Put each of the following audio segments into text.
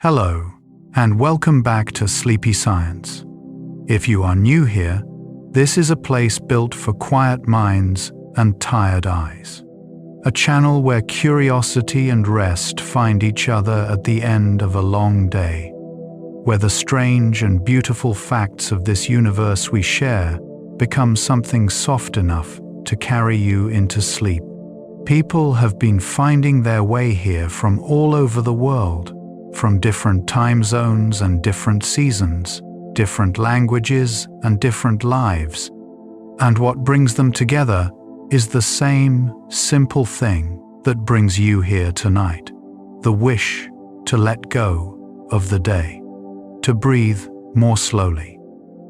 Hello, and welcome back to Sleepy Science. If you are new here, this is a place built for quiet minds and tired eyes. A channel where curiosity and rest find each other at the end of a long day, where the strange and beautiful facts of this universe we share become something soft enough to carry you into sleep. People have been finding their way here from all over the world, from different time zones and different seasons, different languages and different lives. And what brings them together is the same simple thing that brings you here tonight: the wish to let go of the day, to breathe more slowly,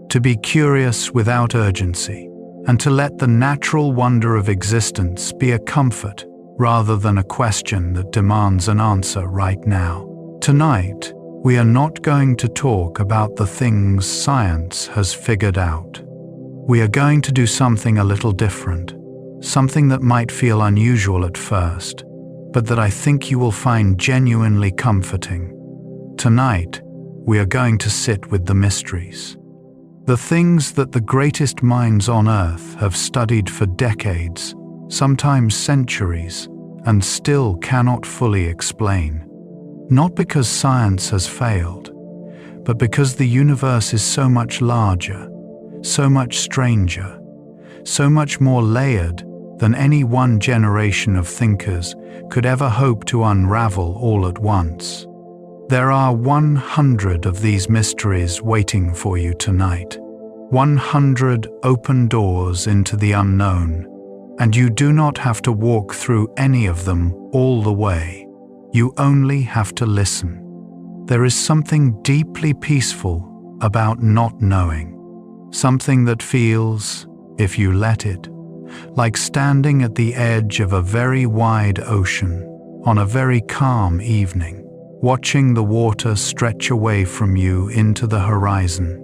to be curious without urgency, and to let the natural wonder of existence be a comfort rather than a question that demands an answer right now. Tonight, we are not going to talk about the things science has figured out. We are going to do something a little different, something that might feel unusual at first, but that I think you will find genuinely comforting. Tonight, we are going to sit with the mysteries. The things that the greatest minds on Earth have studied for decades, sometimes centuries, and still cannot fully explain. Not because science has failed, but because the universe is so much larger, so much stranger, so much more layered than any one generation of thinkers could ever hope to unravel all at once. There are 100 of these mysteries waiting for you tonight. 100 open doors into the unknown, and you do not have to walk through any of them all the way. You only have to listen. There is something deeply peaceful about not knowing, something that feels, if you let it, like standing at the edge of a very wide ocean on a very calm evening, watching the water stretch away from you into the horizon,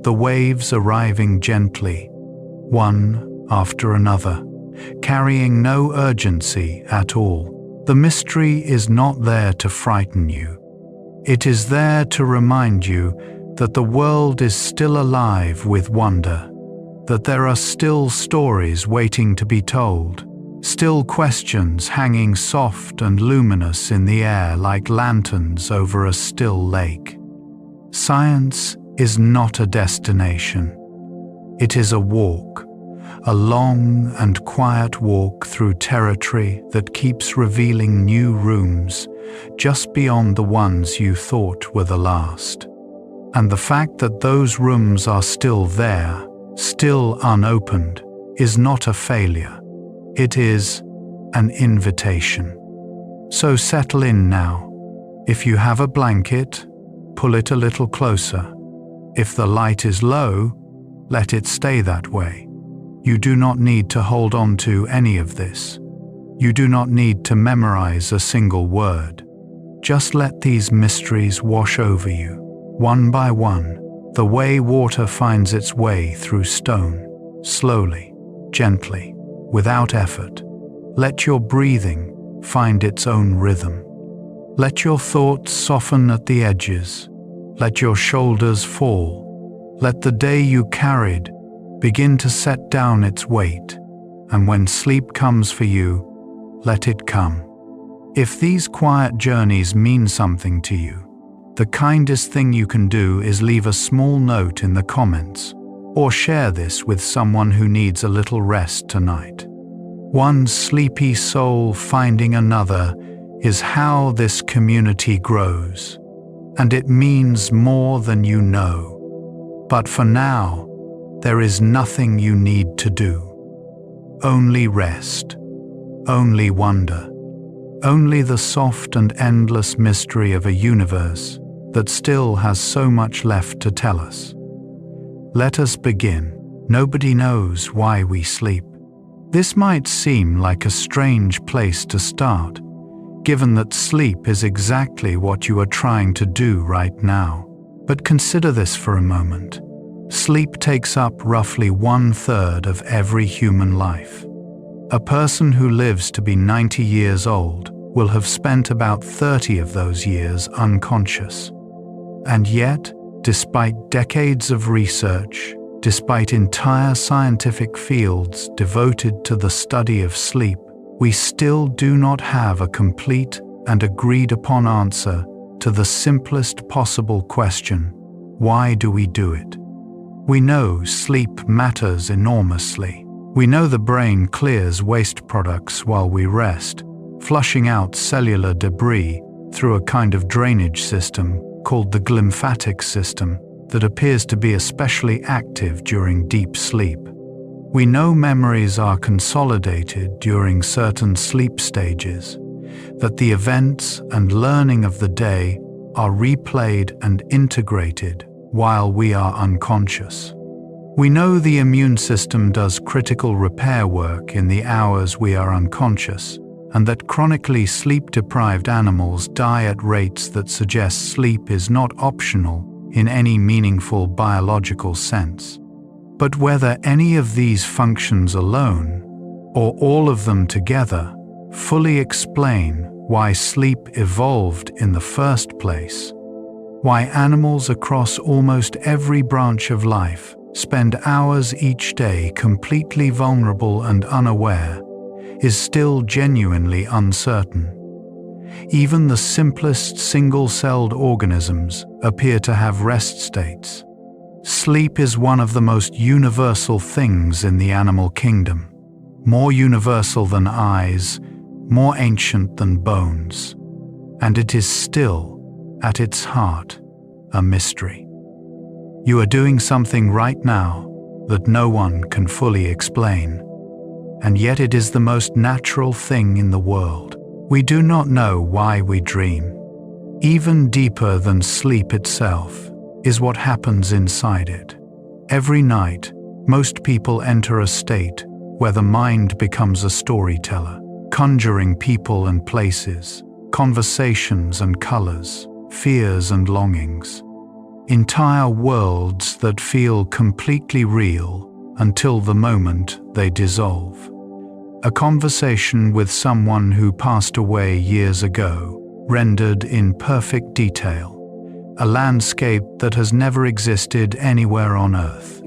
the waves arriving gently, one after another, carrying no urgency at all. The mystery is not there to frighten you. It is there to remind you that the world is still alive with wonder, that there are still stories waiting to be told, still questions hanging soft and luminous in the air like lanterns over a still lake. Science is not a destination. It is a walk. A long and quiet walk through territory that keeps revealing new rooms just beyond the ones you thought were the last. And the fact that those rooms are still there, still unopened, is not a failure. It is an invitation. So settle in now. If you have a blanket, pull it a little closer. If the light is low, let it stay that way. You do not need to hold on to any of this. You do not need to memorize a single word. Just let these mysteries wash over you, one by one, the way water finds its way through stone, slowly, gently, without effort. Let your breathing find its own rhythm. Let your thoughts soften at the edges. Let your shoulders fall. Let the day you carried begin to set down its weight, and when sleep comes for you, let it come. If these quiet journeys mean something to you, the kindest thing you can do is leave a small note in the comments, or share this with someone who needs a little rest tonight. One sleepy soul finding another is how this community grows, and it means more than you know. But for now, there is nothing you need to do. Only rest, only wonder, only the soft and endless mystery of a universe that still has so much left to tell us. Let us begin. Nobody knows why we sleep. This might seem like a strange place to start, given that sleep is exactly what you are trying to do right now. But consider this for a moment. Sleep takes up roughly 1/3 of every human life. A person who lives to be 90 years old will have spent about 30 of those years unconscious. And yet, despite decades of research, despite entire scientific fields devoted to the study of sleep, we still do not have a complete and agreed-upon answer to the simplest possible question: why do we do it? We know sleep matters enormously. We know the brain clears waste products while we rest, flushing out cellular debris through a kind of drainage system called the glymphatic system that appears to be especially active during deep sleep. We know memories are consolidated during certain sleep stages, that the events and learning of the day are replayed and integrated while we are unconscious. We know the immune system does critical repair work in the hours we are unconscious, and that chronically sleep-deprived animals die at rates that suggest sleep is not optional in any meaningful biological sense. But whether any of these functions alone, or all of them together, fully explain why sleep evolved in the first place, why animals across almost every branch of life spend hours each day completely vulnerable and unaware, is still genuinely uncertain. Even the simplest single-celled organisms appear to have rest states. Sleep is one of the most universal things in the animal kingdom, more universal than eyes, more ancient than bones, and it is still, at its heart, a mystery. You are doing something right now that no one can fully explain, and yet it is the most natural thing in the world. We do not know why we dream. Even deeper than sleep itself is what happens inside it. Every night, most people enter a state where the mind becomes a storyteller, conjuring people and places, conversations and colors, fears and longings. Entire worlds that feel completely real until the moment they dissolve. A conversation with someone who passed away years ago, rendered in perfect detail. A landscape that has never existed anywhere on Earth.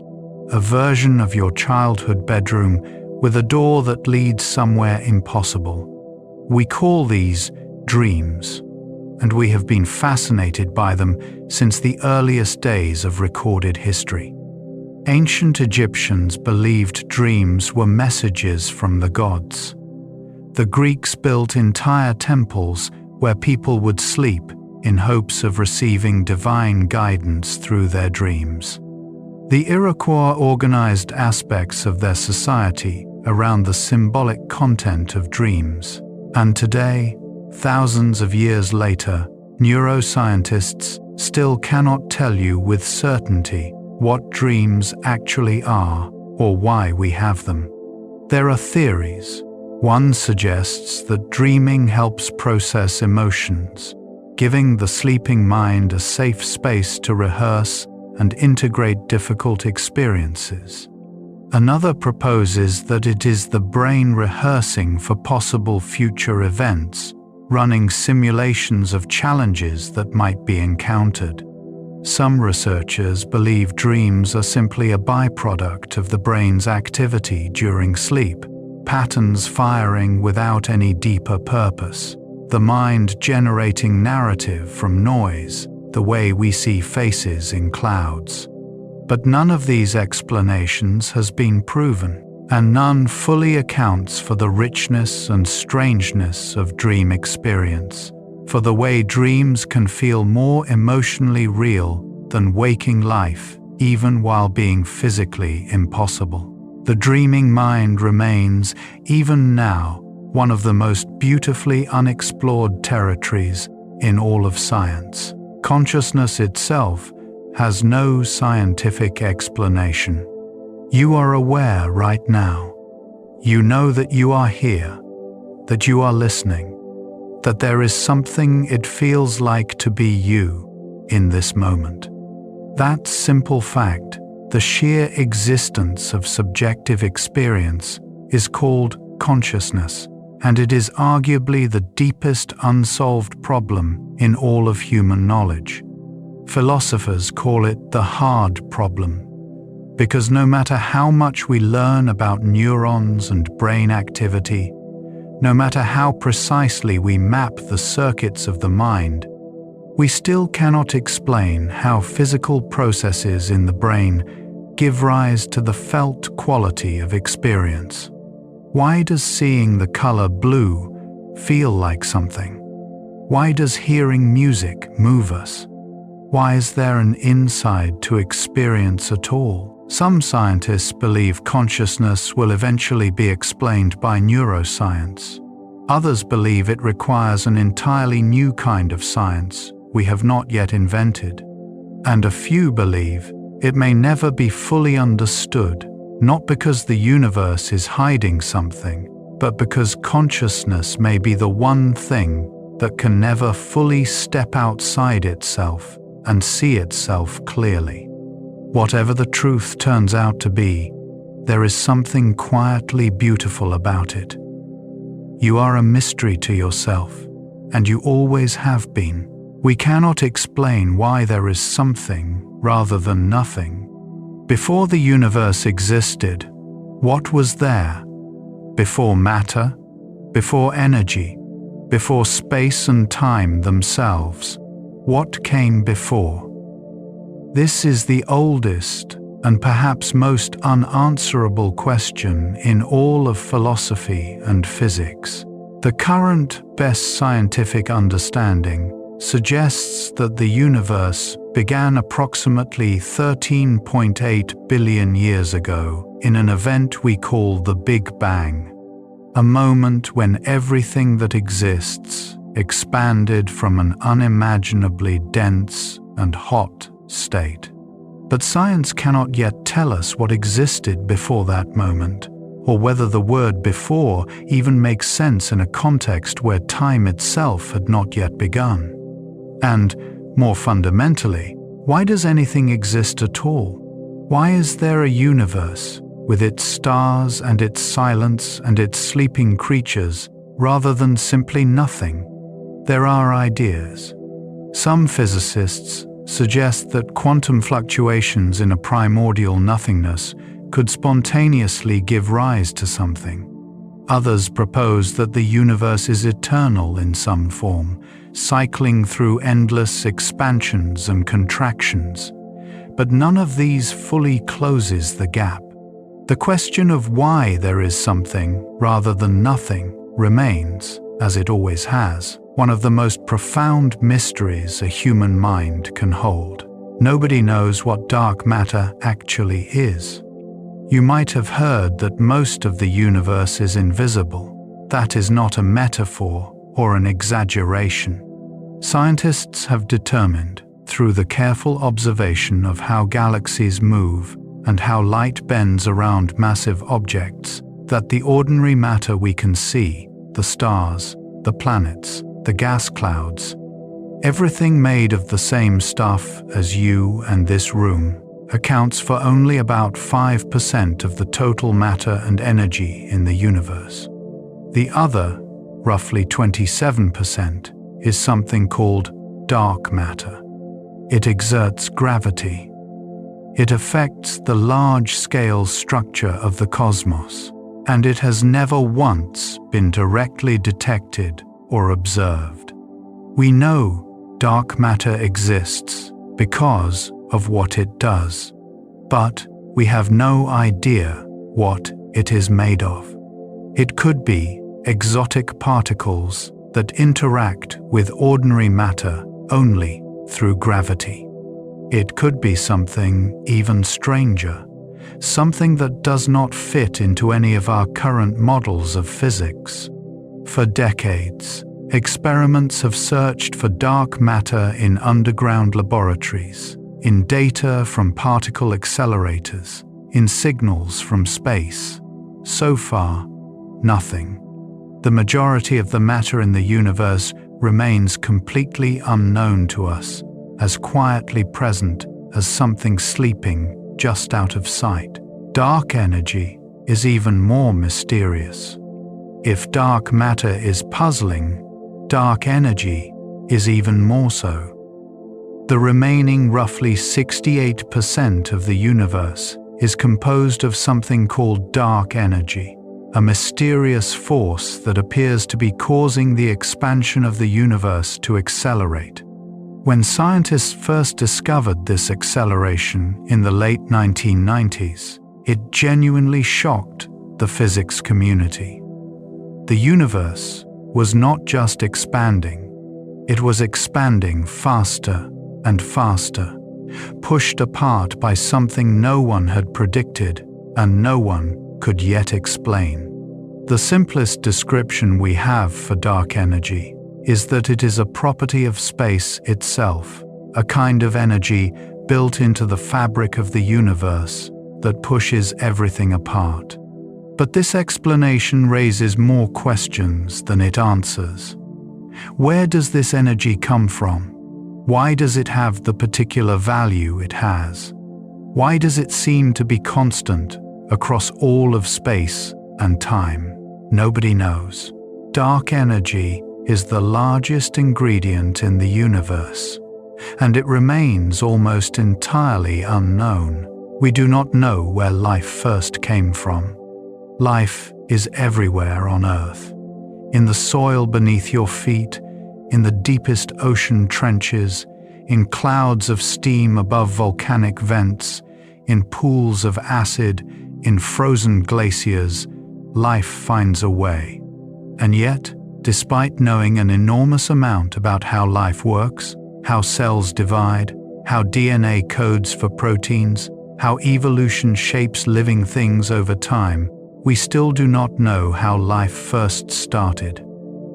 A version of your childhood bedroom with a door that leads somewhere impossible. We call these dreams, and we have been fascinated by them since the earliest days of recorded history. Ancient Egyptians believed dreams were messages from the gods. The Greeks built entire temples where people would sleep in hopes of receiving divine guidance through their dreams. The Iroquois organized aspects of their society around the symbolic content of dreams. And today, thousands of years later, neuroscientists still cannot tell you with certainty what dreams actually are or why we have them. There are theories. One suggests that dreaming helps process emotions, giving the sleeping mind a safe space to rehearse and integrate difficult experiences. Another proposes that it is the brain rehearsing for possible future events, running simulations of challenges that might be encountered. Some researchers believe dreams are simply a byproduct of the brain's activity during sleep, patterns firing without any deeper purpose, the mind generating narrative from noise, the way we see faces in clouds. But none of these explanations has been proven, and none fully accounts for the richness and strangeness of dream experience, for the way dreams can feel more emotionally real than waking life, even while being physically impossible. The dreaming mind remains, even now, one of the most beautifully unexplored territories in all of science. Consciousness itself has no scientific explanation. You are aware right now. You know that you are here, that you are listening, that there is something it feels like to be you in this moment. That simple fact, the sheer existence of subjective experience, is called consciousness, and it is arguably the deepest unsolved problem in all of human knowledge. Philosophers call it the hard problem, because no matter how much we learn about neurons and brain activity, no matter how precisely we map the circuits of the mind, we still cannot explain how physical processes in the brain give rise to the felt quality of experience. Why does seeing the color blue feel like something? Why does hearing music move us? Why is there an inside to experience at all? Some scientists believe consciousness will eventually be explained by neuroscience. Others believe it requires an entirely new kind of science we have not yet invented. And a few believe it may never be fully understood, not because the universe is hiding something, but because consciousness may be the one thing that can never fully step outside itself and see itself clearly. Whatever the truth turns out to be, there is something quietly beautiful about it. You are a mystery to yourself, and you always have been. We cannot explain why there is something rather than nothing. Before the universe existed, what was there? Before matter, before energy, before space and time themselves, what came before? This is the oldest and perhaps most unanswerable question in all of philosophy and physics. The current best scientific understanding suggests that the universe began approximately 13.8 billion years ago in an event we call the Big Bang, a moment when everything that exists expanded from an unimaginably dense and hot state. But science cannot yet tell us what existed before that moment, or whether the word before even makes sense in a context where time itself had not yet begun. And, more fundamentally, why does anything exist at all? Why is there a universe, with its stars and its silence and its sleeping creatures, rather than simply nothing? There are ideas. Some physicists suggest that quantum fluctuations in a primordial nothingness could spontaneously give rise to something. Others propose that the universe is eternal in some form, cycling through endless expansions and contractions. But none of these fully closes the gap. The question of why there is something rather than nothing remains, as it always has, one of the most profound mysteries a human mind can hold. Nobody knows what dark matter actually is. You might have heard that most of the universe is invisible. That is not a metaphor or an exaggeration. Scientists have determined, through the careful observation of how galaxies move and how light bends around massive objects, that the ordinary matter we can see, the stars, the planets, the gas clouds, everything made of the same stuff as you and this room, accounts for only about 5% of the total matter and energy in the universe. The other, roughly 27%, is something called dark matter. It exerts gravity. It affects the large-scale structure of the cosmos, and it has never once been directly detected or observed. We know dark matter exists because of what it does, but we have no idea what it is made of. It could be exotic particles that interact with ordinary matter only through gravity. It could be something even stranger, something that does not fit into any of our current models of physics. For decades, experiments have searched for dark matter in underground laboratories, in data from particle accelerators, in signals from space. So far, nothing. The majority of the matter in the universe remains completely unknown to us, as quietly present as something sleeping just out of sight. Dark energy is even more mysterious. If dark matter is puzzling, dark energy is even more so. The remaining roughly 68% of the universe is composed of something called dark energy, a mysterious force that appears to be causing the expansion of the universe to accelerate. When scientists first discovered this acceleration in the late 1990s, it genuinely shocked the physics community. The universe was not just expanding, it was expanding faster and faster, pushed apart by something no one had predicted and no one could yet explain. The simplest description we have for dark energy is that it is a property of space itself, a kind of energy built into the fabric of the universe that pushes everything apart. But this explanation raises more questions than it answers. Where does this energy come from? Why does it have the particular value it has? Why does it seem to be constant across all of space and time? Nobody knows. Dark energy is the largest ingredient in the universe, and it remains almost entirely unknown. We do not know where life first came from. Life is everywhere on Earth, in the soil beneath your feet, in the deepest ocean trenches, in clouds of steam above volcanic vents, in pools of acid, in frozen glaciers. Life finds a way. And yet, despite knowing an enormous amount about how life works, how cells divide, how DNA codes for proteins, how evolution shapes living things over time, we still do not know how life first started.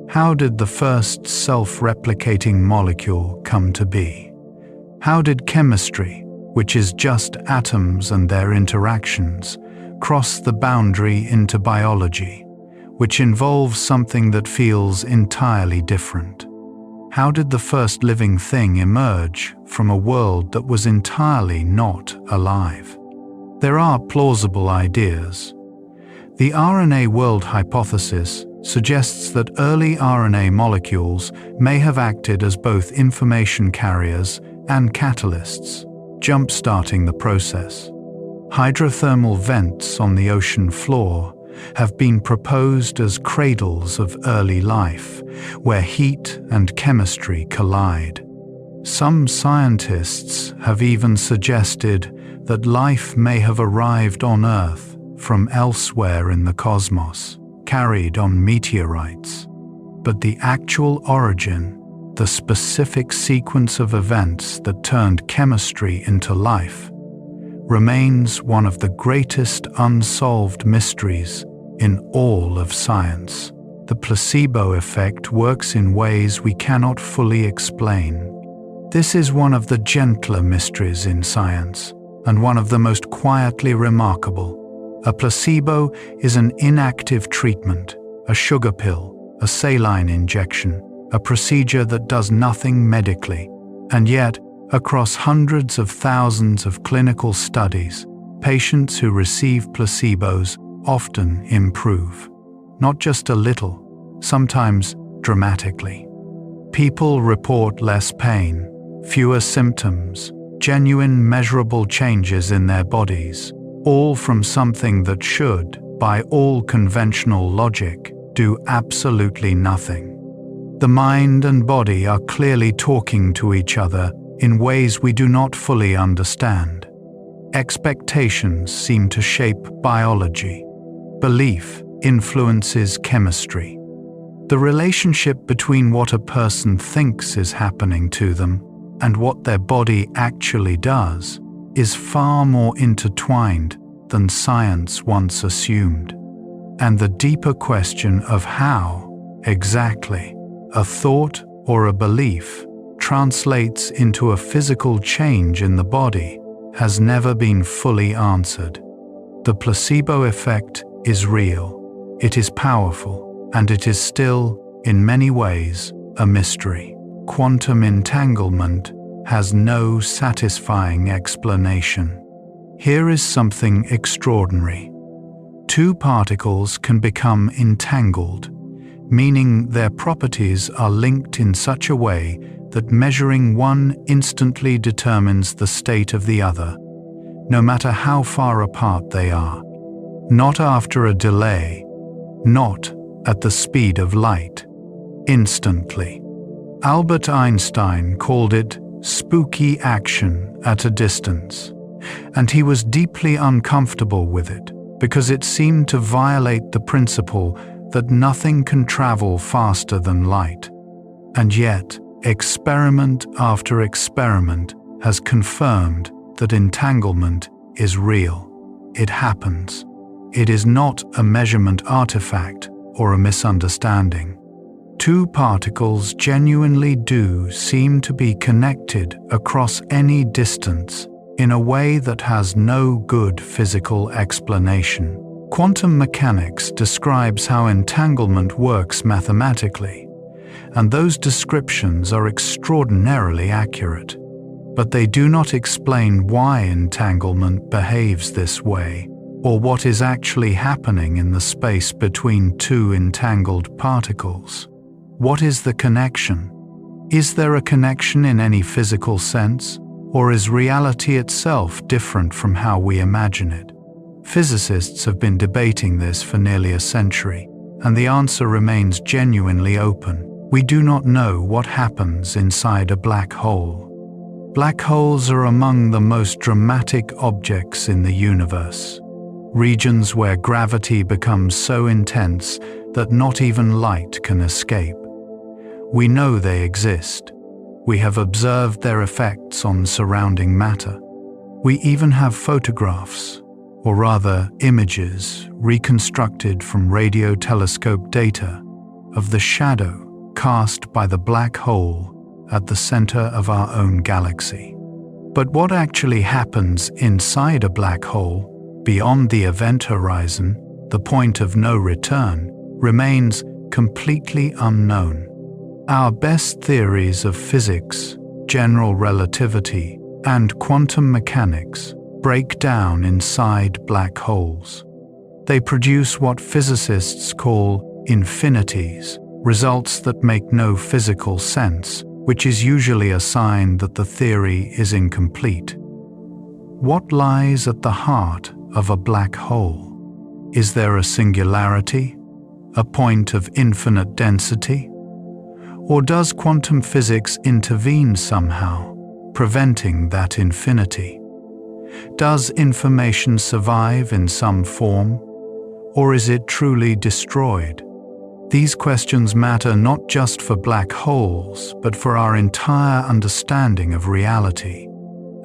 How did the first self-replicating molecule come to be? How did chemistry, which is just atoms and their interactions, cross the boundary into biology, which involves something that feels entirely different? How did the first living thing emerge from a world that was entirely not alive? There are plausible ideas. The RNA world hypothesis suggests that early RNA molecules may have acted as both information carriers and catalysts, jump-starting the process. Hydrothermal vents on the ocean floor have been proposed as cradles of early life, where heat and chemistry collide. Some scientists have even suggested that life may have arrived on Earth from elsewhere in the cosmos, carried on meteorites. But the actual origin, the specific sequence of events that turned chemistry into life, remains one of the greatest unsolved mysteries in all of science. The placebo effect works in ways we cannot fully explain. This is one of the gentler mysteries in science, and one of the most quietly remarkable. A placebo is an inactive treatment, a sugar pill, a saline injection, a procedure that does nothing medically. And yet, across hundreds of thousands of clinical studies, patients who receive placebos often improve. Not just a little, sometimes dramatically. People report less pain, fewer symptoms, genuine measurable changes in their bodies, all from something that should, by all conventional logic, do absolutely nothing. The mind and body are clearly talking to each other in ways we do not fully understand. Expectations seem to shape biology. Belief influences chemistry. The relationship between what a person thinks is happening to them and what their body actually does is far more intertwined than science once assumed. And the deeper question of how, exactly, a thought or a belief translates into a physical change in the body has never been fully answered. The placebo effect is real, it is powerful, and it is still, in many ways, a mystery. Quantum entanglement has no satisfying explanation. Here is something extraordinary. Two particles can become entangled, meaning their properties are linked in such a way that measuring one instantly determines the state of the other, no matter how far apart they are. Not after a delay, not at the speed of light, instantly. Albert Einstein called it spooky action at a distance, and he was deeply uncomfortable with it because it seemed to violate the principle that nothing can travel faster than light. And yet, experiment after experiment has confirmed that entanglement is real. It happens. It is not a measurement artifact or a misunderstanding. Two particles genuinely do seem to be connected across any distance in a way that has no good physical explanation. Quantum mechanics describes how entanglement works mathematically, and those descriptions are extraordinarily accurate. But they do not explain why entanglement behaves this way, or what is actually happening in the space between two entangled particles. What is the connection? Is there a connection in any physical sense, or is reality itself different from how we imagine it? Physicists have been debating this for nearly a century, and the answer remains genuinely open. We do not know what happens inside a black hole. Black holes are among the most dramatic objects in the universe, regions where gravity becomes so intense that not even light can escape. We know they exist. We have observed their effects on surrounding matter. We even have photographs, or rather images, reconstructed from radio telescope data of the shadow cast by the black hole at the center of our own galaxy. But what actually happens inside a black hole, beyond the event horizon, the point of no return, remains completely unknown. Our best theories of physics, general relativity, and quantum mechanics break down inside black holes. They produce what physicists call infinities, results that make no physical sense, which is usually a sign that the theory is incomplete. What lies at the heart of a black hole? Is there a singularity, a point of infinite density? Or does quantum physics intervene somehow, preventing that infinity? Does information survive in some form, or is it truly destroyed? These questions matter not just for black holes, but for our entire understanding of reality,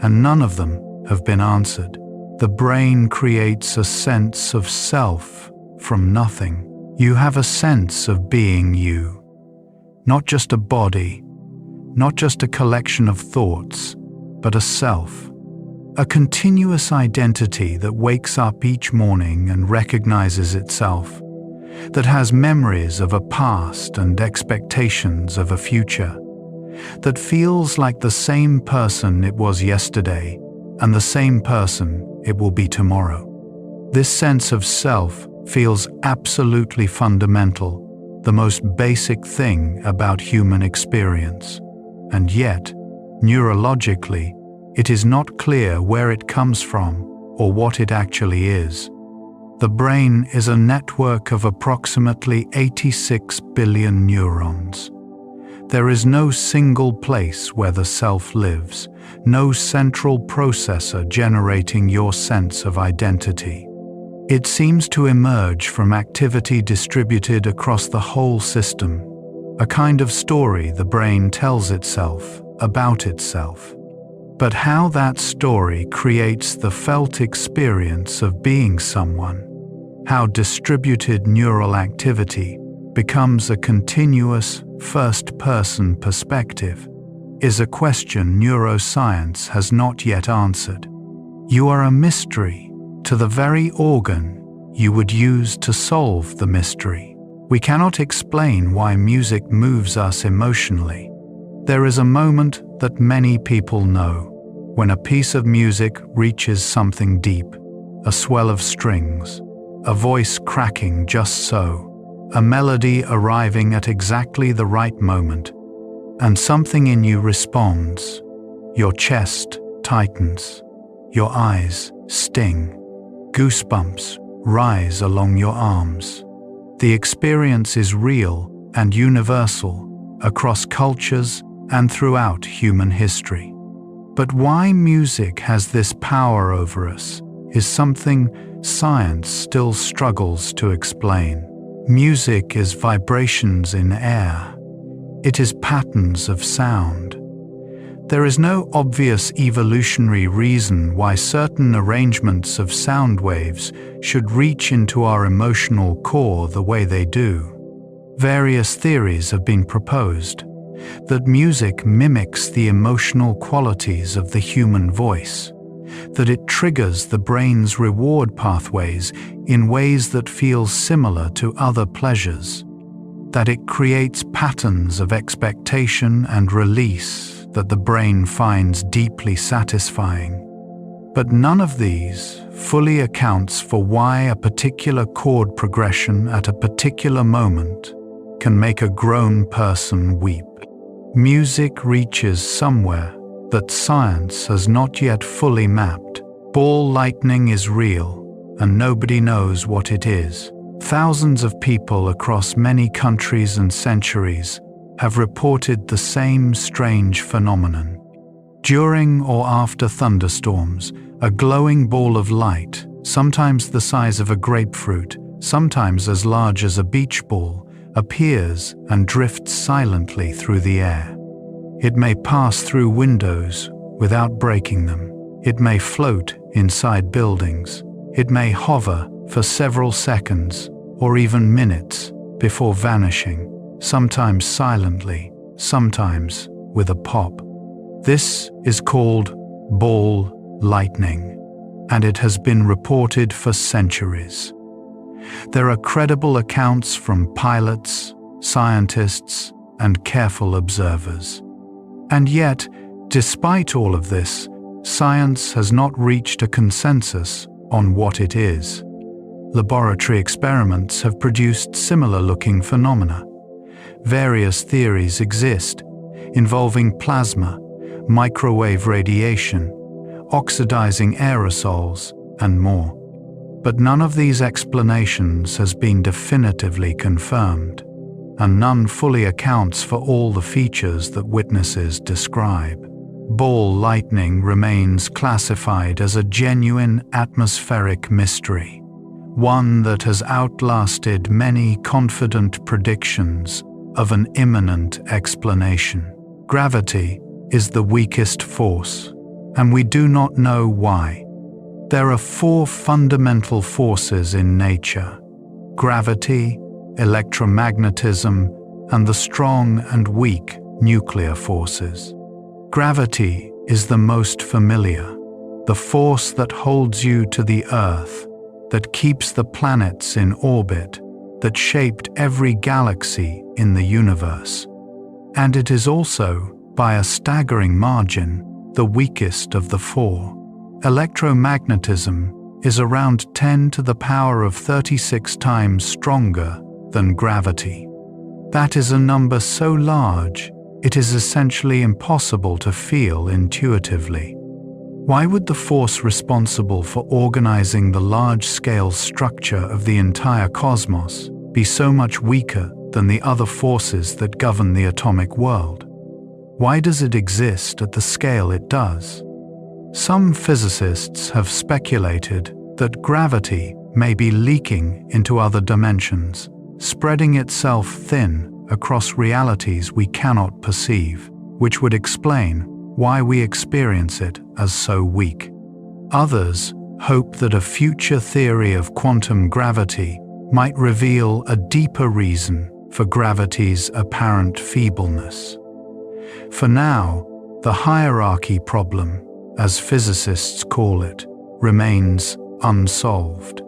and none of them have been answered. The brain creates a sense of self from nothing. You have a sense of being you, not just a body, not just a collection of thoughts, but a self. A continuous identity that wakes up each morning and recognizes itself, that has memories of a past and expectations of a future, that feels like the same person it was yesterday and the same person it will be tomorrow. This sense of self feels absolutely fundamental, the most basic thing about human experience. And yet, neurologically, it is not clear where it comes from or what it actually is. The brain is a network of approximately 86 billion neurons. There is no single place where the self lives, no central processor generating your sense of identity. It seems to emerge from activity distributed across the whole system, a kind of story the brain tells itself about itself. But how that story creates the felt experience of being someone, how distributed neural activity becomes a continuous first-person perspective, is a question neuroscience has not yet answered. You are a mystery to the very organ you would use to solve the mystery. We cannot explain why music moves us emotionally. There is a moment that many people know, when a piece of music reaches something deep, a swell of strings, a voice cracking just so, a melody arriving at exactly the right moment, and something in you responds. Your chest tightens, your eyes sting, goosebumps rise along your arms. The experience is real and universal across cultures and throughout human history. But why music has this power over us is something science still struggles to explain. Music is vibrations in air. It is patterns of sound. There is no obvious evolutionary reason why certain arrangements of sound waves should reach into our emotional core the way they do. Various theories have been proposed that music mimics the emotional qualities of the human voice, that it triggers the brain's reward pathways in ways that feel similar to other pleasures, that it creates patterns of expectation and release that the brain finds deeply satisfying. But none of these fully accounts for why a particular chord progression at a particular moment can make a grown person weep. Music reaches somewhere that science has not yet fully mapped. Ball lightning is real, and nobody knows what it is. Thousands of people across many countries and centuries have reported the same strange phenomenon. During or after thunderstorms, a glowing ball of light, sometimes the size of a grapefruit, sometimes as large as a beach ball, appears and drifts silently through the air. It may pass through windows without breaking them. It may float inside buildings. It may hover for several seconds or even minutes before vanishing, sometimes silently, sometimes with a pop. This is called ball lightning, and it has been reported for centuries. There are credible accounts from pilots, scientists, and careful observers. And yet, despite all of this, science has not reached a consensus on what it is. Laboratory experiments have produced similar-looking phenomena. Various theories exist, involving plasma, microwave radiation, oxidizing aerosols, and more. But none of these explanations has been definitively confirmed, and none fully accounts for all the features that witnesses describe. Ball lightning remains classified as a genuine atmospheric mystery, one that has outlasted many confident predictions of an imminent explanation. Gravity is the weakest force, and we do not know why. There are 4 fundamental forces in nature: gravity, electromagnetism, and the strong and weak nuclear forces. Gravity is the most familiar, the force that holds you to the Earth, that keeps the planets in orbit, that shaped every galaxy in the universe. And it is also, by a staggering margin, the weakest of the 4. Electromagnetism is around 10 to the power of 36 times stronger than gravity. That is a number so large, it is essentially impossible to feel intuitively. Why would the force responsible for organizing the large-scale structure of the entire cosmos be so much weaker than the other forces that govern the atomic world? Why does it exist at the scale it does? Some physicists have speculated that gravity may be leaking into other dimensions, spreading itself thin across realities we cannot perceive, which would explain why we experience it as so weak. Others hope that a future theory of quantum gravity might reveal a deeper reason for gravity's apparent feebleness. For now, the hierarchy problem, as physicists call it, remains unsolved.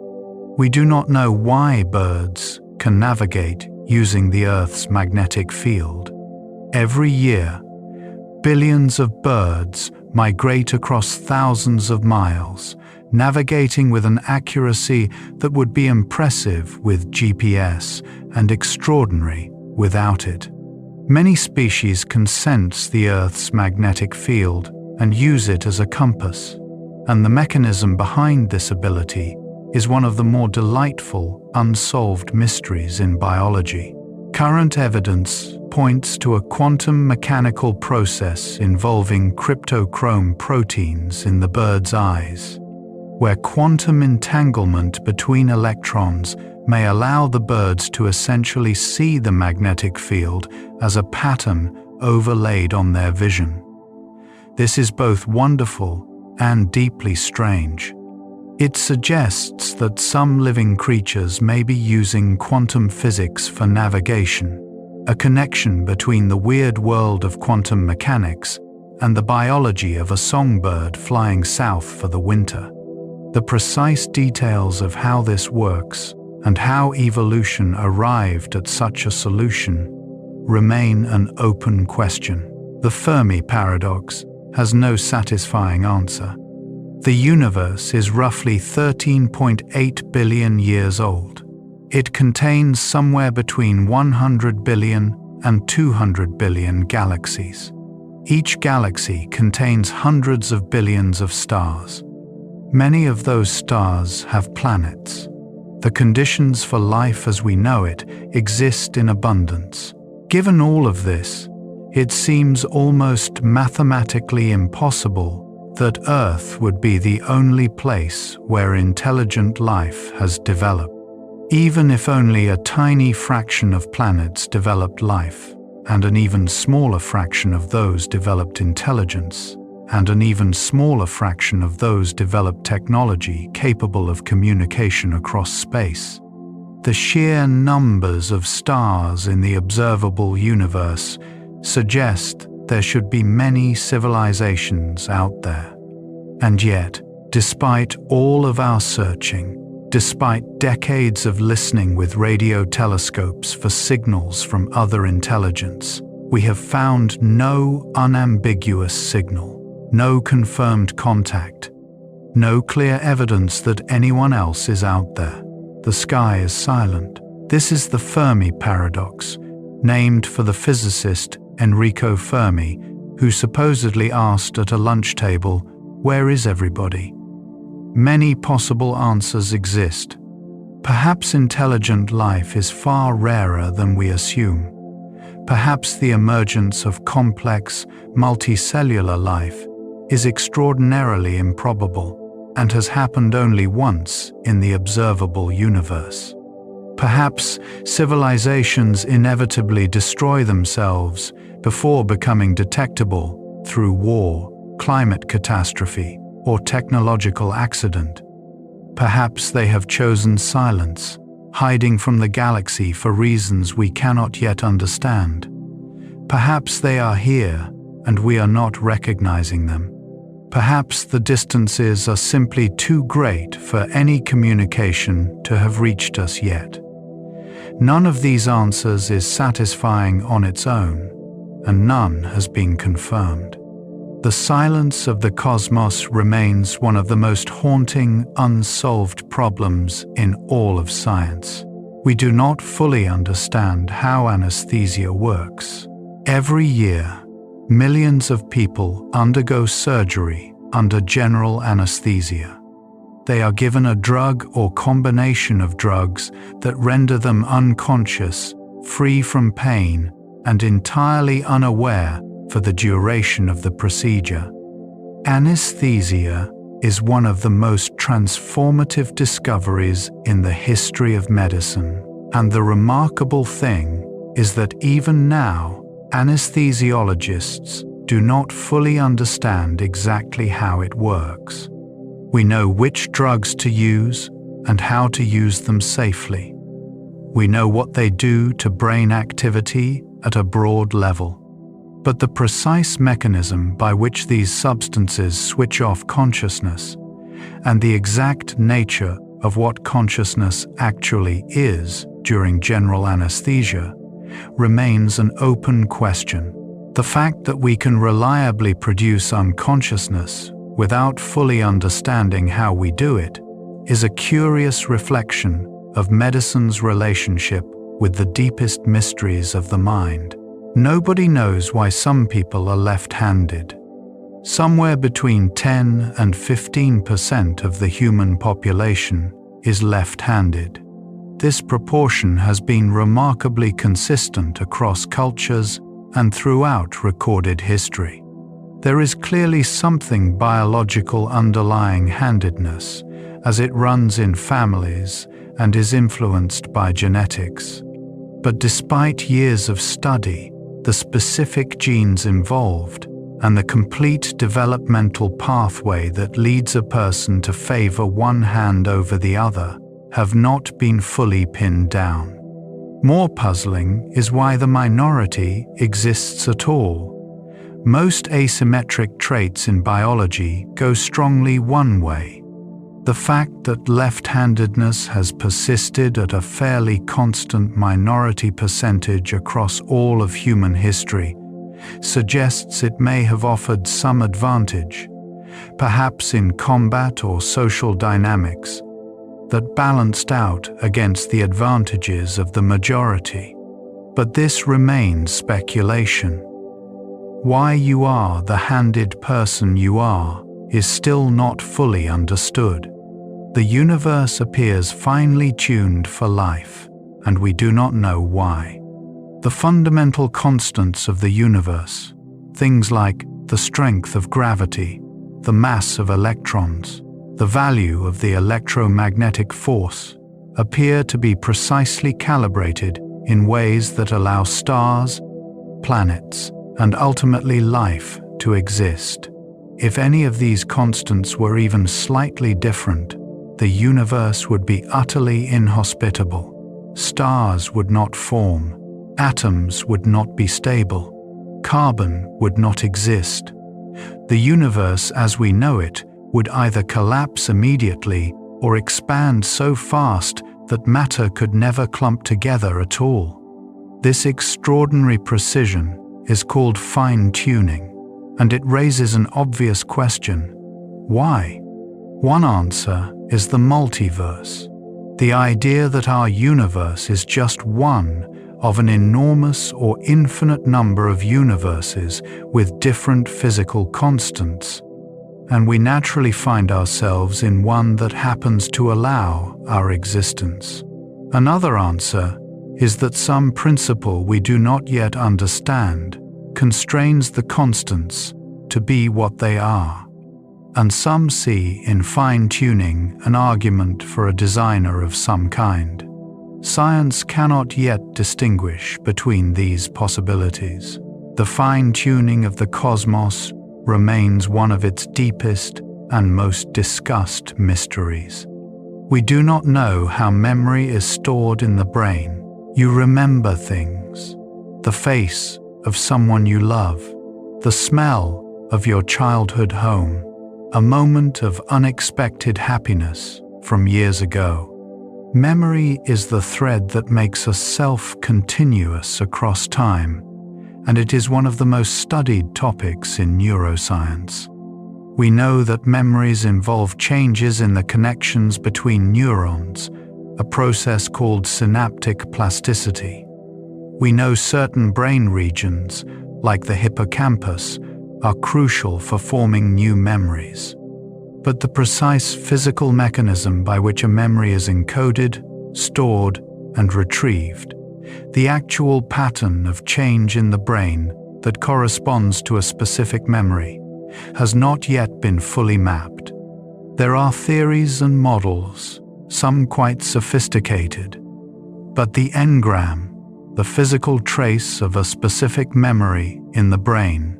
We do not know why birds can navigate using the Earth's magnetic field. Every year, billions of birds migrate across thousands of miles, navigating with an accuracy that would be impressive with GPS and extraordinary without it. Many species can sense the Earth's magnetic field and use it as a compass, and the mechanism behind this ability is one of the more delightful, unsolved mysteries in biology. Current evidence points to a quantum mechanical process involving cryptochrome proteins in the bird's eyes, where quantum entanglement between electrons may allow the birds to essentially see the magnetic field as a pattern overlaid on their vision. This is both wonderful and deeply strange. It suggests that some living creatures may be using quantum physics for navigation, a connection between the weird world of quantum mechanics and the biology of a songbird flying south for the winter. The precise details of how this works and how evolution arrived at such a solution remain an open question. The Fermi paradox has no satisfying answer. The universe is roughly 13.8 billion years old. It contains somewhere between 100 billion and 200 billion galaxies. Each galaxy contains hundreds of billions of stars. Many of those stars have planets. The conditions for life as we know it exist in abundance. Given all of this, it seems almost mathematically impossible that Earth would be the only place where intelligent life has developed. Even if only a tiny fraction of planets developed life, and an even smaller fraction of those developed intelligence, and an even smaller fraction of those developed technology capable of communication across space, the sheer numbers of stars in the observable universe suggest there should be many civilizations out there. And yet, despite all of our searching, despite decades of listening with radio telescopes for signals from other intelligence, we have found no unambiguous signal, no confirmed contact, no clear evidence that anyone else is out there. The sky is silent. This is the Fermi paradox, named for the physicist Enrico Fermi, who supposedly asked at a lunch table, "Where is everybody?" Many possible answers exist. Perhaps intelligent life is far rarer than we assume. Perhaps the emergence of complex, multicellular life is extraordinarily improbable and has happened only once in the observable universe. Perhaps civilizations inevitably destroy themselves before becoming detectable through war, climate catastrophe, or technological accident. Perhaps they have chosen silence, hiding from the galaxy for reasons we cannot yet understand. Perhaps they are here and we are not recognizing them. Perhaps the distances are simply too great for any communication to have reached us yet. None of these answers is satisfying on its own, and none has been confirmed. The silence of the cosmos remains one of the most haunting, unsolved problems in all of science. We do not fully understand how anesthesia works. Every year, millions of people undergo surgery under general anesthesia. They are given a drug or combination of drugs that render them unconscious, free from pain, and entirely unaware for the duration of the procedure. Anesthesia is one of the most transformative discoveries in the history of medicine, and the remarkable thing is that even now, anesthesiologists do not fully understand exactly how it works. We know which drugs to use and how to use them safely. We know what they do to brain activity at a broad level. But the precise mechanism by which these substances switch off consciousness, and the exact nature of what consciousness actually is during general anesthesia, remains an open question. The fact that we can reliably produce unconsciousness without fully understanding how we do it is a curious reflection of medicine's relationship with the deepest mysteries of the mind. Nobody knows why some people are left-handed. Somewhere between 10 and 15% of the human population is left-handed. This proportion has been remarkably consistent across cultures and throughout recorded history. There is clearly something biological underlying handedness, as it runs in families and is influenced by genetics. But despite years of study, the specific genes involved and the complete developmental pathway that leads a person to favor one hand over the other have not been fully pinned down. More puzzling is why the minority exists at all. Most asymmetric traits in biology go strongly one way. The fact that left-handedness has persisted at a fairly constant minority percentage across all of human history suggests it may have offered some advantage, perhaps in combat or social dynamics, that balanced out against the advantages of the majority. But this remains speculation. Why you are the handed person you are is still not fully understood. The universe appears finely tuned for life, and we do not know why. The fundamental constants of the universe, things like the strength of gravity, the mass of electrons, the value of the electromagnetic force, appear to be precisely calibrated in ways that allow stars, planets, and ultimately life to exist. If any of these constants were even slightly different, the universe would be utterly inhospitable. Stars would not form, atoms would not be stable, carbon would not exist. The universe as we know it would either collapse immediately or expand so fast that matter could never clump together at all. This extraordinary precision is called fine-tuning, and it raises an obvious question: why? One answer is the multiverse, the idea that our universe is just one of an enormous or infinite number of universes with different physical constants, and we naturally find ourselves in one that happens to allow our existence. Another answer is that some principle we do not yet understand constrains the constants to be what they are, and some see in fine-tuning an argument for a designer of some kind. Science cannot yet distinguish between these possibilities. The fine-tuning of the cosmos remains one of its deepest and most discussed mysteries. We do not know how memory is stored in the brain. You remember things: the face of someone you love, the smell of your childhood home, a moment of unexpected happiness from years ago. Memory is the thread that makes us self-continuous across time, and it is one of the most studied topics in neuroscience. We know that memories involve changes in the connections between neurons, a process called synaptic plasticity. We know certain brain regions, like the hippocampus, are crucial for forming new memories. But the precise physical mechanism by which a memory is encoded, stored, and retrieved, the actual pattern of change in the brain that corresponds to a specific memory, has not yet been fully mapped. There are theories and models, some quite sophisticated, but the engram, the physical trace of a specific memory in the brain,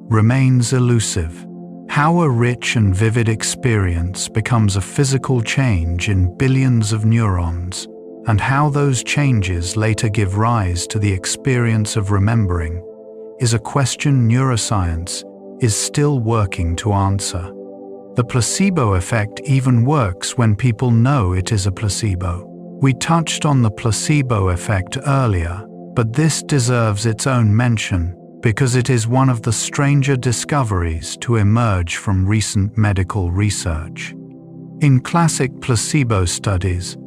remains elusive. How a rich and vivid experience becomes a physical change in billions of neurons, and how those changes later give rise to the experience of remembering, is a question neuroscience is still working to answer. The placebo effect even works when people know it is a placebo. We touched on the placebo effect earlier, but this deserves its own mention because it is one of the stranger discoveries to emerge from recent medical research. In classic placebo studies,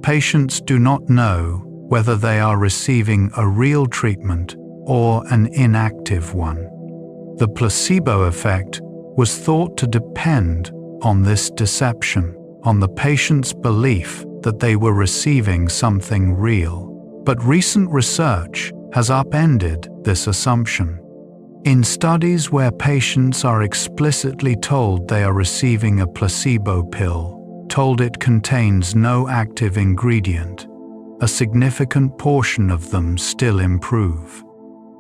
patients do not know whether they are receiving a real treatment or an inactive one. The placebo effect was thought to depend on this deception, on the patient's belief that they were receiving something real. But recent research has upended this assumption. In studies where patients are explicitly told they are receiving a placebo pill, told it contains no active ingredient, a significant portion of them still improve.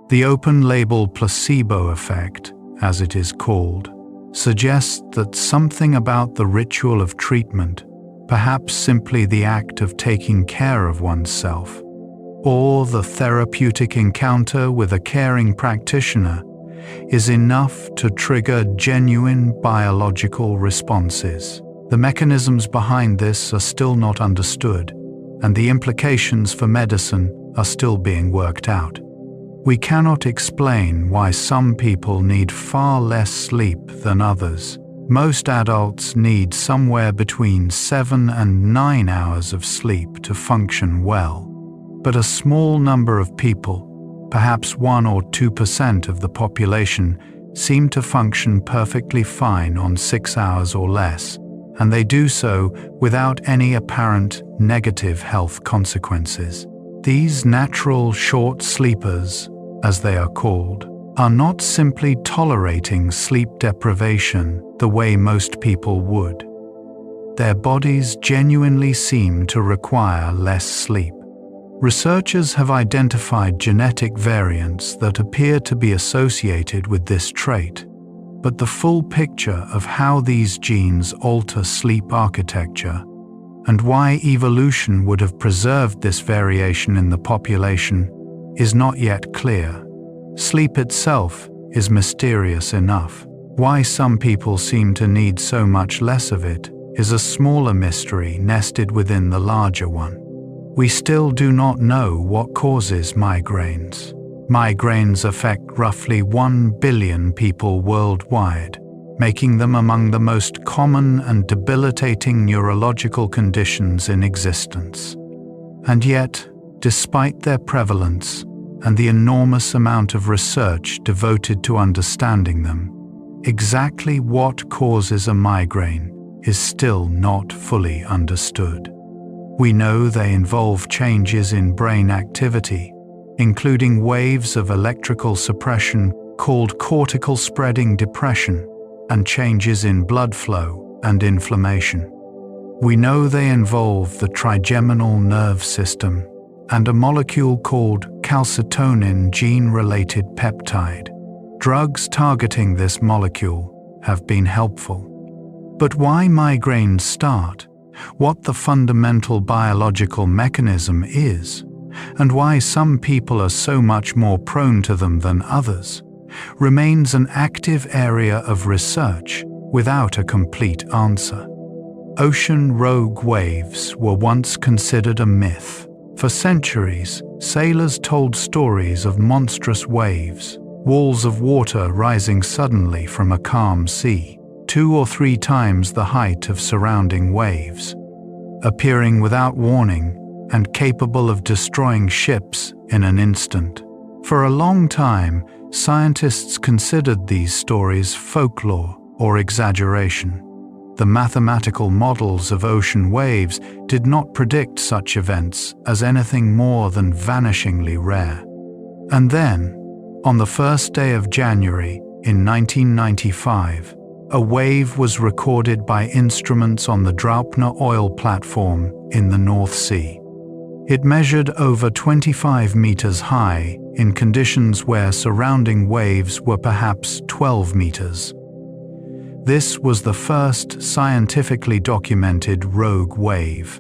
The open-label placebo effect, as it is called, suggests that something about the ritual of treatment, perhaps simply the act of taking care of oneself, or the therapeutic encounter with a caring practitioner, is enough to trigger genuine biological responses. The mechanisms behind this are still not understood, and the implications for medicine are still being worked out. We cannot explain why some people need far less sleep than others. Most adults need somewhere between 7 and 9 hours of sleep to function well, but a small number of people, perhaps 1 or 2% of the population, seem to function perfectly fine on 6 hours or less, and they do so without any apparent negative health consequences. These natural short sleepers, as they are called, are not simply tolerating sleep deprivation the way most people would. Their bodies genuinely seem to require less sleep. Researchers have identified genetic variants that appear to be associated with this trait, but the full picture of how these genes alter sleep architecture and why evolution would have preserved this variation in the population is not yet clear. Sleep itself is mysterious enough. Why some people seem to need so much less of it is a smaller mystery nested within the larger one. We still do not know what causes migraines. Migraines affect roughly 1 billion people worldwide, making them among the most common and debilitating neurological conditions in existence. And yet, despite their prevalence and the enormous amount of research devoted to understanding them, exactly what causes a migraine is still not fully understood. We know they involve changes in brain activity, including waves of electrical suppression called cortical spreading depression, and changes in blood flow and inflammation. We know they involve the trigeminal nerve system and a molecule called calcitonin gene-related peptide. Drugs targeting this molecule have been helpful. But why migraines start, what the fundamental biological mechanism is, and why some people are so much more prone to them than others, remains an active area of research without a complete answer. Ocean rogue waves were once considered a myth. For centuries, sailors told stories of monstrous waves, walls of water rising suddenly from a calm sea, 2 or 3 times the height of surrounding waves, appearing without warning and capable of destroying ships in an instant. For a long time, scientists considered these stories folklore or exaggeration. The mathematical models of ocean waves did not predict such events as anything more than vanishingly rare. And then, on the first day of January in 1995, a wave was recorded by instruments on the Draupner oil platform in the North Sea. It measured over 25 meters high in conditions where surrounding waves were perhaps 12 meters. This was the first scientifically documented rogue wave,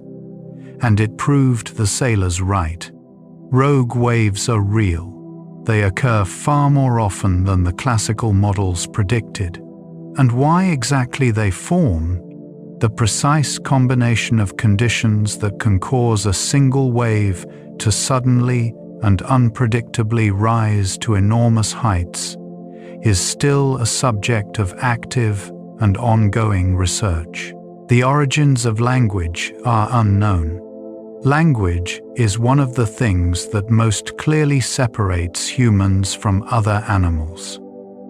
and it proved the sailors right. Rogue waves are real. They occur far more often than the classical models predicted. And why exactly they form? The precise combination of conditions that can cause a single wave to suddenly and unpredictably rise to enormous heights, is still a subject of active and ongoing research. The origins of language are unknown. Language is one of the things that most clearly separates humans from other animals.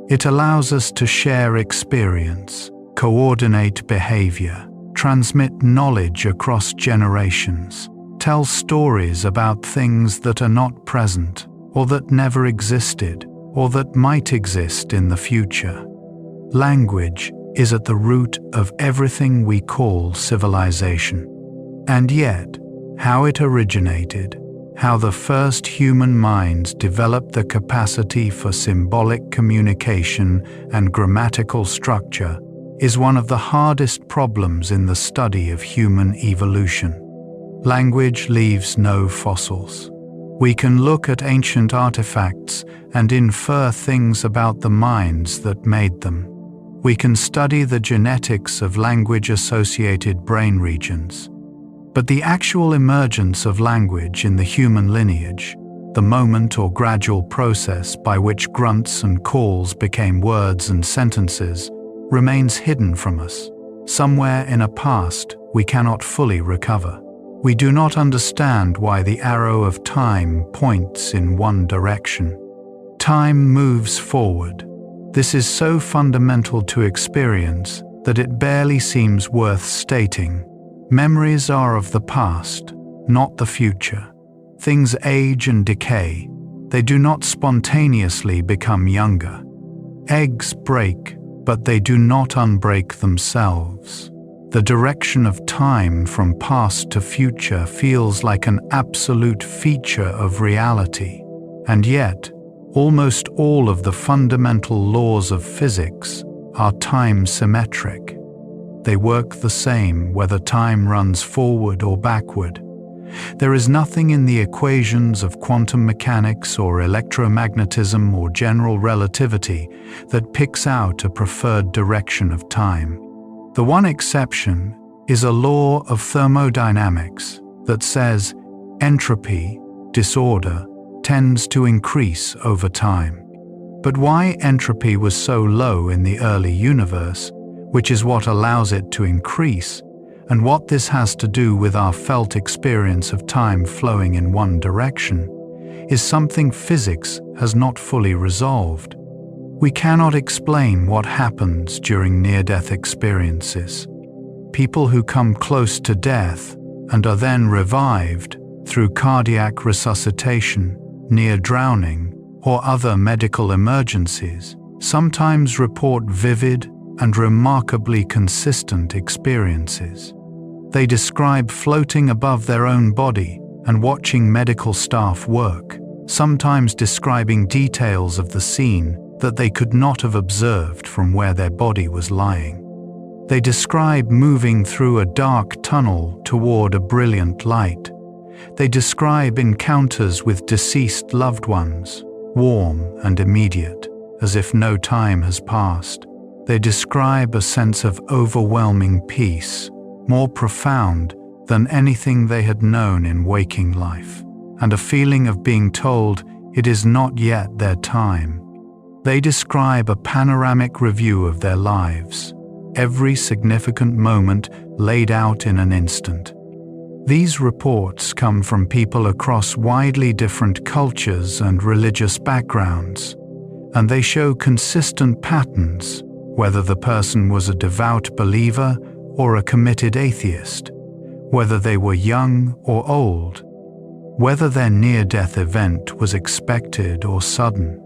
It allows us to share experience, coordinate behavior, transmit knowledge across generations, tell stories about things that are not present, or that never existed, or that might exist in the future. Language is at the root of everything we call civilization. And yet, how it originated, how the first human minds developed the capacity for symbolic communication and grammatical structure, is one of the hardest problems in the study of human evolution. Language leaves no fossils. We can look at ancient artifacts and infer things about the minds that made them. We can study the genetics of language-associated brain regions. But the actual emergence of language in the human lineage, the moment or gradual process by which grunts and calls became words and sentences, remains hidden from us, somewhere in a past we cannot fully recover. We do not understand why the arrow of time points in one direction. Time moves forward. This is so fundamental to experience that it barely seems worth stating. Memories are of the past, not the future. Things age and decay. They do not spontaneously become younger. Eggs break, but they do not unbreak themselves. The direction of time from past to future feels like an absolute feature of reality. And yet, almost all of the fundamental laws of physics are time-symmetric. They work the same whether time runs forward or backward. There is nothing in the equations of quantum mechanics or electromagnetism or general relativity that picks out a preferred direction of time. The one exception is a law of thermodynamics that says entropy, disorder, tends to increase over time. But why entropy was so low in the early universe, which is what allows it to increase, and what this has to do with our felt experience of time flowing in one direction, is something physics has not fully resolved. We cannot explain what happens during near-death experiences. People who come close to death and are then revived through cardiac resuscitation, near drowning, or other medical emergencies sometimes report vivid and remarkably consistent experiences. They describe floating above their own body and watching medical staff work, sometimes describing details of the scene that they could not have observed from where their body was lying. They describe moving through a dark tunnel toward a brilliant light. They describe encounters with deceased loved ones, warm and immediate, as if no time has passed. They describe a sense of overwhelming peace, more profound than anything they had known in waking life, and a feeling of being told it is not yet their time. They describe a panoramic review of their lives, every significant moment laid out in an instant. These reports come from people across widely different cultures and religious backgrounds, and they show consistent patterns, whether the person was a devout believer or a committed atheist, whether they were young or old, whether their near-death event was expected or sudden.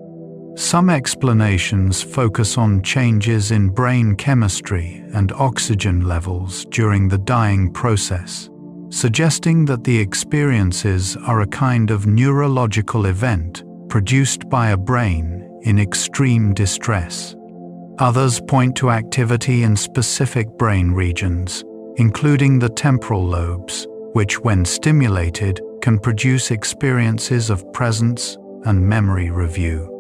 Some explanations focus on changes in brain chemistry and oxygen levels during the dying process, suggesting that the experiences are a kind of neurological event produced by a brain in extreme distress. Others point to activity in specific brain regions, including the temporal lobes, which, when stimulated, can produce experiences of presence and memory review.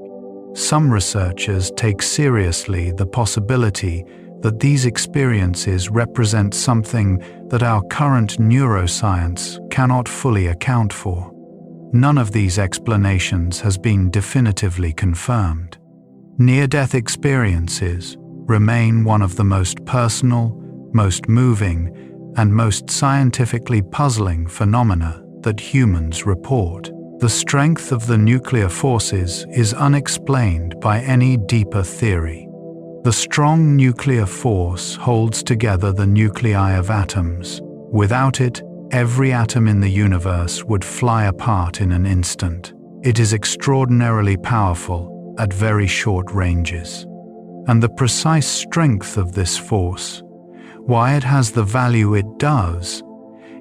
Some researchers take seriously the possibility that these experiences represent something that our current neuroscience cannot fully account for. none of these explanations has been definitively confirmed. Near-death experiences remain one of the most personal, most moving, and most scientifically puzzling phenomena that humans report. The strength of the nuclear forces is unexplained by any deeper theory. The strong nuclear force holds together the nuclei of atoms. Without it, every atom in the universe would fly apart in an instant. It is extraordinarily powerful at very short ranges. And the precise strength of this force, why it has the value it does,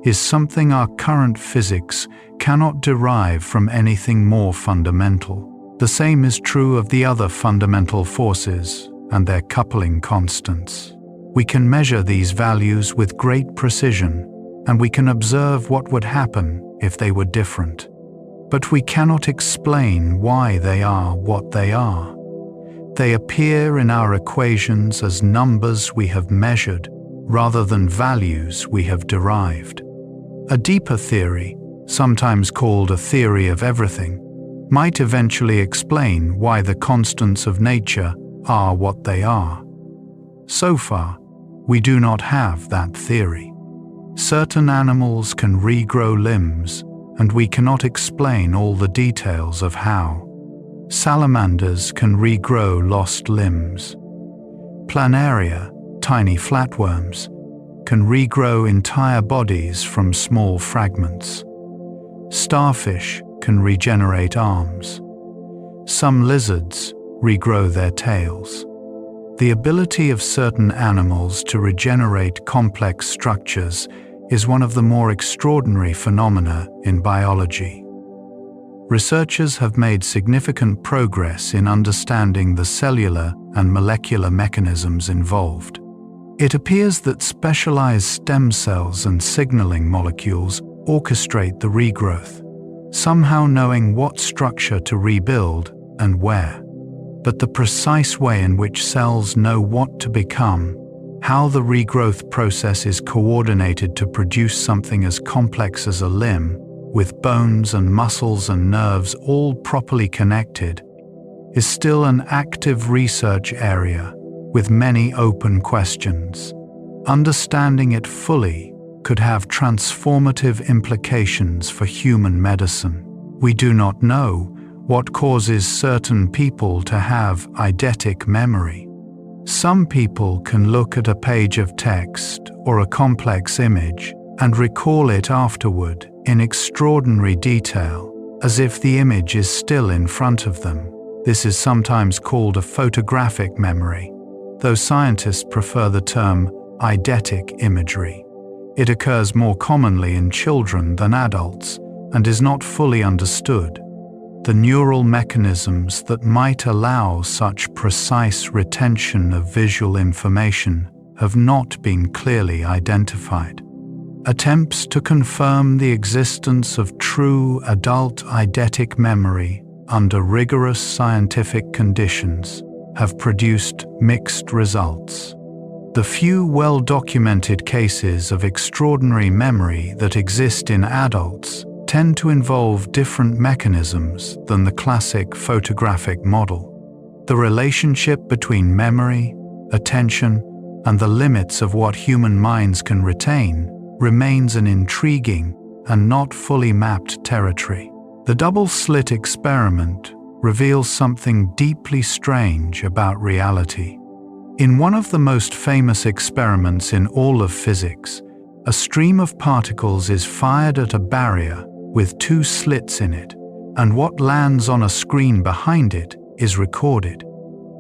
is something our current physics cannot derive from anything more fundamental. The same is true of the other fundamental forces and their coupling constants. We can measure these values with great precision, and we can observe what would happen if they were different. But we cannot explain why they are what they are. They appear in our equations as numbers we have measured rather than values we have derived. A deeper theory, sometimes called a theory of everything, might eventually explain why the constants of nature are what they are. So far, we do not have that theory. Certain animals can regrow limbs, and we cannot explain all the details of how. Salamanders can regrow lost limbs. Planaria, tiny flatworms, can regrow entire bodies from small fragments. Starfish can regenerate arms. Some lizards regrow their tails. The ability of certain animals to regenerate complex structures is one of the more extraordinary phenomena in biology. Researchers have made significant progress in understanding the cellular and molecular mechanisms involved. It appears that specialized stem cells and signaling molecules orchestrate the regrowth, somehow knowing what structure to rebuild and where. But the precise way in which cells know what to become, how the regrowth process is coordinated to produce something as complex as a limb, with bones and muscles and nerves all properly connected, is still an active research area with many open questions. Understanding it fully could have transformative implications for human medicine. We do not know what causes certain people to have eidetic memory. Some people can look at a page of text or a complex image and recall it afterward in extraordinary detail, as if the image is still in front of them. This is sometimes called a photographic memory, though scientists prefer the term eidetic imagery. It occurs more commonly in children than adults and is not fully understood. The neural mechanisms that might allow such precise retention of visual information have not been clearly identified. Attempts to confirm the existence of true adult eidetic memory under rigorous scientific conditions have produced mixed results. The few well-documented cases of extraordinary memory that exist in adults tend to involve different mechanisms than the classic photographic model. The relationship between memory, attention, and the limits of what human minds can retain remains an intriguing and not fully mapped territory. The double-slit experiment reveals something deeply strange about reality. In one of the most famous experiments in all of physics, a stream of particles is fired at a barrier with two slits in it, and what lands on a screen behind it is recorded.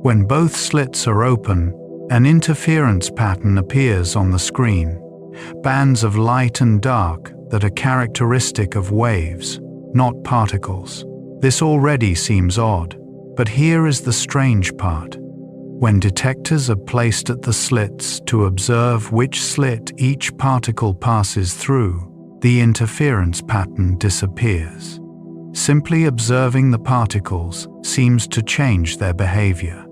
When both slits are open, an interference pattern appears on the screen, bands of light and dark that are characteristic of waves, not particles. This already seems odd, but here is the strange part. When detectors are placed at the slits to observe which slit each particle passes through, the interference pattern disappears. Simply observing the particles seems to change their behavior.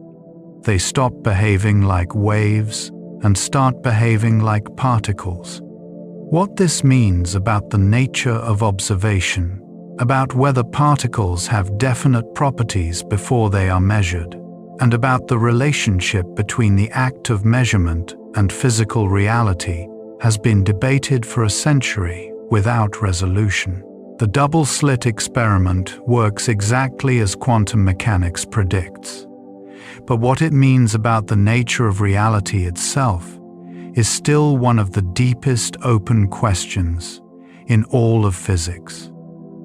They stop behaving like waves and start behaving like particles. What this means about the nature of observation about whether particles have definite properties before they are measured, and about the relationship between the act of measurement and physical reality has been debated for a century without resolution. The double-slit experiment works exactly as quantum mechanics predicts. But what it means about the nature of reality itself is still one of the deepest open questions in all of physics.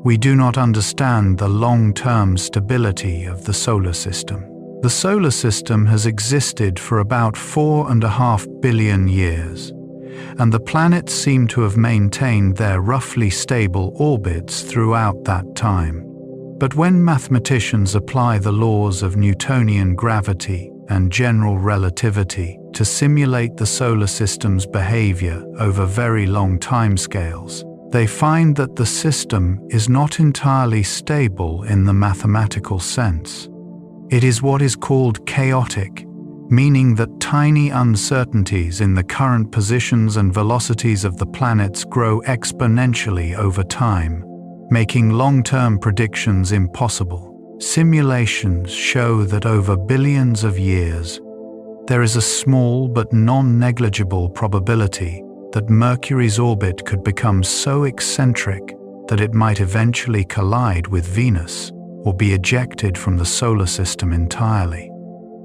We do not understand the long-term stability of the solar system. The solar system has existed for about 4.5 billion years, and the planets seem to have maintained their roughly stable orbits throughout that time. But when mathematicians apply the laws of Newtonian gravity and general relativity to simulate the solar system's behavior over very long timescales, they find that the system is not entirely stable in the mathematical sense. It is what is called chaotic, meaning that tiny uncertainties in the current positions and velocities of the planets grow exponentially over time, making long-term predictions impossible. Simulations show that over billions of years, there is a small but non-negligible probability that Mercury's orbit could become so eccentric that it might eventually collide with Venus or be ejected from the solar system entirely.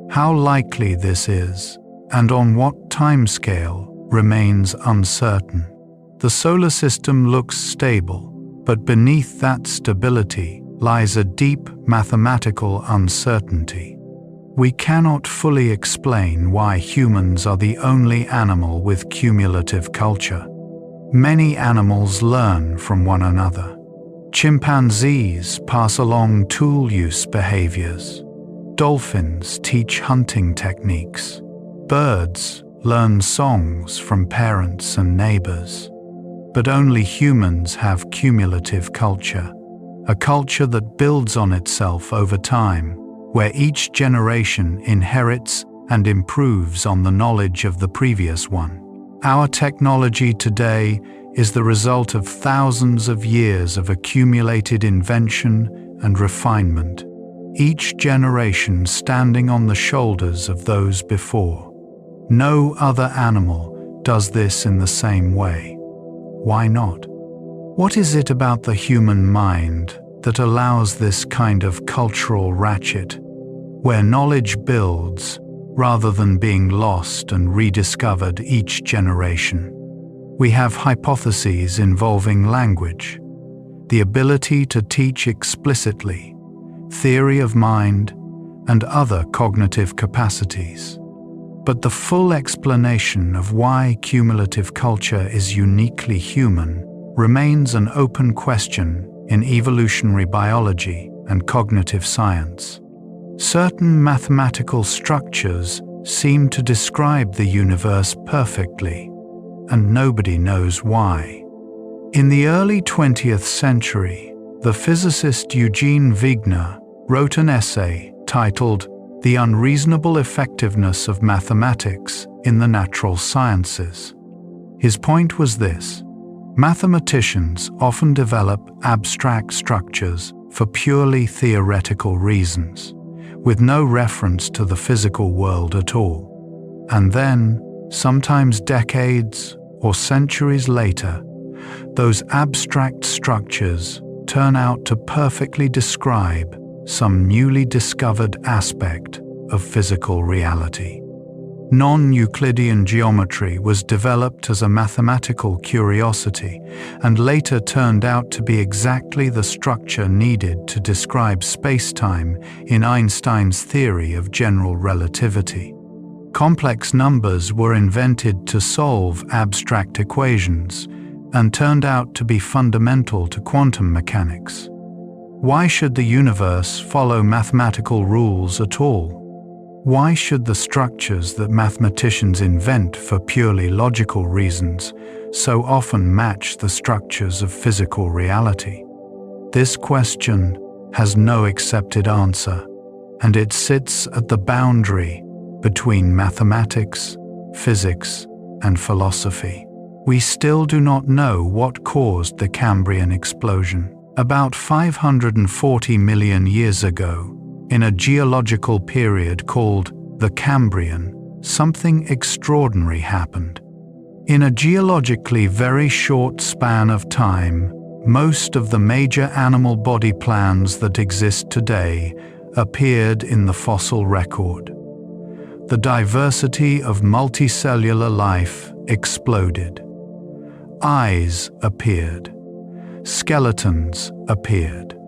How likely this is, and on what timescale, remains uncertain. The solar system looks stable, but beneath that stability lies a deep mathematical uncertainty. We cannot fully explain why humans are the only animal with cumulative culture. Many animals learn from one another. Chimpanzees pass along tool use behaviors. Dolphins teach hunting techniques. Birds learn songs from parents and neighbors. But only humans have cumulative culture, a culture that builds on itself over time, where each generation inherits and improves on the knowledge of the previous one. Our technology today is the result of thousands of years of accumulated invention and refinement, each generation standing on the shoulders of those before. No other animal does this in the same way. Why not? What is it about the human mind that allows this kind of cultural ratchet, where knowledge builds rather than being lost and rediscovered each generation? We have hypotheses involving language, the ability to teach explicitly, theory of mind, and other cognitive capacities. But the full explanation of why cumulative culture is uniquely human remains an open question in evolutionary biology and cognitive science. Certain mathematical structures seem to describe the universe perfectly, and nobody knows why. In the early 20th century, the physicist Eugene Wigner wrote an essay titled "The Unreasonable Effectiveness of Mathematics in the Natural Sciences." His point was this: mathematicians often develop abstract structures for purely theoretical reasons, with no reference to the physical world at all. And then, sometimes decades or centuries later, those abstract structures turn out to perfectly describe some newly discovered aspect of physical reality. Non-Euclidean geometry was developed as a mathematical curiosity and later turned out to be exactly the structure needed to describe space-time in Einstein's theory of general relativity. Complex numbers were invented to solve abstract equations and turned out to be fundamental to quantum mechanics. Why should the universe follow mathematical rules at all? Why should the structures that mathematicians invent for purely logical reasons so often match the structures of physical reality? This question has no accepted answer, and it sits at the boundary between mathematics, physics, and philosophy. We still do not know what caused the Cambrian explosion. About 540 million years ago, in a geological period called the Cambrian, something extraordinary happened. In a geologically very short span of time, most of the major animal body plans that exist today appeared in the fossil record. The diversity of multicellular life exploded. Eyes appeared. Skeletons appeared.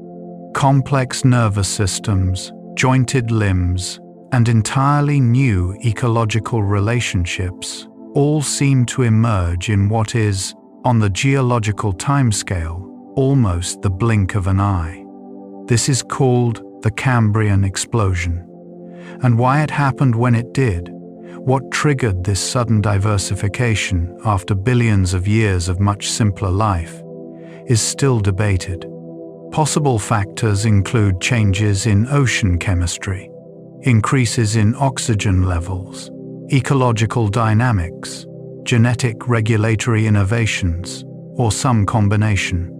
Complex nervous systems, jointed limbs, and entirely new ecological relationships all seem to emerge in what is, on the geological timescale, almost the blink of an eye. This is called the Cambrian explosion. And why it happened when it did, what triggered this sudden diversification after billions of years of much simpler life, is still debated. Possible factors include changes in ocean chemistry, increases in oxygen levels, ecological dynamics, genetic regulatory innovations, or some combination.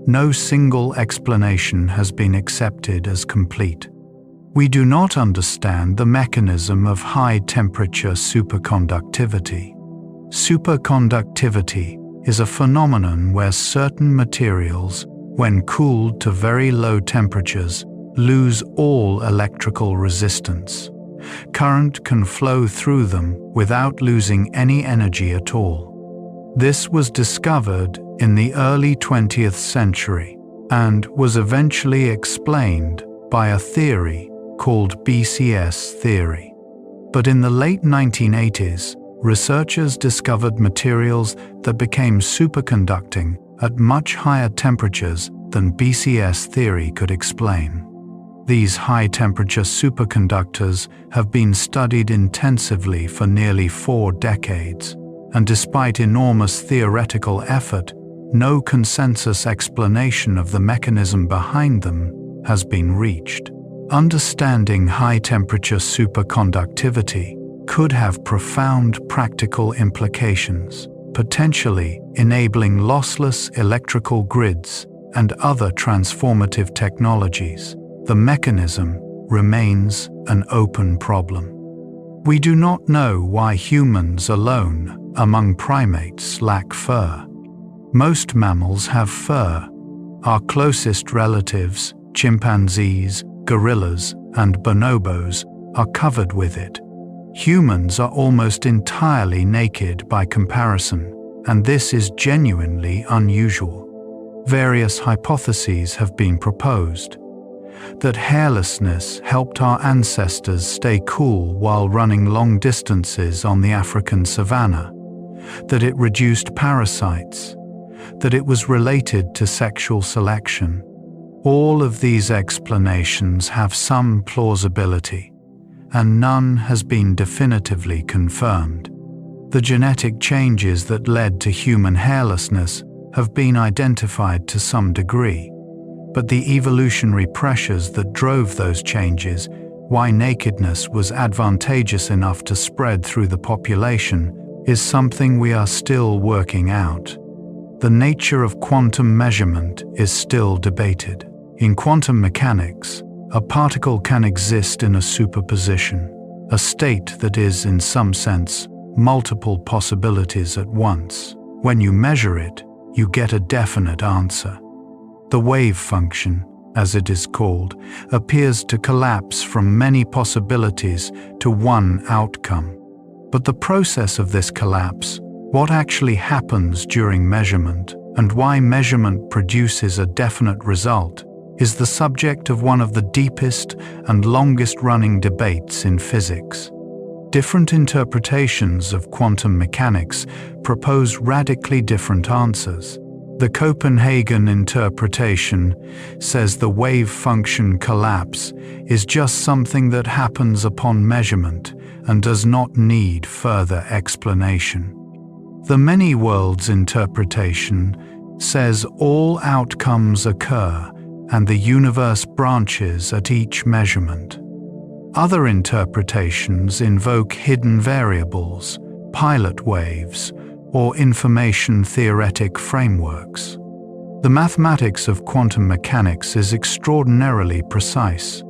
No single explanation has been accepted as complete. We do not understand the mechanism of high-temperature superconductivity. Superconductivity is a phenomenon where certain materials, when cooled to very low temperatures, lose all electrical resistance. Current can flow through them without losing any energy at all. This was discovered in the early 20th century and was eventually explained by a theory called BCS theory. But in the late 1980s, researchers discovered materials that became superconducting at much higher temperatures than BCS theory could explain. These high-temperature superconductors have been studied intensively for nearly 4 decades, and despite enormous theoretical effort, no consensus explanation of the mechanism behind them has been reached. Understanding high-temperature superconductivity could have profound practical implications, potentially enabling lossless electrical grids and other transformative technologies. The mechanism remains an open problem. We do not know why humans alone, among primates, lack fur. Most mammals have fur. Our closest relatives, chimpanzees, gorillas, and bonobos, are covered with it. Humans are almost entirely naked by comparison, and this is genuinely unusual. Various hypotheses have been proposed. That hairlessness helped our ancestors stay cool while running long distances on the African savanna, that it reduced parasites, that it was related to sexual selection. All of these explanations have some plausibility, and none has been definitively confirmed. The genetic changes that led to human hairlessness have been identified to some degree, but the evolutionary pressures that drove those changes, why nakedness was advantageous enough to spread through the population, is something we are still working out. The nature of quantum measurement is still debated. In quantum mechanics, a particle can exist in a superposition, a state that is, in some sense, multiple possibilities at once. When you measure it, you get a definite answer. The wave function, as it is called, appears to collapse from many possibilities to one outcome. But the process of this collapse, what actually happens during measurement, and why measurement produces a definite result, is the subject of one of the deepest and longest-running debates in physics. Different interpretations of quantum mechanics propose radically different answers. The Copenhagen interpretation says the wave function collapse is just something that happens upon measurement and does not need further explanation. The many worlds interpretation says all outcomes occur and the universe branches at each measurement. Other interpretations invoke hidden variables, pilot waves, or information theoretic frameworks. The mathematics of quantum mechanics is extraordinarily precise.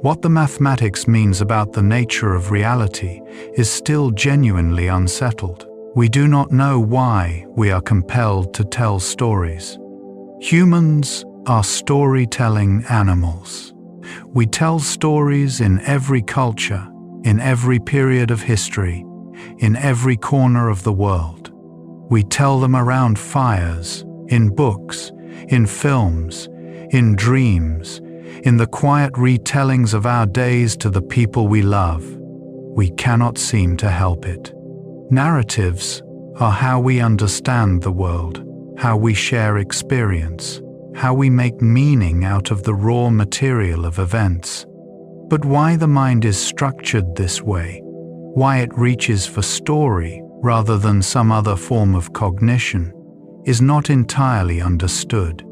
What the mathematics means about the nature of reality is still genuinely unsettled. We do not know why we are compelled to tell stories. Humans are storytelling animals. We tell stories in every culture, in every period of history, in every corner of the world. We tell them around fires, in books, in films, in dreams, in the quiet retellings of our days to the people we love. We cannot seem to help it. Narratives are how we understand the world, how we share experience, how we make meaning out of the raw material of events. But why the mind is structured this way, why it reaches for story rather than some other form of cognition, is not entirely understood.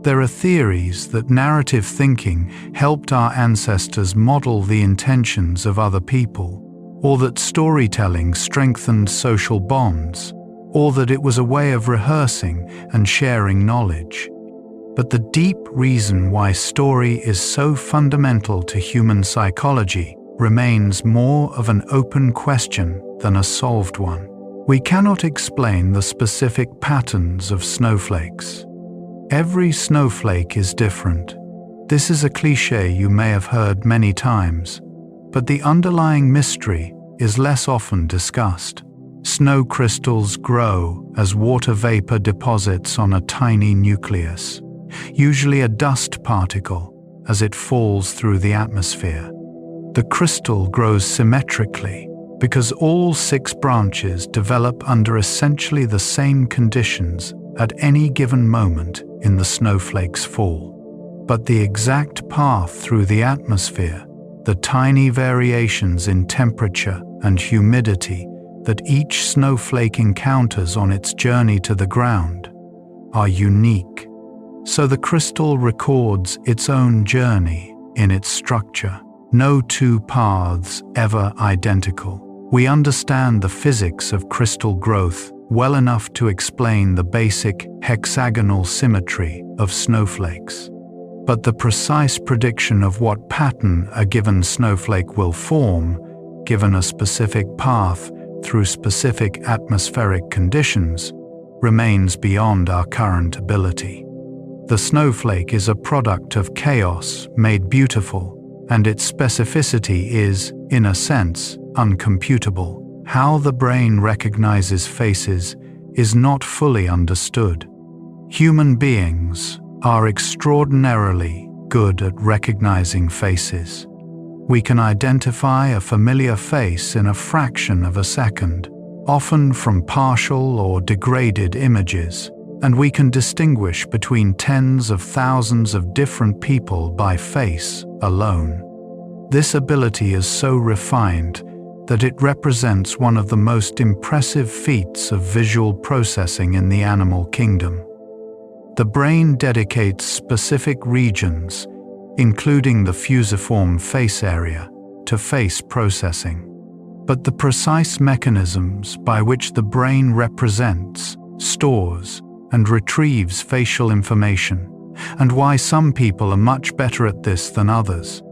There are theories that narrative thinking helped our ancestors model the intentions of other people, or that storytelling strengthened social bonds, or that it was a way of rehearsing and sharing knowledge. But the deep reason why story is so fundamental to human psychology remains more of an open question than a solved one. We cannot explain the specific patterns of snowflakes. Every snowflake is different. This is a cliché you may have heard many times, but the underlying mystery is less often discussed. Snow crystals grow as water vapor deposits on a tiny nucleus, usually a dust particle, as it falls through the atmosphere. The crystal grows symmetrically because all 6 branches develop under essentially the same conditions at any given moment in the snowflake's fall. But the exact path through the atmosphere, the tiny variations in temperature and humidity that each snowflake encounters on its journey to the ground, are unique. So the crystal records its own journey in its structure. No 2 paths ever identical. We understand the physics of crystal growth well enough to explain the basic hexagonal symmetry of snowflakes. But the precise prediction of what pattern a given snowflake will form, given a specific path through specific atmospheric conditions, remains beyond our current ability. The snowflake is a product of chaos made beautiful, and its specificity is, in a sense, uncomputable. How the brain recognizes faces is not fully understood. Human beings are extraordinarily good at recognizing faces. We can identify a familiar face in a fraction of a second, often from partial or degraded images, and we can distinguish between tens of thousands of different people by face alone. This ability is so refined that it represents one of the most impressive feats of visual processing in the animal kingdom. The brain dedicates specific regions, including the fusiform face area, to face processing. But the precise mechanisms by which the brain represents, stores, and retrieves facial information, and why some people are much better at this than others,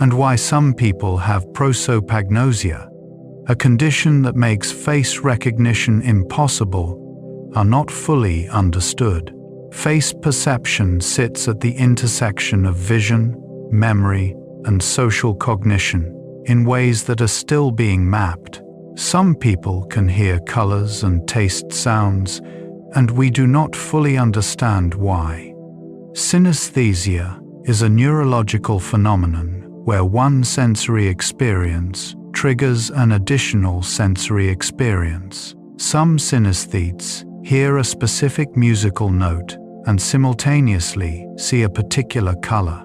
and why some people have prosopagnosia, a condition that makes face recognition impossible, are not fully understood. Face perception sits at the intersection of vision, memory, and social cognition in ways that are still being mapped. Some people can hear colors and taste sounds, and we do not fully understand why. Synesthesia is a neurological phenomenon where one sensory experience triggers an additional sensory experience. Some synesthetes hear a specific musical note and simultaneously see a particular color.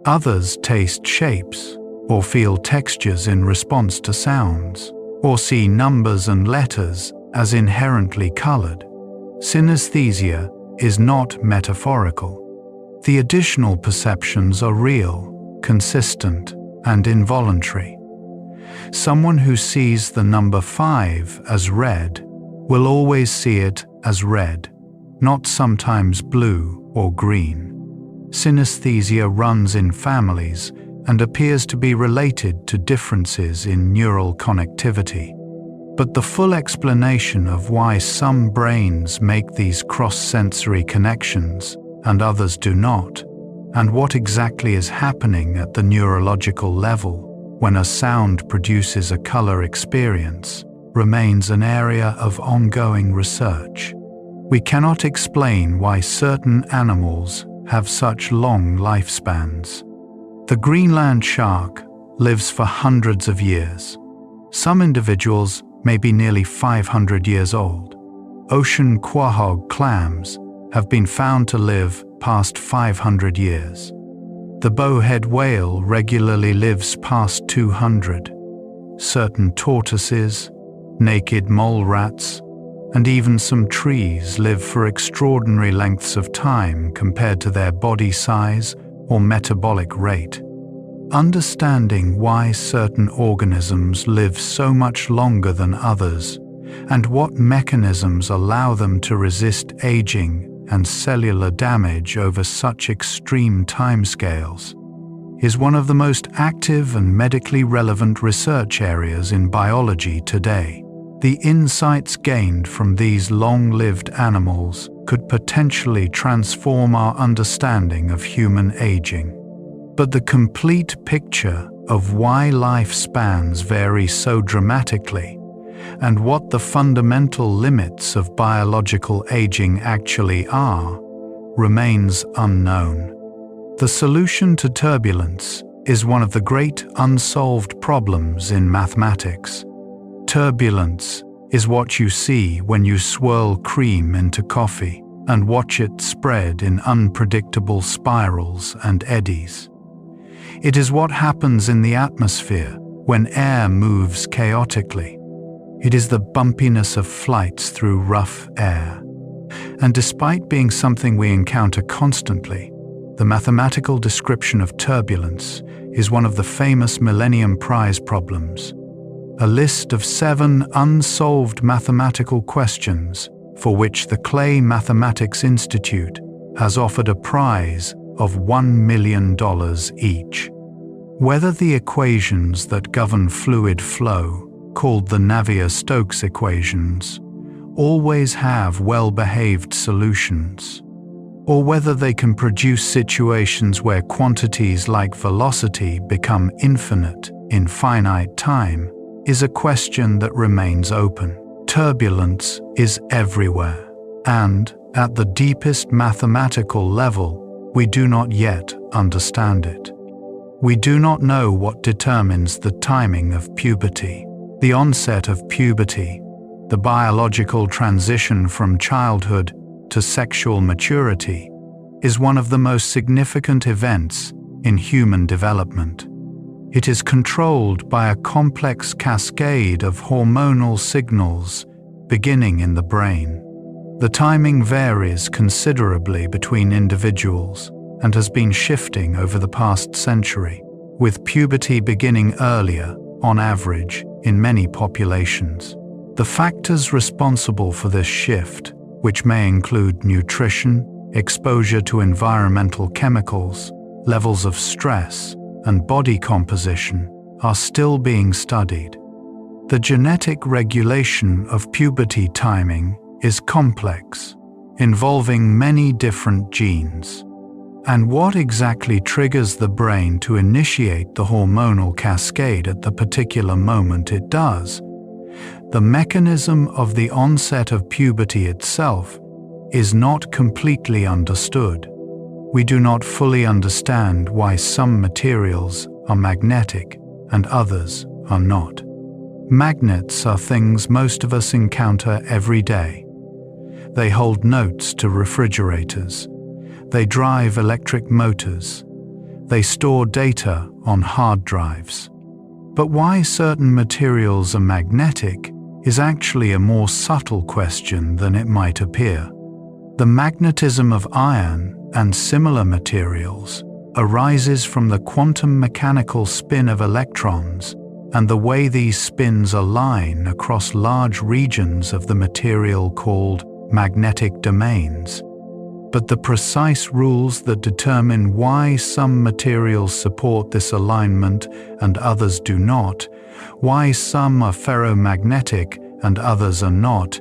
Others taste shapes, or feel textures in response to sounds, or see numbers and letters as inherently colored. Synesthesia is not metaphorical. The additional perceptions are real, consistent, and involuntary. Someone who sees the number 5 as red will always see it as red, not sometimes blue or green. Synesthesia runs in families and appears to be related to differences in neural connectivity. But the full explanation of why some brains make these cross-sensory connections and others do not, and what exactly is happening at the neurological level when a sound produces a color experience, remains an area of ongoing research. We cannot explain why certain animals have such long lifespans. The Greenland shark lives for hundreds of years. Some individuals may be nearly 500 years old. Ocean quahog clams have been found to live past 500 years. The bowhead whale regularly lives past 200. Certain tortoises, naked mole rats, and even some trees live for extraordinary lengths of time compared to their body size or metabolic rate. Understanding why certain organisms live so much longer than others and what mechanisms allow them to resist aging and cellular damage over such extreme timescales is one of the most active and medically relevant research areas in biology today. The insights gained from these long-lived animals could potentially transform our understanding of human aging. But the complete picture of why lifespans vary so dramatically and what the fundamental limits of biological aging actually are remains unknown. The solution to turbulence is one of the great unsolved problems in mathematics. Turbulence is what you see when you swirl cream into coffee and watch it spread in unpredictable spirals and eddies. It is what happens in the atmosphere when air moves chaotically. It is the bumpiness of flights through rough air. And despite being something we encounter constantly, the mathematical description of turbulence is one of the famous Millennium Prize problems. A list of 7 unsolved mathematical questions for which the Clay Mathematics Institute has offered a prize of $1 million each. Whether the equations that govern fluid flow, called the Navier-Stokes equations, always have well-behaved solutions, or whether they can produce situations where quantities like velocity become infinite in finite time, is a question that remains open. Turbulence is everywhere, and, at the deepest mathematical level, we do not yet understand it. We do not know what determines the timing of puberty. The onset of puberty, the biological transition from childhood to sexual maturity, is one of the most significant events in human development. It is controlled by a complex cascade of hormonal signals beginning in the brain. The timing varies considerably between individuals and has been shifting over the past century, with puberty beginning earlier, on average, in many populations. The factors responsible for this shift, which may include nutrition, exposure to environmental chemicals, levels of stress, and body composition, are still being studied. The genetic regulation of puberty timing is complex, involving many different genes. And what exactly triggers the brain to initiate the hormonal cascade at the particular moment it does? The mechanism of the onset of puberty itself is not completely understood. We do not fully understand why some materials are magnetic and others are not. Magnets are things most of us encounter every day. They hold notes to refrigerators. They drive electric motors. They store data on hard drives. But why certain materials are magnetic is actually a more subtle question than it might appear. The magnetism of iron and similar materials arises from the quantum mechanical spin of electrons and the way these spins align across large regions of the material called magnetic domains, but the precise rules that determine why some materials support this alignment and others do not, why some are ferromagnetic and others are not,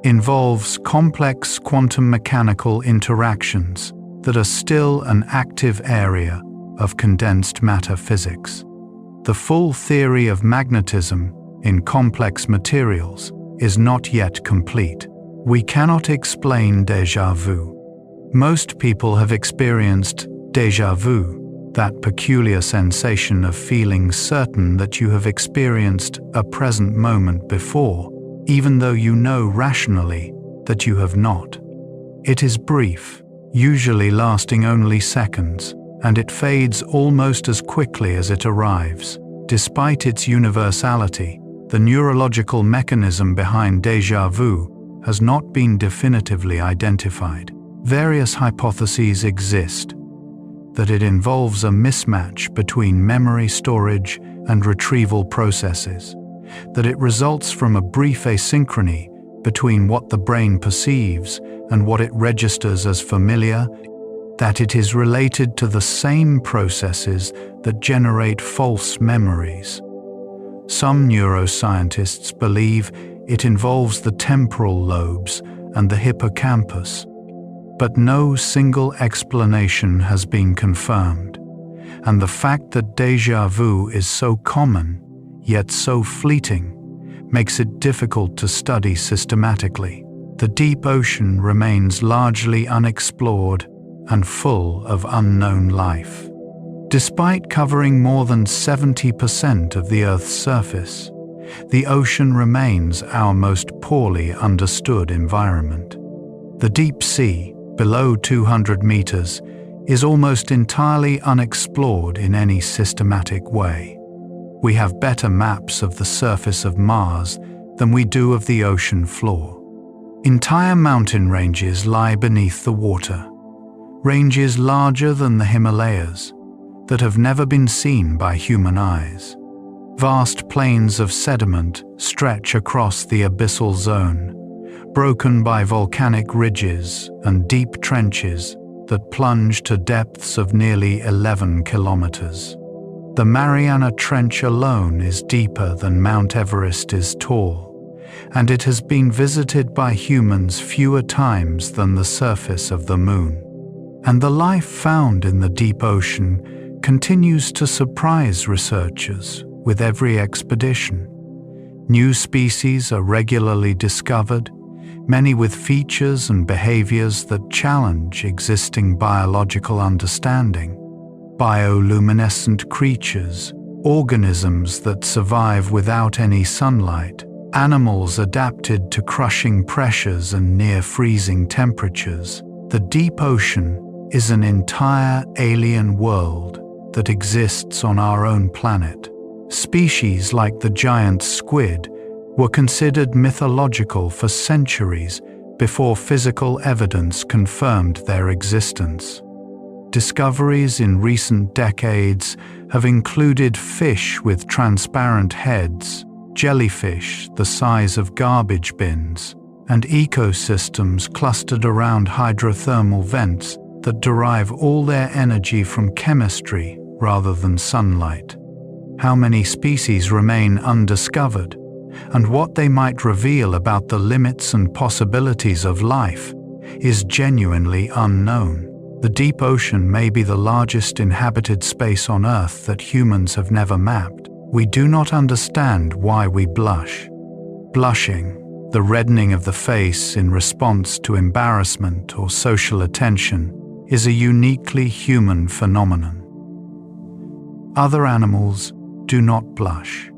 involves complex quantum mechanical interactions that are still an active area of condensed matter physics. The full theory of magnetism in complex materials is not yet complete. We cannot explain déjà vu. Most people have experienced déjà vu, that peculiar sensation of feeling certain that you have experienced a present moment before, even though you know rationally that you have not. It is brief, usually lasting only seconds, and it fades almost as quickly as it arrives. Despite its universality, the neurological mechanism behind déjà vu has not been definitively identified. Various hypotheses exist that it involves a mismatch between memory storage and retrieval processes, that it results from a brief asynchrony between what the brain perceives and what it registers as familiar, that it is related to the same processes that generate false memories. Some neuroscientists believe it involves the temporal lobes and the hippocampus, but no single explanation has been confirmed, and the fact that déjà vu is so common, yet so fleeting, makes it difficult to study systematically. The deep ocean remains largely unexplored and full of unknown life. Despite covering more than 70% of the Earth's surface, the ocean remains our most poorly understood environment. The deep sea, below 200 meters, is almost entirely unexplored in any systematic way. We have better maps of the surface of Mars than we do of the ocean floor. Entire mountain ranges lie beneath the water, ranges larger than the Himalayas, that have never been seen by human eyes. Vast plains of sediment stretch across the abyssal zone, broken by volcanic ridges and deep trenches that plunge to depths of nearly 11 kilometers. The Mariana Trench alone is deeper than Mount Everest is tall, and it has been visited by humans fewer times than the surface of the Moon. And the life found in the deep ocean continues to surprise researchers with every expedition. New species are regularly discovered, many with features and behaviors that challenge existing biological understanding. Bioluminescent creatures, organisms that survive without any sunlight, animals adapted to crushing pressures and near-freezing temperatures. The deep ocean is an entire alien world that exists on our own planet. Species like the giant squid were considered mythological for centuries before physical evidence confirmed their existence. Discoveries in recent decades have included fish with transparent heads, jellyfish the size of garbage bins, and ecosystems clustered around hydrothermal vents that derive all their energy from chemistry rather than sunlight. How many species remain undiscovered, and what they might reveal about the limits and possibilities of life is genuinely unknown. The deep ocean may be the largest inhabited space on Earth that humans have never mapped. We do not understand why we blush. Blushing, the reddening of the face in response to embarrassment or social attention, is a uniquely human phenomenon. Other animals do not blush.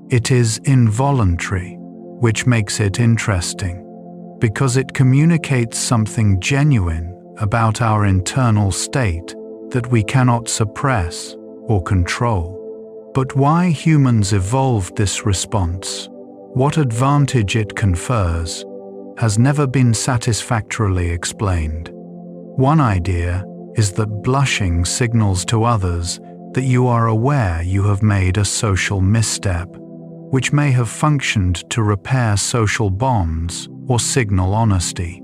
It is involuntary, which makes it interesting, because it communicates something genuine about our internal state that we cannot suppress or control. But why humans evolved this response, what advantage it confers, has never been satisfactorily explained. One idea is that blushing signals to others that you are aware you have made a social misstep, which may have functioned to repair social bonds or signal honesty.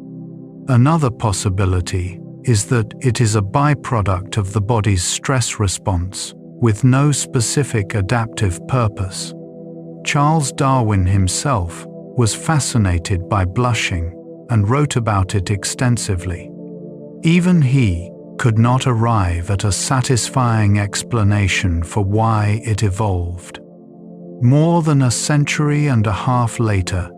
Another possibility is that it is a byproduct of the body's stress response with no specific adaptive purpose. Charles Darwin himself was fascinated by blushing and wrote about it extensively. Even he could not arrive at a satisfying explanation for why it evolved. More than a century and a half later,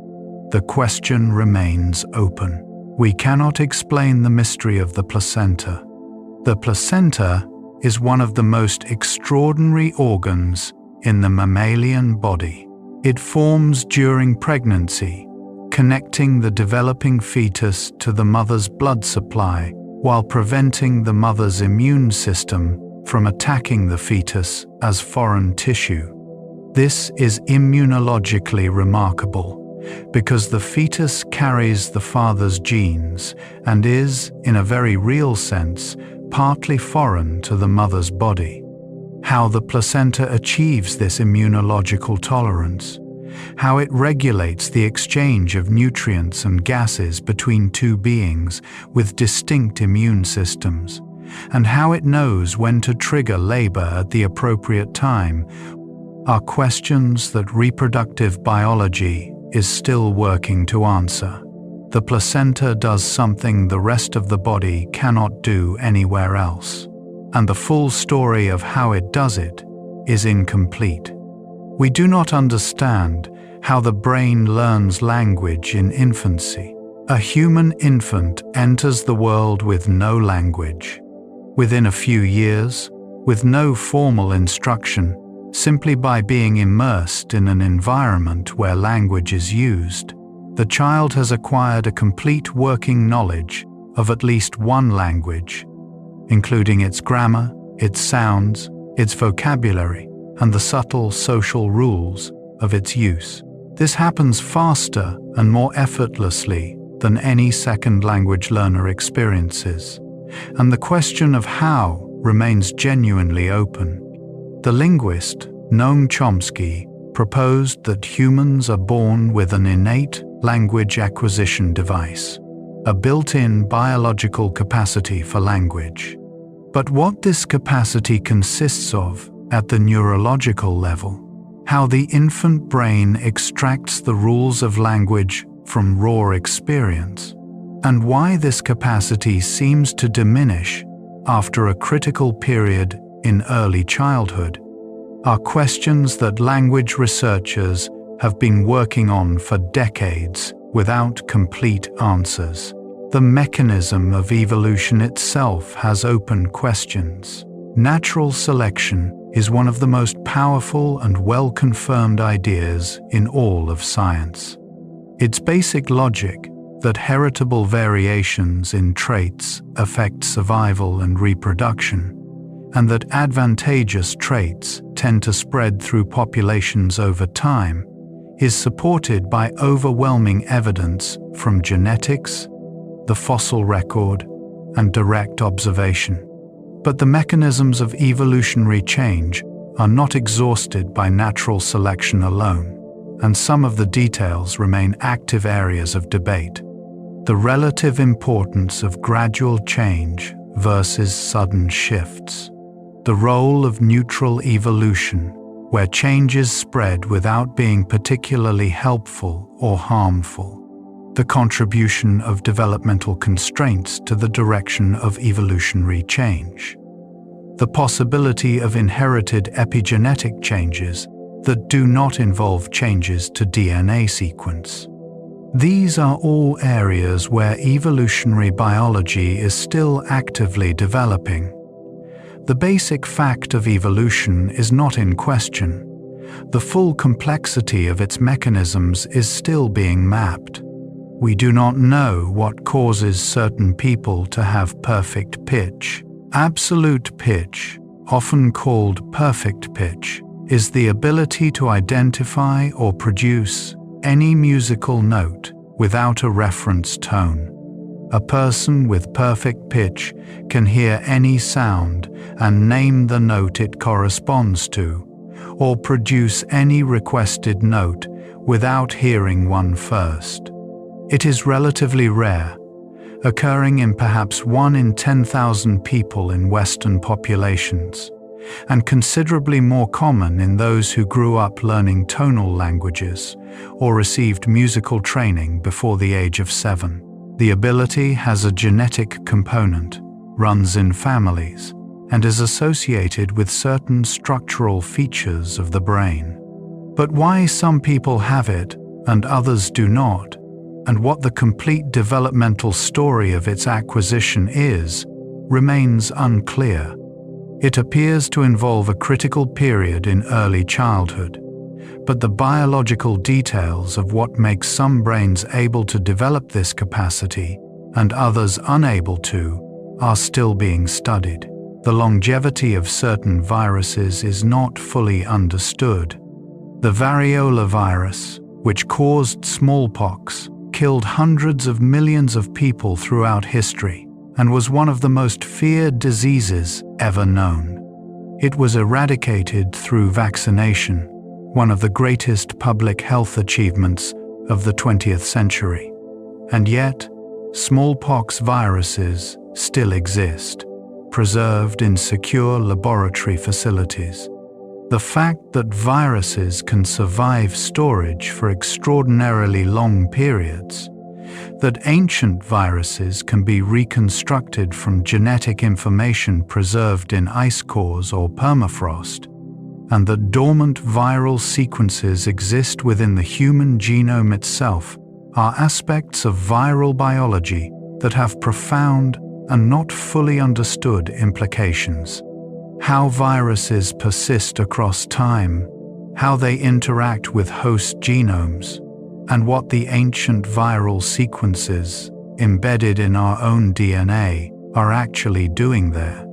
the question remains open. We cannot explain the mystery of the placenta. The placenta is one of the most extraordinary organs in the mammalian body. It forms during pregnancy, connecting the developing fetus to the mother's blood supply while preventing the mother's immune system from attacking the fetus as foreign tissue. This is immunologically remarkable because the fetus carries the father's genes and is, in a very real sense, partly foreign to the mother's body. How the placenta achieves this immunological tolerance, how it regulates the exchange of nutrients and gases between two beings with distinct immune systems, and how it knows when to trigger labor at the appropriate time, are questions that reproductive biology is still working to answer. The placenta does something the rest of the body cannot do anywhere else, and the full story of how it does it is incomplete. We do not understand how the brain learns language in infancy. A human infant enters the world with no language. Within a few years, with no formal instruction, simply by being immersed in an environment where language is used, the child has acquired a complete working knowledge of at least one language, including its grammar, its sounds, its vocabulary, and the subtle social rules of its use. This happens faster and more effortlessly than any second language learner experiences, and the question of how remains genuinely open. The linguist Noam Chomsky proposed that humans are born with an innate language acquisition device, a built-in biological capacity for language. But what this capacity consists of at the neurological level, how the infant brain extracts the rules of language from raw experience, and why this capacity seems to diminish after a critical period in early childhood, are questions that language researchers have been working on for decades without complete answers. The mechanism of evolution itself has open questions. Natural selection is one of the most powerful and well-confirmed ideas in all of science. Its basic logic, that heritable variations in traits affect survival and reproduction, and that advantageous traits tend to spread through populations over time, is supported by overwhelming evidence from genetics, the fossil record, and direct observation. But the mechanisms of evolutionary change are not exhausted by natural selection alone, and some of the details remain active areas of debate. The relative importance of gradual change versus sudden shifts. The role of neutral evolution, where changes spread without being particularly helpful or harmful. The contribution of developmental constraints to the direction of evolutionary change. The possibility of inherited epigenetic changes that do not involve changes to DNA sequence. These are all areas where evolutionary biology is still actively developing. The basic fact of evolution is not in question. The full complexity of its mechanisms is still being mapped. We do not know what causes certain people to have perfect pitch. Absolute pitch, often called perfect pitch, is the ability to identify or produce any musical note without a reference tone. A person with perfect pitch can hear any sound and name the note it corresponds to, or produce any requested note without hearing one first. It is relatively rare, occurring in perhaps 1 in 10,000 people in Western populations, and considerably more common in those who grew up learning tonal languages or received musical training before the age of 7. The ability has a genetic component, runs in families, and is associated with certain structural features of the brain. But why some people have it and others do not, and what the complete developmental story of its acquisition is, remains unclear. It appears to involve a critical period in early childhood, but the biological details of what makes some brains able to develop this capacity and others unable to are still being studied. The longevity of certain viruses is not fully understood. The variola virus, which caused smallpox, killed hundreds of millions of people throughout history and was one of the most feared diseases ever known. It was eradicated through vaccination, one of the greatest public health achievements of the 20th century. And yet, smallpox viruses still exist, preserved in secure laboratory facilities. The fact that viruses can survive storage for extraordinarily long periods, that ancient viruses can be reconstructed from genetic information preserved in ice cores or permafrost, and that dormant viral sequences exist within the human genome itself are aspects of viral biology that have profound and not fully understood implications. How viruses persist across time, how they interact with host genomes, and what the ancient viral sequences embedded in our own DNA are actually doing there,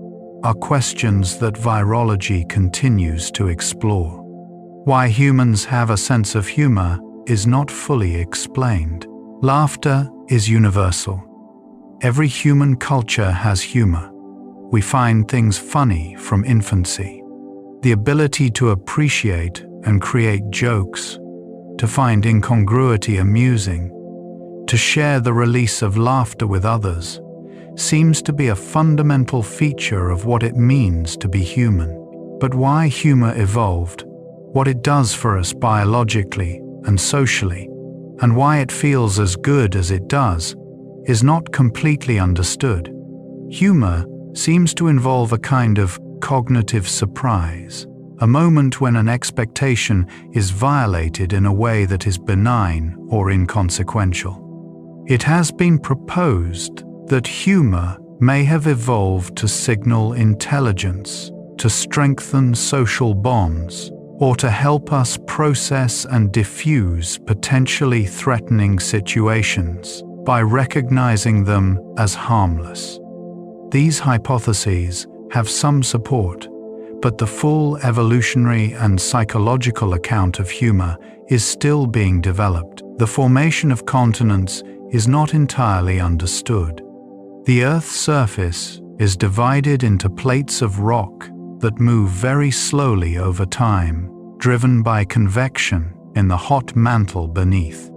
are questions that virology continues to explore. Why humans have a sense of humor is not fully explained. Laughter is universal. Every human culture has humor. We find things funny from infancy. The ability to appreciate and create jokes, to find incongruity amusing, to share the release of laughter with others, seems to be a fundamental feature of what it means to be human. But why humor evolved, what it does for us biologically and socially, and why it feels as good as it does, is not completely understood. Humor seems to involve a kind of cognitive surprise, a moment when an expectation is violated in a way that is benign or inconsequential. It has been proposed that humor may have evolved to signal intelligence, to strengthen social bonds, or to help us process and diffuse potentially threatening situations by recognizing them as harmless. These hypotheses have some support, but the full evolutionary and psychological account of humor is still being developed. The formation of continents is not entirely understood. The Earth's surface is divided into plates of rock that move very slowly over time, driven by convection in the hot mantle beneath.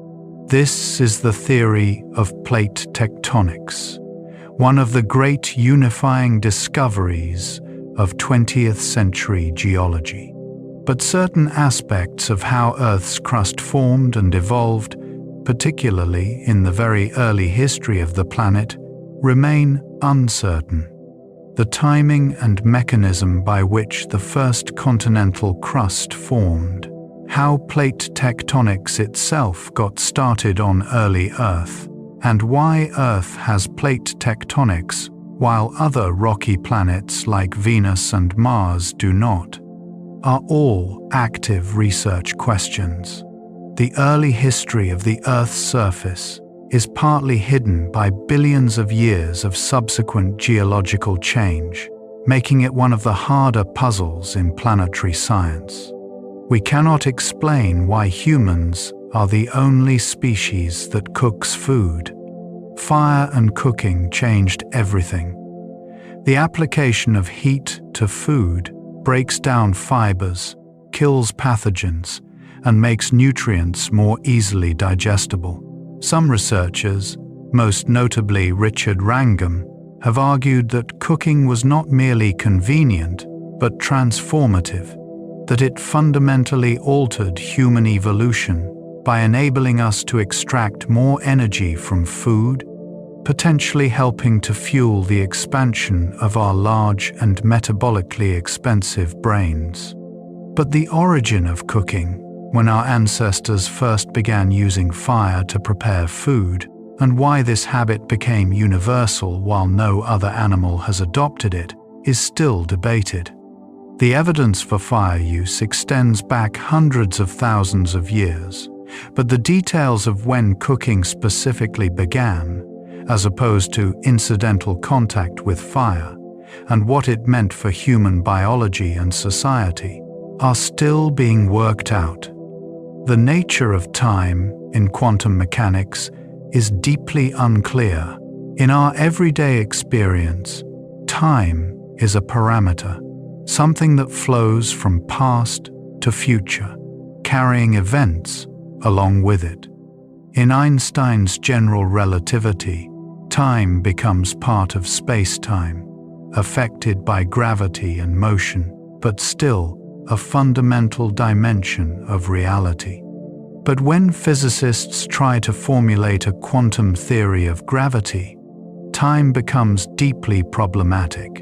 This is the theory of plate tectonics, one of the great unifying discoveries of 20th century geology. But certain aspects of how Earth's crust formed and evolved, particularly in the very early history of the planet, remain uncertain. The timing and mechanism by which the first continental crust formed, how plate tectonics itself got started on early Earth, and why Earth has plate tectonics while other rocky planets like Venus and Mars do not, are all active research questions. The early history of the Earth's surface is partly hidden by billions of years of subsequent geological change, making it one of the harder puzzles in planetary science. We cannot explain why humans are the only species that cooks food. Fire and cooking changed everything. The application of heat to food breaks down fibers, kills pathogens, and makes nutrients more easily digestible. Some researchers, most notably Richard Wrangham, have argued that cooking was not merely convenient, but transformative, that it fundamentally altered human evolution by enabling us to extract more energy from food, potentially helping to fuel the expansion of our large and metabolically expensive brains. But the origin of cooking, when our ancestors first began using fire to prepare food, and why this habit became universal while no other animal has adopted it, is still debated. The evidence for fire use extends back hundreds of thousands of years, but the details of when cooking specifically began, as opposed to incidental contact with fire, and what it meant for human biology and society, are still being worked out. The nature of time in quantum mechanics is deeply unclear. In our everyday experience, time is a parameter, something that flows from past to future, carrying events along with it. In Einstein's general relativity, time becomes part of space-time, affected by gravity and motion, but still a fundamental dimension of reality. But when physicists try to formulate a quantum theory of gravity, time becomes deeply problematic.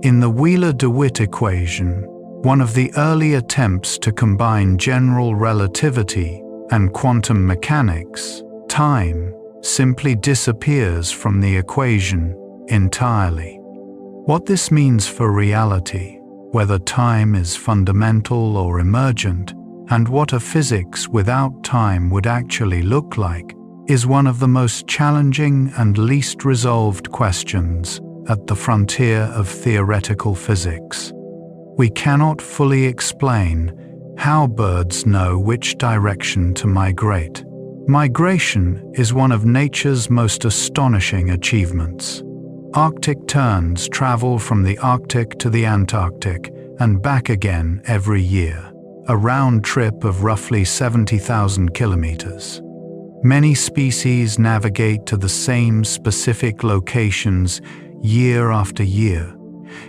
In the Wheeler-DeWitt equation, one of the early attempts to combine general relativity and quantum mechanics, time simply disappears from the equation entirely. What this means for reality, whether time is fundamental or emergent, and what a physics without time would actually look like, is one of the most challenging and least resolved questions at the frontier of theoretical physics. We cannot fully explain how birds know which direction to migrate. Migration is one of nature's most astonishing achievements. Arctic terns travel from the Arctic to the Antarctic and back again every year, a round trip of roughly 70,000 kilometers. Many species navigate to the same specific locations year after year,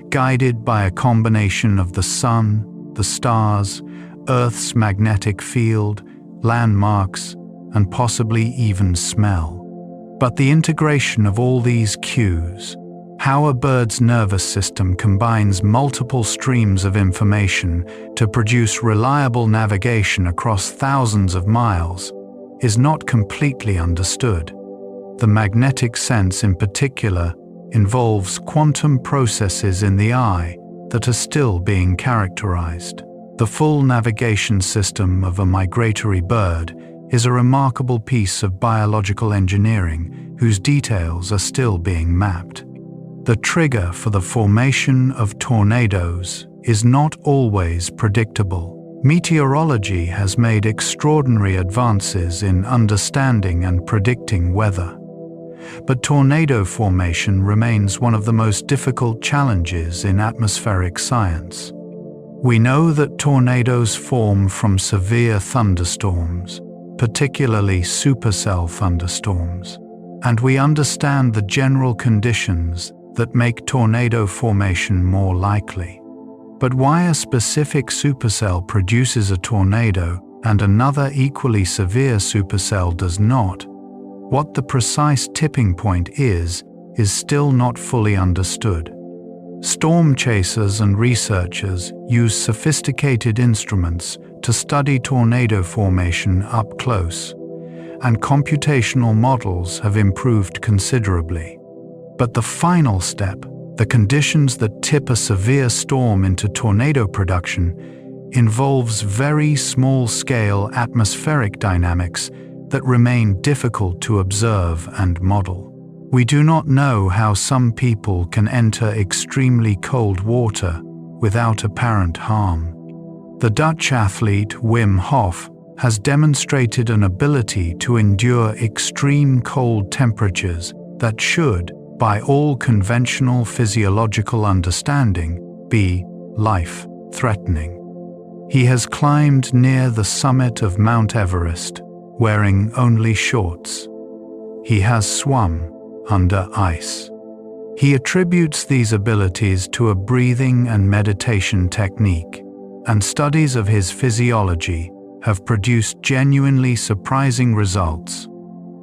guided by a combination of the sun, the stars, Earth's magnetic field, landmarks, and possibly even smell. But the integration of all these cues, how a bird's nervous system combines multiple streams of information to produce reliable navigation across thousands of miles, is not completely understood. The magnetic sense in particular involves quantum processes in the eye that are still being characterized. The full navigation system of a migratory bird is a remarkable piece of biological engineering whose details are still being mapped. The trigger for the formation of tornadoes is not always predictable. Meteorology has made extraordinary advances in understanding and predicting weather. But tornado formation remains one of the most difficult challenges in atmospheric science. We know that tornadoes form from severe thunderstorms, particularly supercell thunderstorms, and we understand the general conditions that make tornado formation more likely. But why a specific supercell produces a tornado and another equally severe supercell does not, what the precise tipping point is still not fully understood. Storm chasers and researchers use sophisticated instruments to study tornado formation up close, and computational models have improved considerably. But the final step, the conditions that tip a severe storm into tornado production, involves very small-scale atmospheric dynamics that remain difficult to observe and model. We do not know how some people can enter extremely cold water without apparent harm. The Dutch athlete Wim Hof has demonstrated an ability to endure extreme cold temperatures that should, by all conventional physiological understanding, be life-threatening. He has climbed near the summit of Mount Everest, wearing only shorts. He has swum under ice. He attributes these abilities to a breathing and meditation technique, and studies of his physiology have produced genuinely surprising results,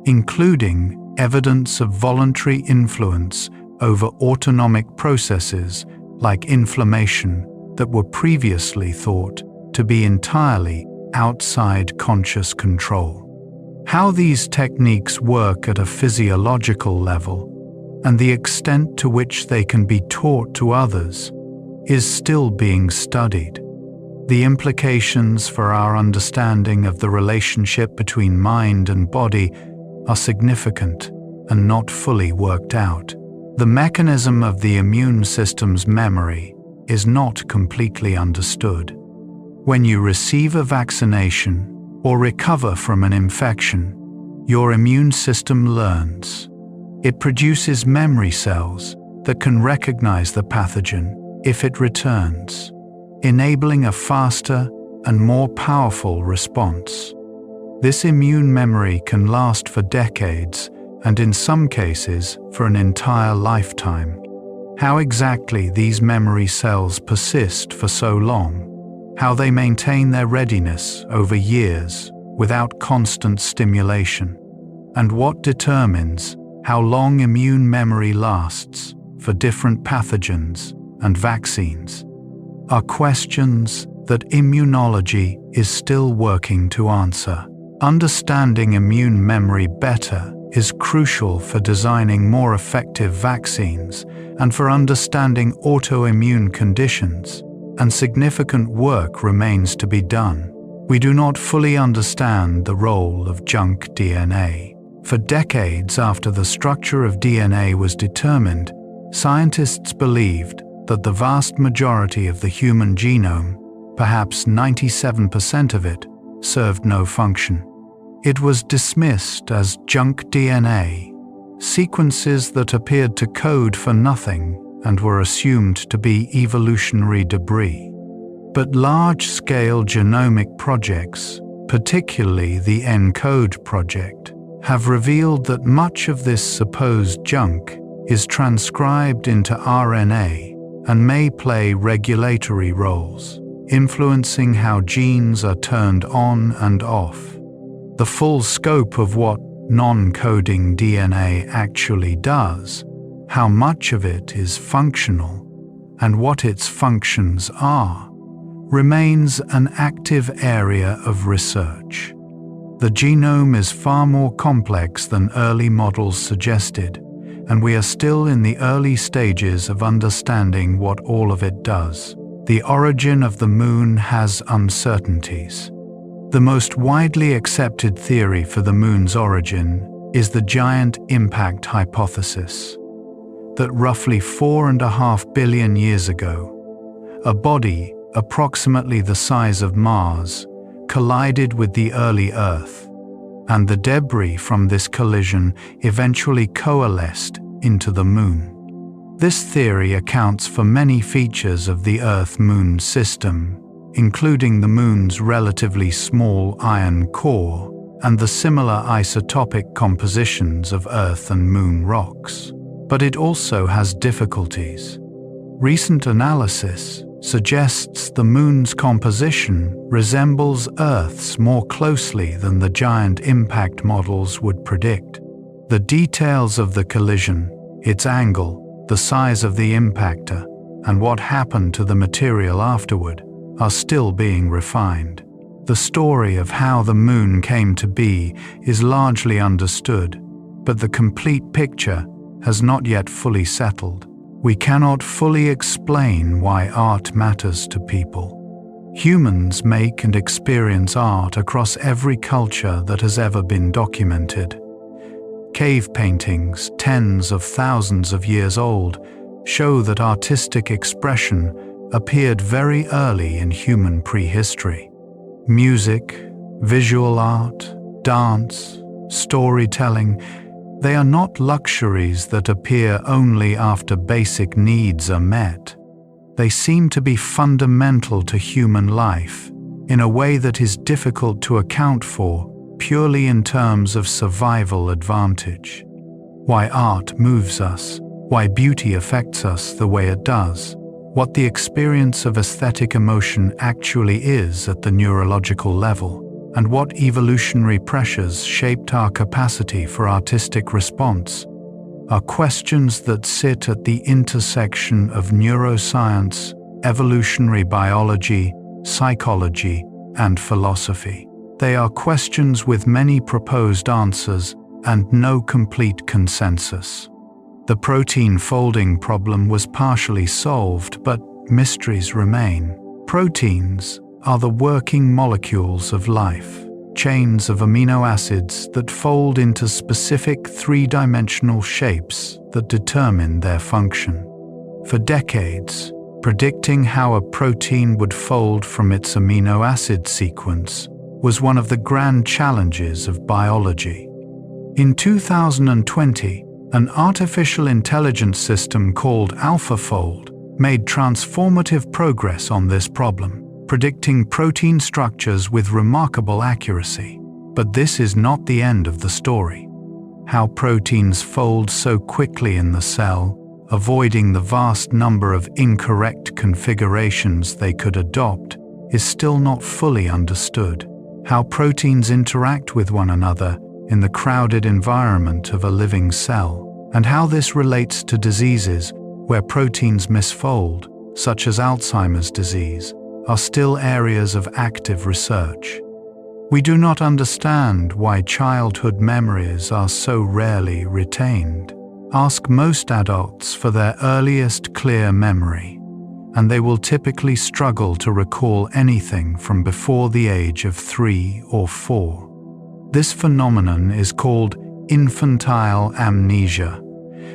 including evidence of voluntary influence over autonomic processes like inflammation that were previously thought to be entirely outside conscious control. How these techniques work at a physiological level and the extent to which they can be taught to others is still being studied. The implications for our understanding of the relationship between mind and body are significant and not fully worked out. The mechanism of the immune system's memory is not completely understood. When you receive a vaccination or recover from an infection, your immune system learns. It produces memory cells that can recognize the pathogen if it returns, enabling a faster and more powerful response. This immune memory can last for decades and in some cases for an entire lifetime. How exactly these memory cells persist for so long, how they maintain their readiness over years without constant stimulation, and what determines how long immune memory lasts for different pathogens and vaccines are questions that immunology is still working to answer. Understanding immune memory better is crucial for designing more effective vaccines and for understanding autoimmune conditions, and significant work remains to be done. We do not fully understand the role of junk DNA. For decades after the structure of DNA was determined, scientists believed that the vast majority of the human genome, perhaps 97% of it, served no function. It was dismissed as junk DNA, sequences that appeared to code for nothing and were assumed to be evolutionary debris. But large-scale genomic projects, particularly the ENCODE project, have revealed that much of this supposed junk is transcribed into RNA and may play regulatory roles, influencing how genes are turned on and off. The full scope of what non-coding DNA actually does, how much of it is functional, and what its functions are, remains an active area of research. The genome is far more complex than early models suggested, and we are still in the early stages of understanding what all of it does. The origin of the moon has uncertainties. The most widely accepted theory for the moon's origin is the giant impact hypothesis, that roughly 4.5 billion years ago, a body approximately the size of Mars collided with the early Earth, and the debris from this collision eventually coalesced into the Moon. This theory accounts for many features of the Earth-Moon system, including the Moon's relatively small iron core and the similar isotopic compositions of Earth and Moon rocks. But it also has difficulties. Recent analysis suggests the Moon's composition resembles Earth's more closely than the giant impact models would predict. The details of the collision, its angle, the size of the impactor, and what happened to the material afterward are still being refined. The story of how the Moon came to be is largely understood, but the complete picture has not yet fully settled. We cannot fully explain why art matters to people. Humans make and experience art across every culture that has ever been documented. Cave paintings, tens of thousands of years old, show that artistic expression appeared very early in human prehistory. Music, visual art, dance, storytelling, they are not luxuries that appear only after basic needs are met. They seem to be fundamental to human life in a way that is difficult to account for purely in terms of survival advantage. Why art moves us, why beauty affects us the way it does, what the experience of aesthetic emotion actually is at the neurological level, and what evolutionary pressures shaped our capacity for artistic response, are questions that sit at the intersection of neuroscience, evolutionary biology, psychology, and philosophy. They are questions with many proposed answers and no complete consensus. The protein folding problem was partially solved, but mysteries remain. Proteins are the working molecules of life, chains of amino acids that fold into specific three-dimensional shapes that determine their function. For decades, predicting how a protein would fold from its amino acid sequence was one of the grand challenges of biology. In 2020, an artificial intelligence system called AlphaFold made transformative progress on this problem, predicting protein structures with remarkable accuracy. But this is not the end of the story. How proteins fold so quickly in the cell, avoiding the vast number of incorrect configurations they could adopt, is still not fully understood. How proteins interact with one another in the crowded environment of a living cell, and how this relates to diseases where proteins misfold, such as Alzheimer's disease, are still areas of active research. We do not understand why childhood memories are so rarely retained. Ask most adults for their earliest clear memory, and they will typically struggle to recall anything from before the age of 3 or 4. This phenomenon is called infantile amnesia,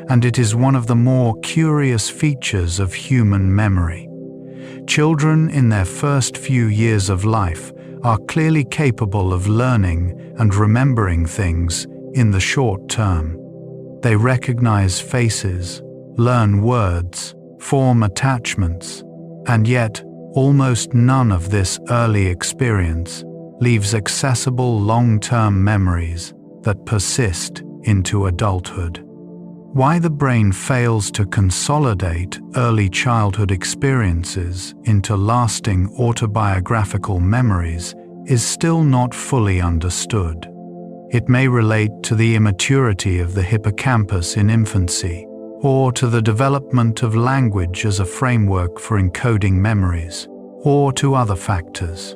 and it is one of the more curious features of human memory. Children in their first few years of life are clearly capable of learning and remembering things in the short term. They recognize faces, learn words, form attachments, and yet almost none of this early experience leaves accessible long-term memories that persist into adulthood. Why the brain fails to consolidate early childhood experiences into lasting autobiographical memories is still not fully understood. It may relate to the immaturity of the hippocampus in infancy, or to the development of language as a framework for encoding memories, or to other factors.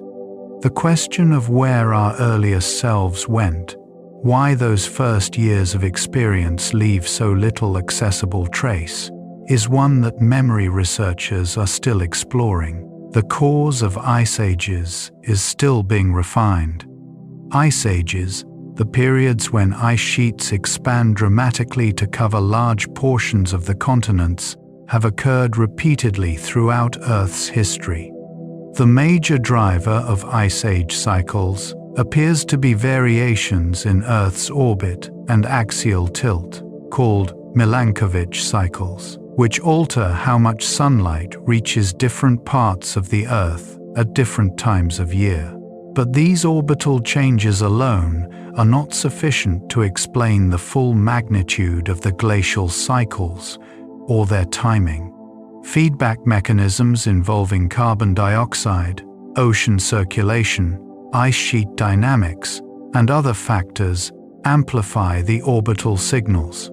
The question of where our earliest selves went, why those first years of experience leave so little accessible trace, is one that memory researchers are still exploring. The cause of ice ages is still being refined. Ice ages, the periods when ice sheets expand dramatically to cover large portions of the continents, have occurred repeatedly throughout Earth's history. The major driver of ice age cycles appears to be variations in Earth's orbit and axial tilt, called Milankovitch cycles, which alter how much sunlight reaches different parts of the Earth at different times of year. But these orbital changes alone are not sufficient to explain the full magnitude of the glacial cycles or their timing. Feedback mechanisms involving carbon dioxide, ocean circulation, ice sheet dynamics, and other factors amplify the orbital signals.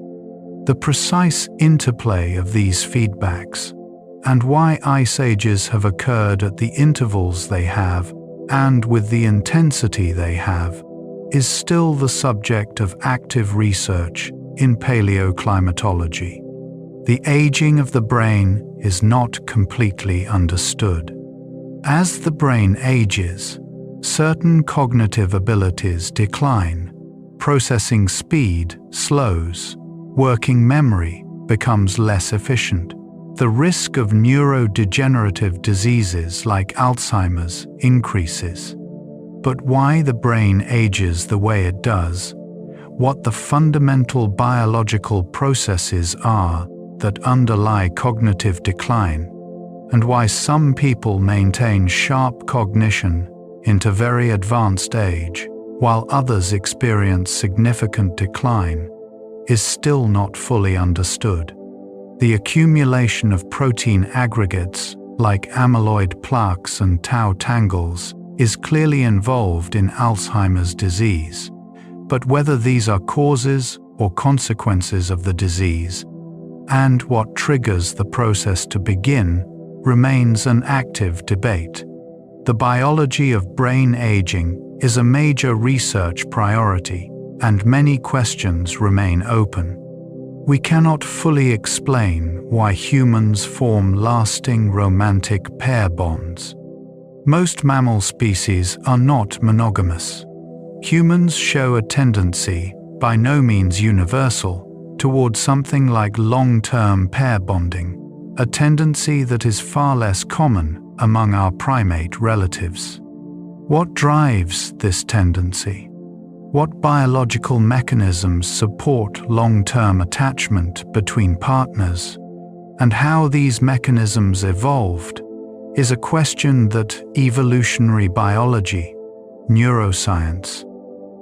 The precise interplay of these feedbacks, and why ice ages have occurred at the intervals they have and with the intensity they have, is still the subject of active research in paleoclimatology. The aging of the brain is not completely understood. As the brain ages, certain cognitive abilities decline, processing speed slows, working memory becomes less efficient. The risk of neurodegenerative diseases like Alzheimer's increases. But why the brain ages the way it does, what the fundamental biological processes are that underlie cognitive decline, and why some people maintain sharp cognition into very advanced age, while others experience significant decline, is still not fully understood. The accumulation of protein aggregates, like amyloid plaques and tau tangles, is clearly involved in Alzheimer's disease. But whether these are causes or consequences of the disease, and what triggers the process to begin, remains an active debate. The biology of brain aging is a major research priority, and many questions remain open. We cannot fully explain why humans form lasting romantic pair bonds. Most mammal species are not monogamous. Humans show a tendency, by no means universal, towards something like long-term pair bonding, a tendency that is far less common among our primate relatives. What drives this tendency? What biological mechanisms support long-term attachment between partners, and how these mechanisms evolved, is a question that evolutionary biology, neuroscience,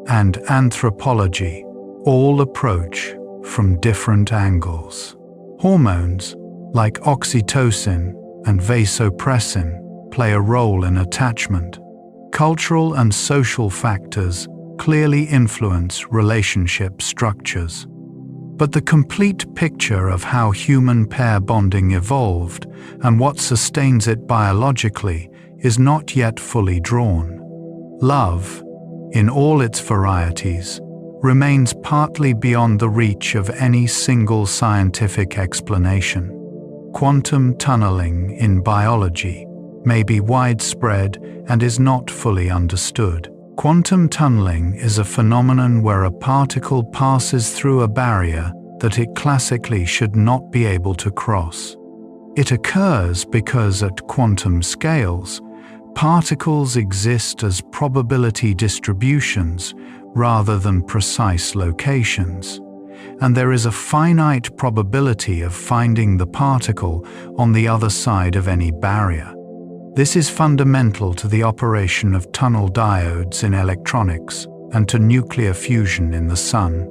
and anthropology all approach from different angles. Hormones, like oxytocin and vasopressin, play a role in attachment. Cultural and social factors clearly influence relationship structures. But the complete picture of how human pair bonding evolved and what sustains it biologically is not yet fully drawn. Love, in all its varieties, remains partly beyond the reach of any single scientific explanation. Quantum tunneling in biology may be widespread and is not fully understood. Quantum tunneling is a phenomenon where a particle passes through a barrier that it classically should not be able to cross. It occurs because at quantum scales, particles exist as probability distributions rather than precise locations, and there is a finite probability of finding the particle on the other side of any barrier. This is fundamental to the operation of tunnel diodes in electronics and to nuclear fusion in the Sun,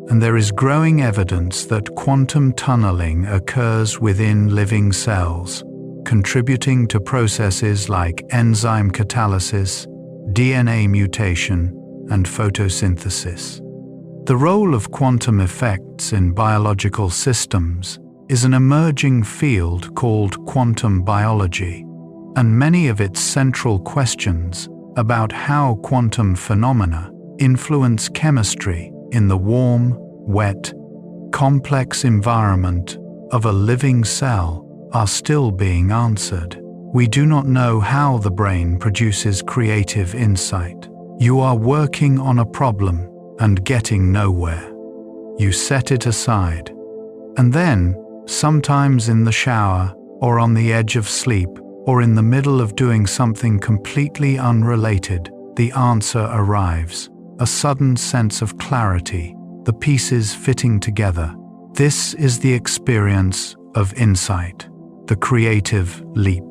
and there is growing evidence that quantum tunneling occurs within living cells, contributing to processes like enzyme catalysis, DNA mutation, and photosynthesis. The role of quantum effects in biological systems is an emerging field called quantum biology, and many of its central questions about how quantum phenomena influence chemistry in the warm, wet, complex environment of a living cell are still being answered. We do not know how the brain produces creative insight. You are working on a problem and getting nowhere. You set it aside. And then, sometimes in the shower, or on the edge of sleep, or in the middle of doing something completely unrelated, the answer arrives. A sudden sense of clarity, the pieces fitting together. This is the experience of insight, the creative leap.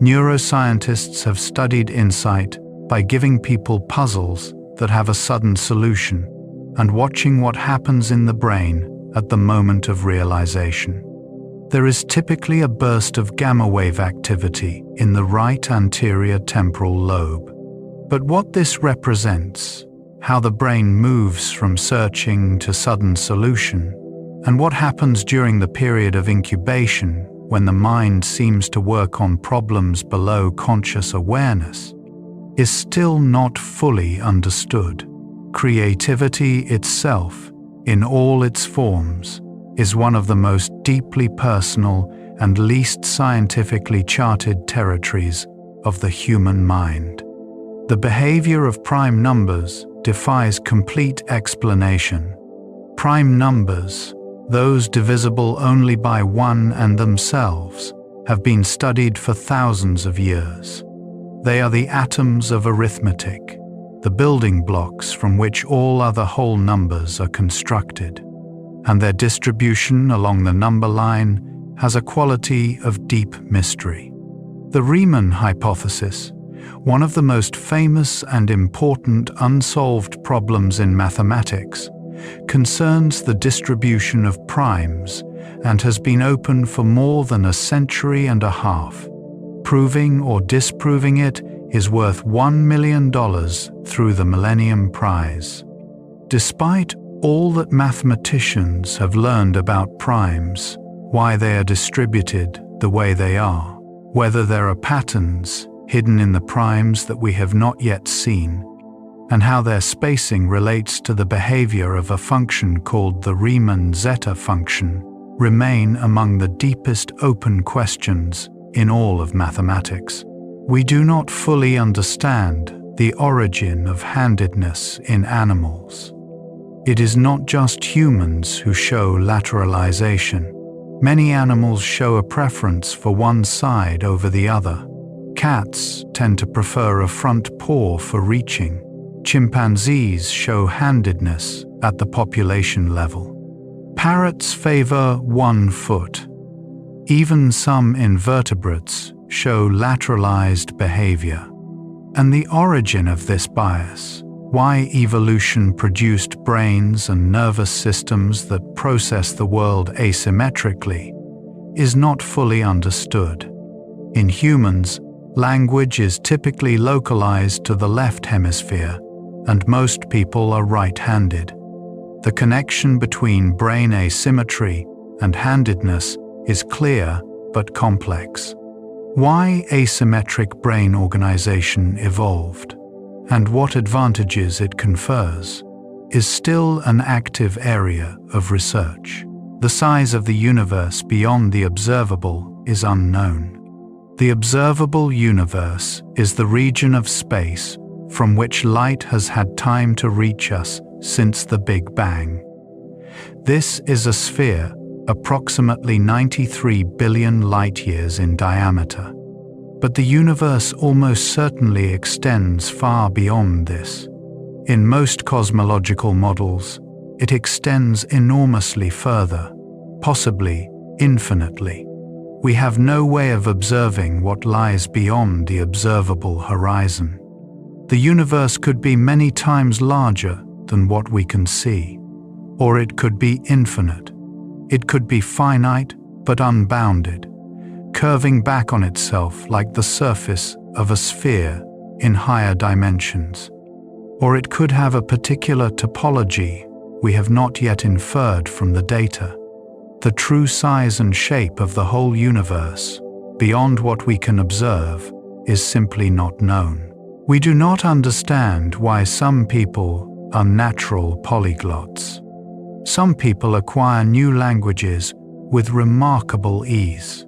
Neuroscientists have studied insight by giving people puzzles that have a sudden solution and watching what happens in the brain at the moment of realization. There is typically a burst of gamma wave activity in the right anterior temporal lobe. But what this represents, how the brain moves from searching to sudden solution, and what happens during the period of incubation when the mind seems to work on problems below conscious awareness, is still not fully understood. Creativity itself, in all its forms, is one of the most deeply personal and least scientifically charted territories of the human mind. The behavior of prime numbers defies complete explanation. Prime numbers, those divisible only by one and themselves, have been studied for thousands of years. They are the atoms of arithmetic, the building blocks from which all other whole numbers are constructed, and their distribution along the number line has a quality of deep mystery. The Riemann hypothesis, One of the most famous and important unsolved problems in mathematics concerns the distribution of primes and has been open for more than a century and a half. Proving or disproving it is worth $1 million through the Millennium Prize. Despite all that mathematicians have learned about primes, why they are distributed the way they are, whether there are patterns hidden in the primes that we have not yet seen, and how their spacing relates to the behavior of a function called the Riemann zeta function, remain among the deepest open questions in all of mathematics. We do not fully understand the origin of handedness in animals. It is not just humans who show lateralization. Many animals show a preference for one side over the other. Cats tend to prefer a front paw for reaching. Chimpanzees show handedness at the population level. Parrots favor one foot. Even some invertebrates show lateralized behavior. And the origin of this bias, why evolution produced brains and nervous systems that process the world asymmetrically, is not fully understood. In humans, language is typically localized to the left hemisphere, and most people are right-handed. The connection between brain asymmetry and handedness is clear but complex. Why asymmetric brain organization evolved, and what advantages it confers, is still an active area of research. The size of the universe beyond the observable is unknown. The observable universe is the region of space from which light has had time to reach us since the Big Bang. This is a sphere approximately 93 billion light-years in diameter. But the universe almost certainly extends far beyond this. In most cosmological models, it extends enormously further, possibly infinitely. We have no way of observing what lies beyond the observable horizon. The universe could be many times larger than what we can see, or it could be infinite. It could be finite but unbounded, curving back on itself like the surface of a sphere in higher dimensions. Or it could have a particular topology we have not yet inferred from the data. The true size and shape of the whole universe, beyond what we can observe, is simply not known. We do not understand why some people are natural polyglots. Some people acquire new languages with remarkable ease.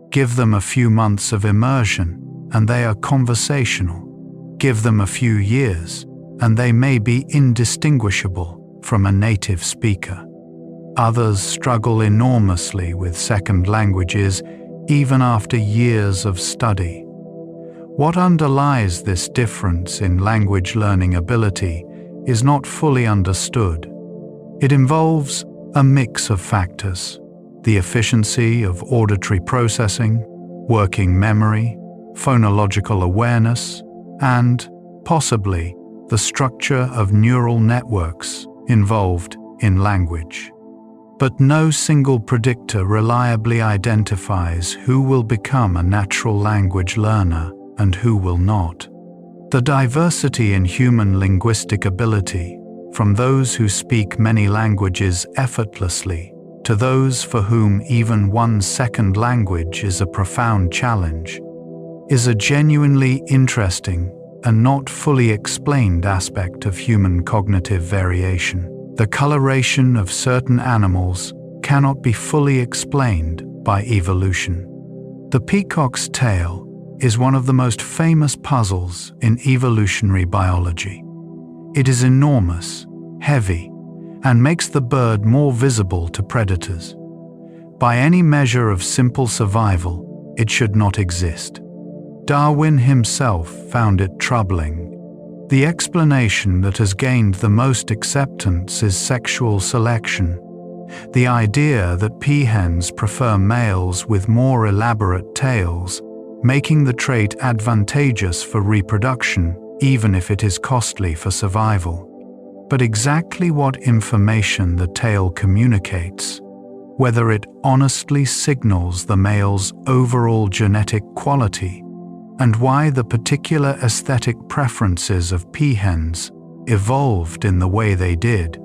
Give them a few months of immersion, and they are conversational. Give them a few years, and they may be indistinguishable from a native speaker. Others struggle enormously with second languages, even after years of study. What underlies this difference in language learning ability is not fully understood. It involves a mix of factors: the efficiency of auditory processing, working memory, phonological awareness, and, possibly, the structure of neural networks involved in language. But no single predictor reliably identifies who will become a natural language learner and who will not. The diversity in human linguistic ability, from those who speak many languages effortlessly to those for whom even one second language is a profound challenge, is a genuinely interesting and not fully explained aspect of human cognitive variation. The coloration of certain animals cannot be fully explained by evolution. The peacock's tail is one of the most famous puzzles in evolutionary biology. It is enormous, heavy, and makes the bird more visible to predators. By any measure of simple survival, it should not exist. Darwin himself found it troubling. The explanation that has gained the most acceptance is sexual selection. The idea that peahens prefer males with more elaborate tails making the trait advantageous for reproduction, even if it is costly for survival. But exactly what information the tail communicates, whether it honestly signals the male's overall genetic quality, and why the particular aesthetic preferences of peahens evolved in the way they did,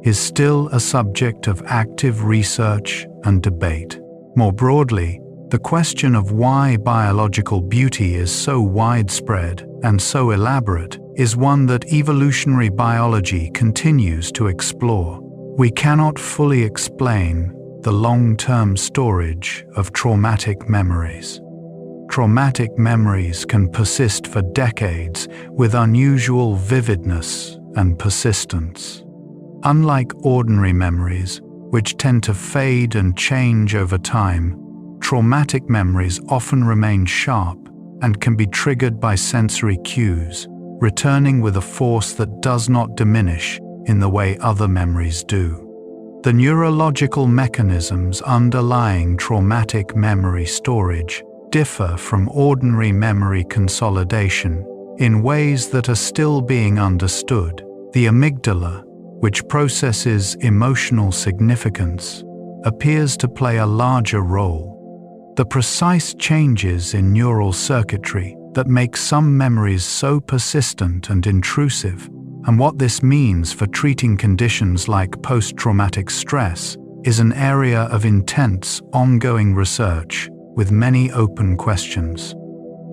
is still a subject of active research and debate. More broadly, the question of why biological beauty is so widespread and so elaborate is one that evolutionary biology continues to explore. We cannot fully explain the long-term storage of traumatic memories. Traumatic memories can persist for decades with unusual vividness and persistence. Unlike ordinary memories, which tend to fade and change over time, traumatic memories often remain sharp and can be triggered by sensory cues, returning with a force that does not diminish in the way other memories do. The neurological mechanisms underlying traumatic memory storage differ from ordinary memory consolidation in ways that are still being understood. The amygdala, which processes emotional significance, appears to play a larger role. The precise changes in neural circuitry that make some memories so persistent and intrusive, and what this means for treating conditions like post-traumatic stress, is an area of intense, ongoing research with many open questions.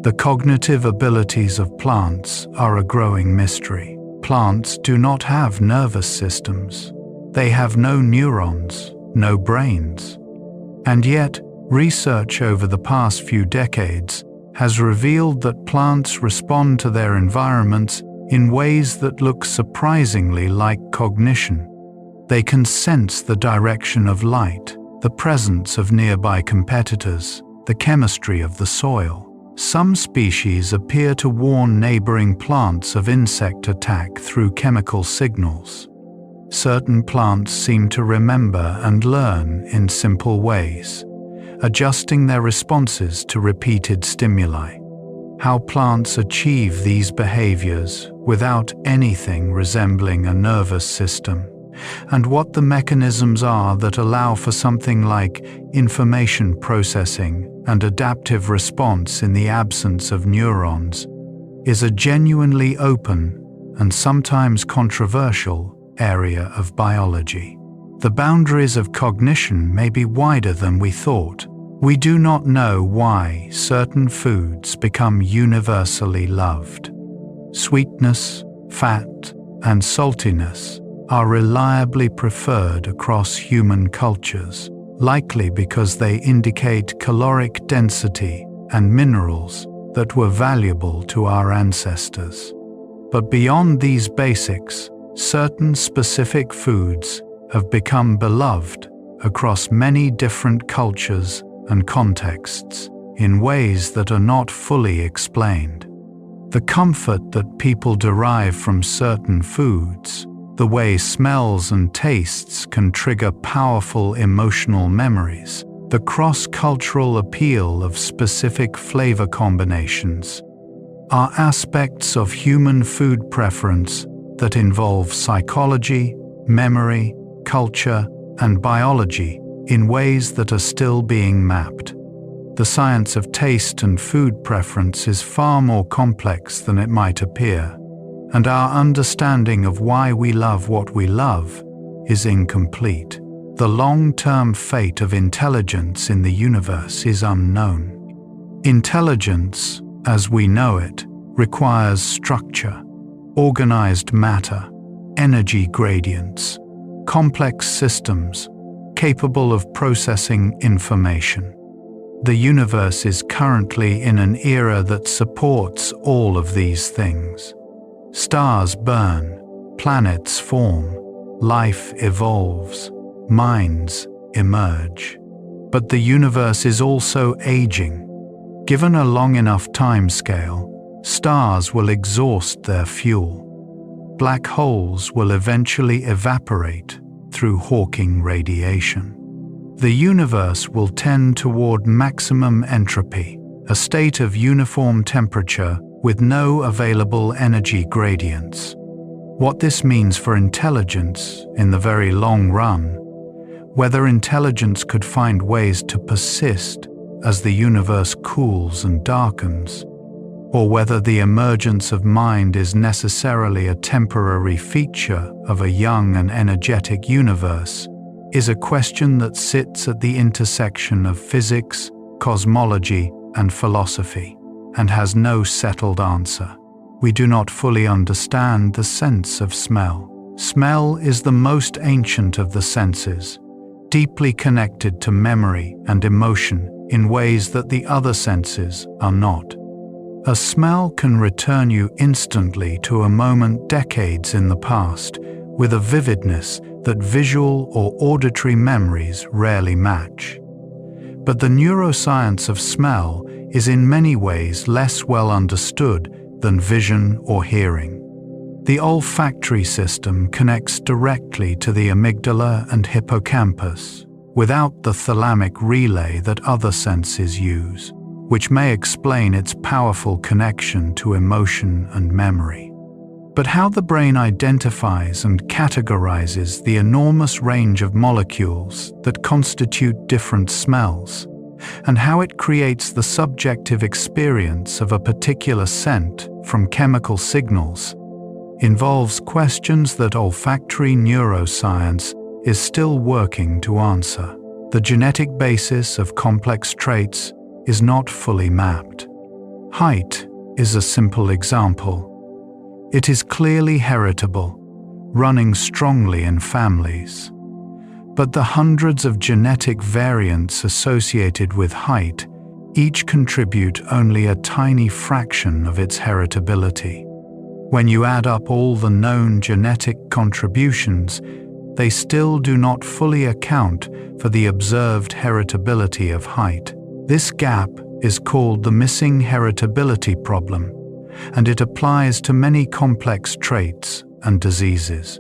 The cognitive abilities of plants are a growing mystery. Plants do not have nervous systems. They have no neurons, no brains. And yet, research over the past few decades has revealed that plants respond to their environments in ways that look surprisingly like cognition. They can sense the direction of light, the presence of nearby competitors, the chemistry of the soil. Some species appear to warn neighboring plants of insect attack through chemical signals. Certain plants seem to remember and learn in simple ways, adjusting their responses to repeated stimuli. How plants achieve these behaviors without anything resembling a nervous system, and what the mechanisms are that allow for something like information processing and adaptive response in the absence of neurons, is a genuinely open and sometimes controversial area of biology. The boundaries of cognition may be wider than we thought. We do not know why certain foods become universally loved. Sweetness, fat, and saltiness are reliably preferred across human cultures, likely because they indicate caloric density and minerals that were valuable to our ancestors. But beyond these basics, certain specific foods have become beloved across many different cultures and contexts in ways that are not fully explained. The comfort that people derive from certain foods, the way smells and tastes can trigger powerful emotional memories, the cross-cultural appeal of specific flavor combinations, are aspects of human food preference that involve psychology, memory, culture, and biology in ways that are still being mapped. The science of taste and food preference is far more complex than it might appear, and our understanding of why we love what we love is incomplete. The long-term fate of intelligence in the universe is unknown. Intelligence, as we know it, requires structure, organized matter, energy gradients, complex systems capable of processing information. The universe is currently in an era that supports all of these things. Stars burn, planets form, life evolves, minds emerge. But the universe is also aging. Given a long enough time scale, stars will exhaust their fuel. Black holes will eventually evaporate through Hawking radiation. The universe will tend toward maximum entropy, a state of uniform temperature with no available energy gradients. What this means for intelligence in the very long run, whether intelligence could find ways to persist as the universe cools and darkens, or whether the emergence of mind is necessarily a temporary feature of a young and energetic universe, is a question that sits at the intersection of physics, cosmology, and philosophy, and has no settled answer. We do not fully understand the sense of smell. Smell is the most ancient of the senses, deeply connected to memory and emotion in ways that the other senses are not. A smell can return you instantly to a moment decades in the past, with a vividness that visual or auditory memories rarely match. But the neuroscience of smell is in many ways less well understood than vision or hearing. The olfactory system connects directly to the amygdala and hippocampus, without the thalamic relay that other senses use, which may explain its powerful connection to emotion and memory. But how the brain identifies and categorizes the enormous range of molecules that constitute different smells, and how it creates the subjective experience of a particular scent from chemical signals, involves questions that olfactory neuroscience is still working to answer. The genetic basis of complex traits is not fully mapped. Height is a simple example. It is clearly heritable, running strongly in families. But the hundreds of genetic variants associated with height each contribute only a tiny fraction of its heritability. When you add up all the known genetic contributions, they still do not fully account for the observed heritability of height. This gap is called the missing heritability problem, and it applies to many complex traits and diseases.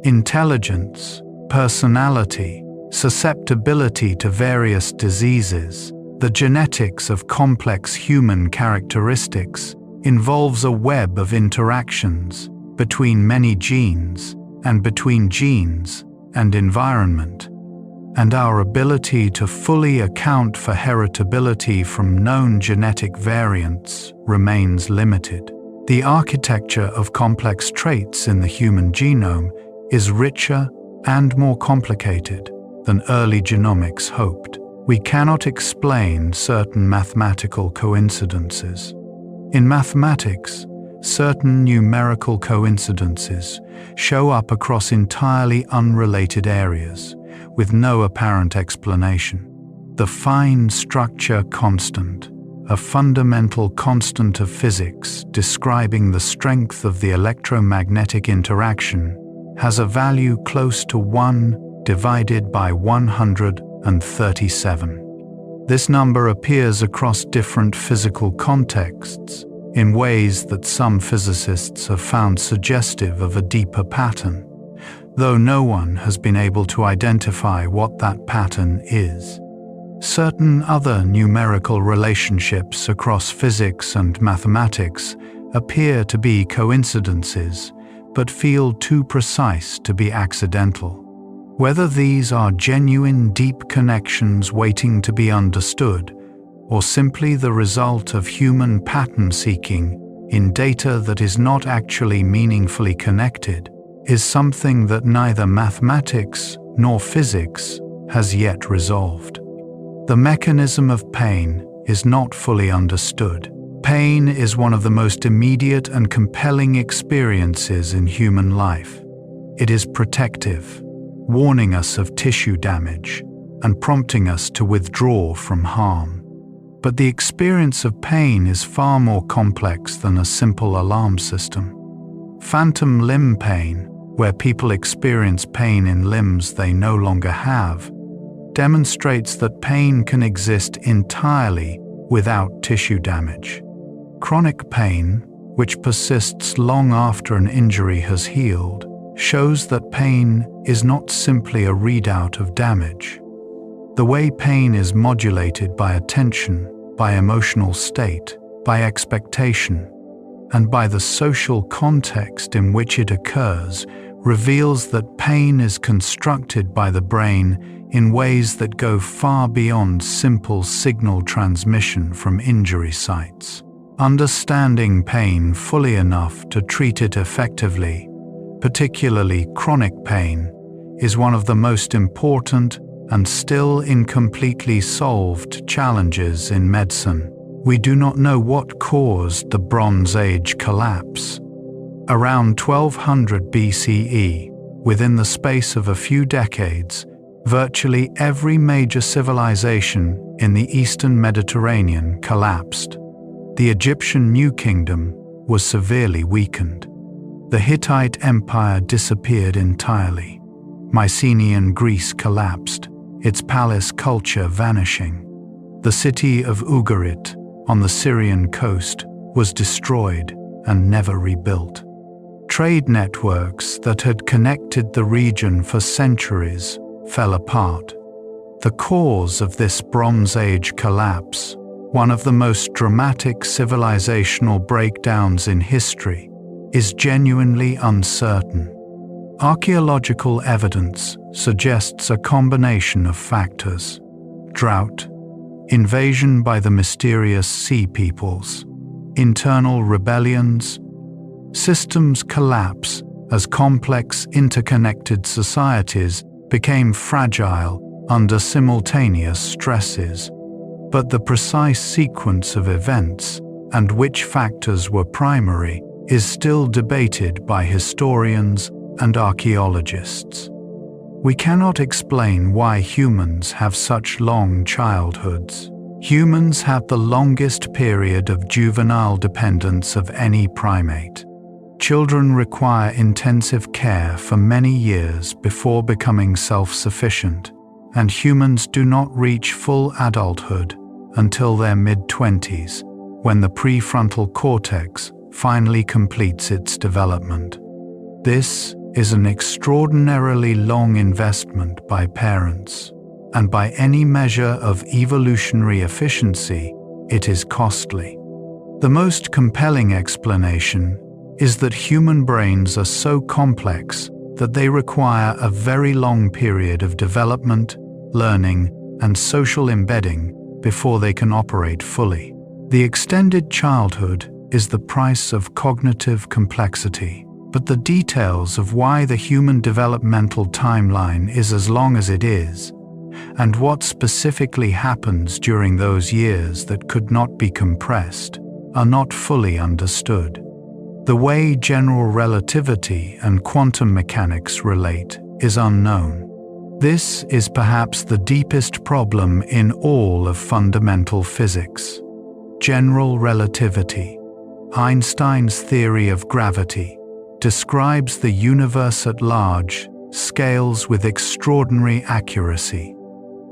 Intelligence, personality, susceptibility to various diseases, the genetics of complex human characteristics involves a web of interactions between many genes and between genes and environment, and our ability to fully account for heritability from known genetic variants remains limited. The architecture of complex traits in the human genome is richer and more complicated than early genomics hoped. We cannot explain certain mathematical coincidences. In mathematics, certain numerical coincidences show up across entirely unrelated areas, with no apparent explanation. The fine structure constant, a fundamental constant of physics describing the strength of the electromagnetic interaction, has a value close to 1 divided by 137. This number appears across different physical contexts in ways that some physicists have found suggestive of a deeper pattern, though no one has been able to identify what that pattern is. Certain other numerical relationships across physics and mathematics appear to be coincidences, but feel too precise to be accidental. Whether these are genuine deep connections waiting to be understood, or simply the result of human pattern seeking in data that is not actually meaningfully connected, is something that neither mathematics nor physics has yet resolved. The mechanism of pain is not fully understood. Pain is one of the most immediate and compelling experiences in human life. It is protective, warning us of tissue damage and prompting us to withdraw from harm. But the experience of pain is far more complex than a simple alarm system. Phantom limb pain, where people experience pain in limbs they no longer have, demonstrates that pain can exist entirely without tissue damage. Chronic pain, which persists long after an injury has healed, shows that pain is not simply a readout of damage. The way pain is modulated by attention, by emotional state, by expectation, and by the social context in which it occurs, reveals that pain is constructed by the brain in ways that go far beyond simple signal transmission from injury sites. Understanding pain fully enough to treat it effectively, particularly chronic pain, is one of the most important and still incompletely solved challenges in medicine. We do not know what caused the Bronze Age collapse. Around 1200 BCE, within the space of a few decades, virtually every major civilization in the Eastern Mediterranean collapsed. The Egyptian New Kingdom was severely weakened. The Hittite Empire disappeared entirely. Mycenaean Greece collapsed, its palace culture vanishing. The city of Ugarit on the Syrian coast was destroyed and never rebuilt. Trade networks that had connected the region for centuries fell apart. The cause of this Bronze Age collapse, one of the most dramatic civilizational breakdowns in history, is genuinely uncertain. Archaeological evidence suggests a combination of factors: drought, invasion by the mysterious sea peoples, internal rebellions, systems collapse as complex interconnected societies became fragile under simultaneous stresses. But the precise sequence of events and which factors were primary is still debated by historians and archaeologists. We cannot explain why humans have such long childhoods. Humans have the longest period of juvenile dependence of any primate. Children require intensive care for many years before becoming self-sufficient, and humans do not reach full adulthood until their mid-20s, when the prefrontal cortex finally completes its development. This is an extraordinarily long investment by parents, and by any measure of evolutionary efficiency, it is costly. The most compelling explanation is that human brains are so complex that they require a very long period of development, learning, and social embedding before they can operate fully. The extended childhood is the price of cognitive complexity, but the details of why the human developmental timeline is as long as it is, and what specifically happens during those years that could not be compressed, are not fully understood. The way general relativity and quantum mechanics relate is unknown. This is perhaps the deepest problem in all of fundamental physics. General relativity, Einstein's theory of gravity, describes the universe at large, scales with extraordinary accuracy.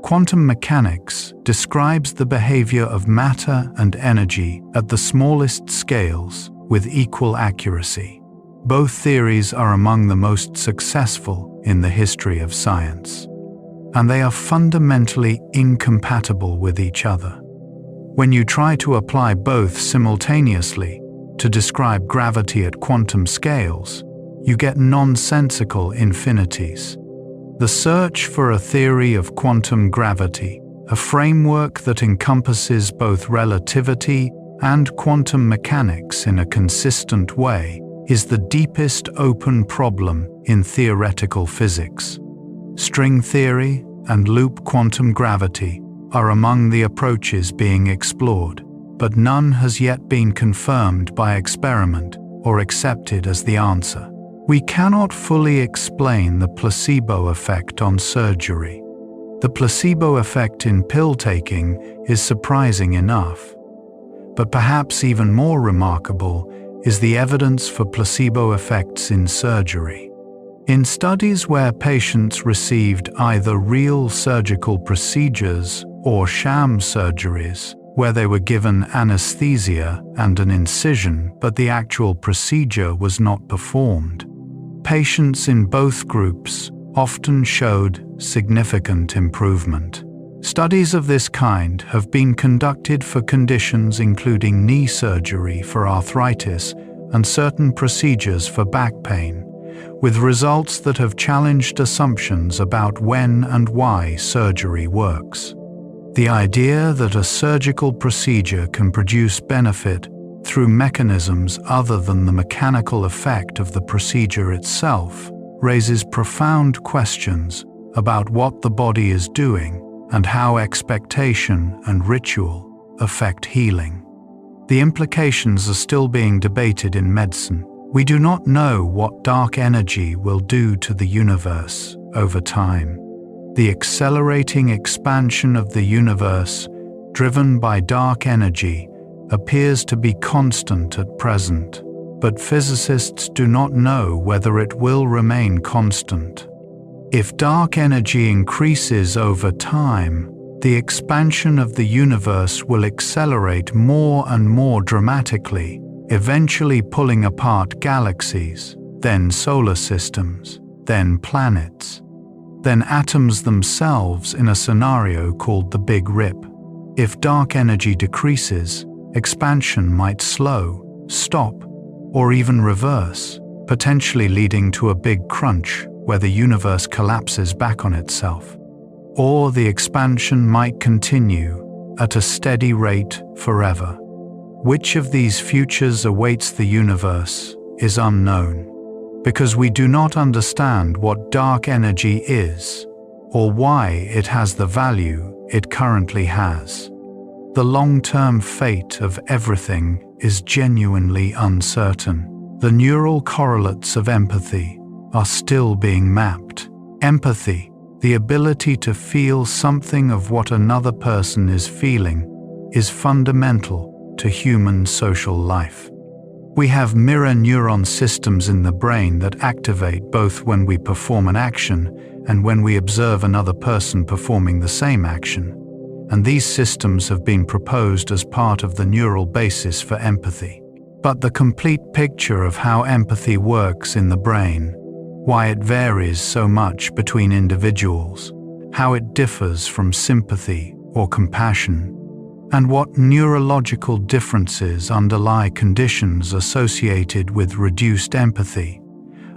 Quantum mechanics describes the behavior of matter and energy at the smallest scales with equal accuracy. Both theories are among the most successful in the history of science, and they are fundamentally incompatible with each other. When you try to apply both simultaneously to describe gravity at quantum scales, you get nonsensical infinities. The search for a theory of quantum gravity, a framework that encompasses both relativity and quantum mechanics in a consistent way, is the deepest open problem in theoretical physics. String theory and loop quantum gravity are among the approaches being explored, but none has yet been confirmed by experiment or accepted as the answer. We cannot fully explain the placebo effect on surgery. The placebo effect in pill taking is surprising enough, but perhaps even more remarkable is the evidence for placebo effects in surgery. In studies where patients received either real surgical procedures or sham surgeries, where they were given anesthesia and an incision but the actual procedure was not performed, patients in both groups often showed significant improvement. Studies of this kind have been conducted for conditions including knee surgery for arthritis and certain procedures for back pain, with results that have challenged assumptions about when and why surgery works. The idea that a surgical procedure can produce benefit through mechanisms other than the mechanical effect of the procedure itself raises profound questions about what the body is doing and how expectation and ritual affect healing. The implications are still being debated in medicine. We do not know what dark energy will do to the universe over time. The accelerating expansion of the universe, driven by dark energy, appears to be constant at present, but physicists do not know whether it will remain constant. If dark energy increases over time, the expansion of the universe will accelerate more and more dramatically, eventually pulling apart galaxies, then solar systems, then planets, then atoms themselves in a scenario called the Big Rip. If dark energy decreases, expansion might slow, stop, or even reverse, potentially leading to a big crunch where the universe collapses back on itself. Or the expansion might continue at a steady rate forever. Which of these futures awaits the universe is unknown, because we do not understand what dark energy is or why it has the value it currently has. The long-term fate of everything is genuinely uncertain. The neural correlates of empathy are still being mapped. Empathy, the ability to feel something of what another person is feeling, is fundamental to human social life. We have mirror neuron systems in the brain that activate both when we perform an action and when we observe another person performing the same action, and these systems have been proposed as part of the neural basis for empathy. But the complete picture of how empathy works in the brain, why it varies so much between individuals, how it differs from sympathy or compassion, and what neurological differences underlie conditions associated with reduced empathy,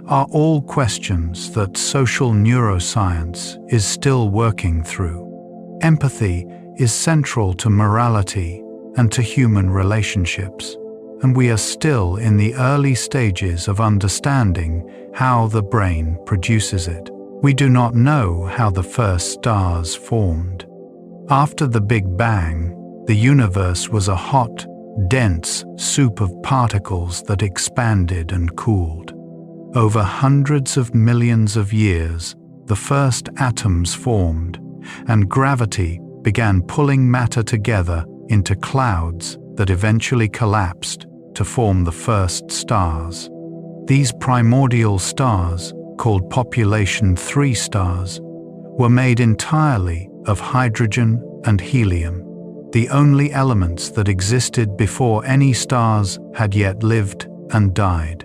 are all questions that social neuroscience is still working through. Empathy is central to morality and to human relationships, and we are still in the early stages of understanding how the brain produces it. We do not know how the first stars formed. After the Big Bang, the universe was a hot, dense soup of particles that expanded and cooled. Over hundreds of millions of years, the first atoms formed, and gravity began pulling matter together into clouds that eventually collapsed to form the first stars. These primordial stars, called population 3 stars, were made entirely of hydrogen and helium, the only elements that existed before any stars had yet lived and died.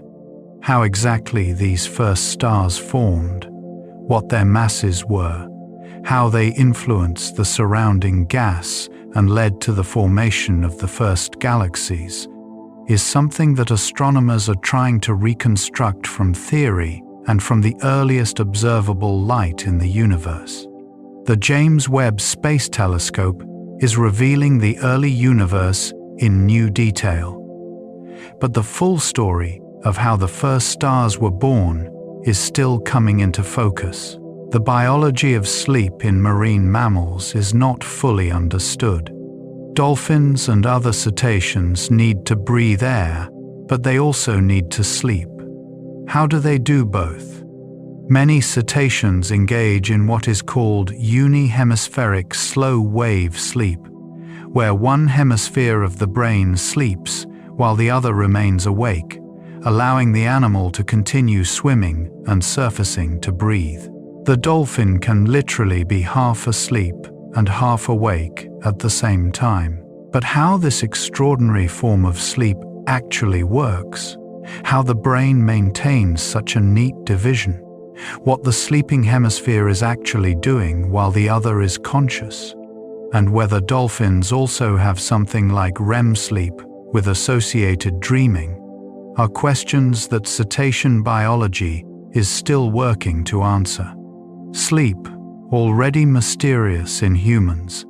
How exactly these first stars formed, what their masses were, how they influenced the surrounding gas and led to the formation of the first galaxies, is something that astronomers are trying to reconstruct from theory and from the earliest observable light in the universe. The James Webb Space Telescope is revealing the early universe in new detail. But the full story of how the first stars were born is still coming into focus. The biology of sleep in marine mammals is not fully understood. Dolphins and other cetaceans need to breathe air, but they also need to sleep. How do they do both? Many cetaceans engage in what is called unihemispheric slow-wave sleep, where one hemisphere of the brain sleeps while the other remains awake, allowing the animal to continue swimming and surfacing to breathe. The dolphin can literally be half asleep and half awake at the same time. But how this extraordinary form of sleep actually works, how the brain maintains such a neat division, what the sleeping hemisphere is actually doing while the other is conscious, and whether dolphins also have something like REM sleep with associated dreaming are questions that cetacean biology is still working to answer. Sleep, already mysterious in humans,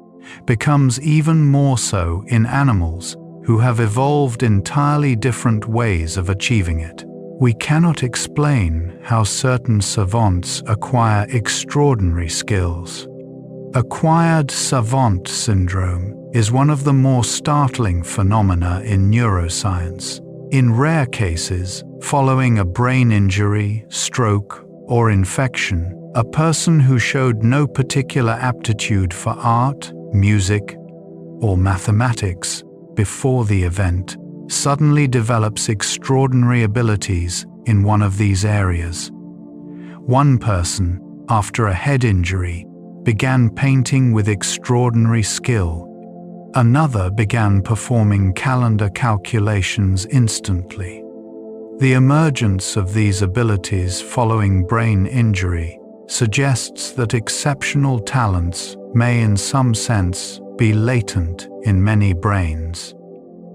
becomes even more so in animals who have evolved entirely different ways of achieving it. We cannot explain how certain savants acquire extraordinary skills. Acquired savant syndrome is one of the more startling phenomena in neuroscience. In rare cases, following a brain injury, stroke, or infection, a person who showed no particular aptitude for art, music, or mathematics before the event suddenly develops extraordinary abilities in one of these areas. One person, after a head injury, began painting with extraordinary skill. Another began performing calendar calculations instantly. The emergence of these abilities following brain injury suggests that exceptional talents may in some sense be latent in many brains,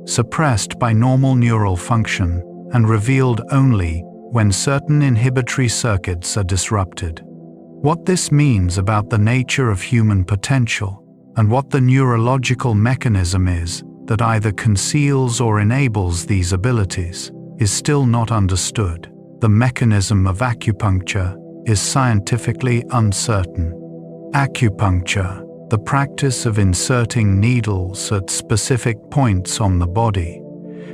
suppressed by normal neural function and revealed only when certain inhibitory circuits are disrupted. What this means about the nature of human potential and what the neurological mechanism is that either conceals or enables these abilities is still not understood. The mechanism of acupuncture is scientifically uncertain. Acupuncture, the practice of inserting needles at specific points on the body,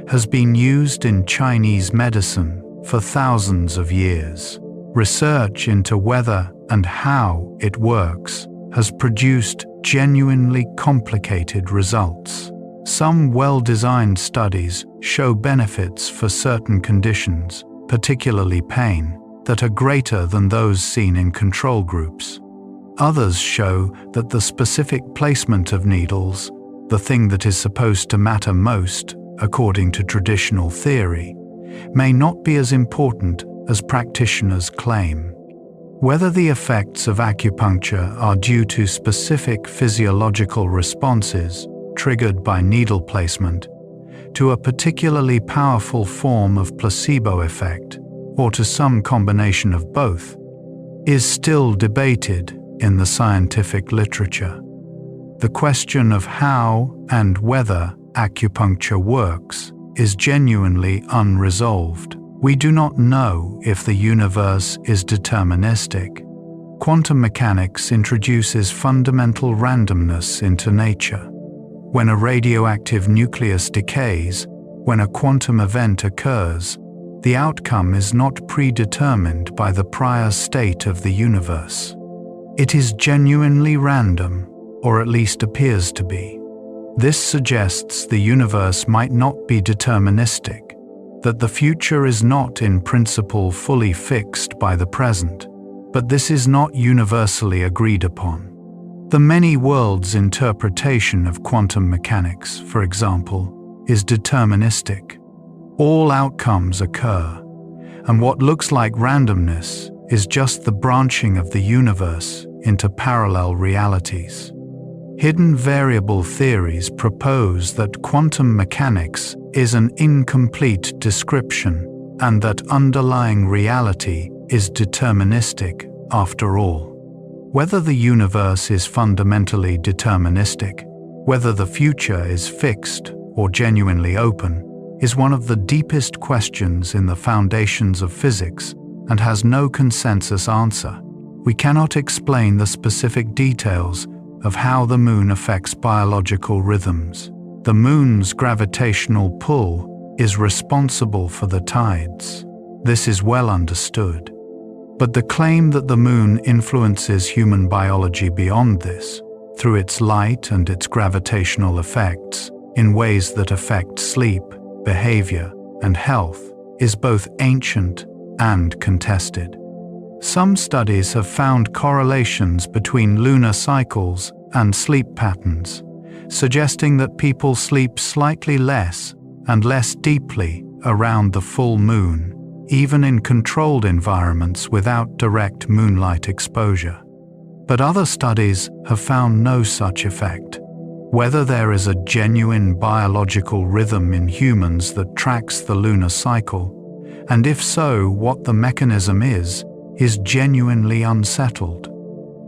has been used in Chinese medicine for thousands of years. Research into whether and how it works has produced genuinely complicated results. Some well-designed studies show benefits for certain conditions, particularly pain, that are greater than those seen in control groups. Others show that the specific placement of needles, the thing that is supposed to matter most, according to traditional theory, may not be as important as practitioners claim. Whether the effects of acupuncture are due to specific physiological responses triggered by needle placement, to a particularly powerful form of placebo effect, or to some combination of both, is still debated in the scientific literature. The question of how and whether acupuncture works is genuinely unresolved. We do not know if the universe is deterministic. Quantum mechanics introduces fundamental randomness into nature. When a radioactive nucleus decays, when a quantum event occurs, the outcome is not predetermined by the prior state of the universe. It is genuinely random, or at least appears to be. This suggests the universe might not be deterministic, that the future is not in principle fully fixed by the present, but this is not universally agreed upon. The many worlds interpretation of quantum mechanics, for example, is deterministic. All outcomes occur, and what looks like randomness is just the branching of the universe into parallel realities. Hidden variable theories propose that quantum mechanics is an incomplete description and that underlying reality is deterministic after all. Whether the universe is fundamentally deterministic, whether the future is fixed or genuinely open, is one of the deepest questions in the foundations of physics and has no consensus answer. We cannot explain the specific details of how the moon affects biological rhythms. The moon's gravitational pull is responsible for the tides. This is well understood. But the claim that the moon influences human biology beyond this, through its light and its gravitational effects, in ways that affect sleep, behavior, and health, is both ancient and contested. Some studies have found correlations between lunar cycles and sleep patterns, suggesting that people sleep slightly less and less deeply around the full moon, even in controlled environments without direct moonlight exposure. But other studies have found no such effect. whether there is a genuine biological rhythm in humans that tracks the lunar cycle, and if so, what the mechanism is genuinely unsettled.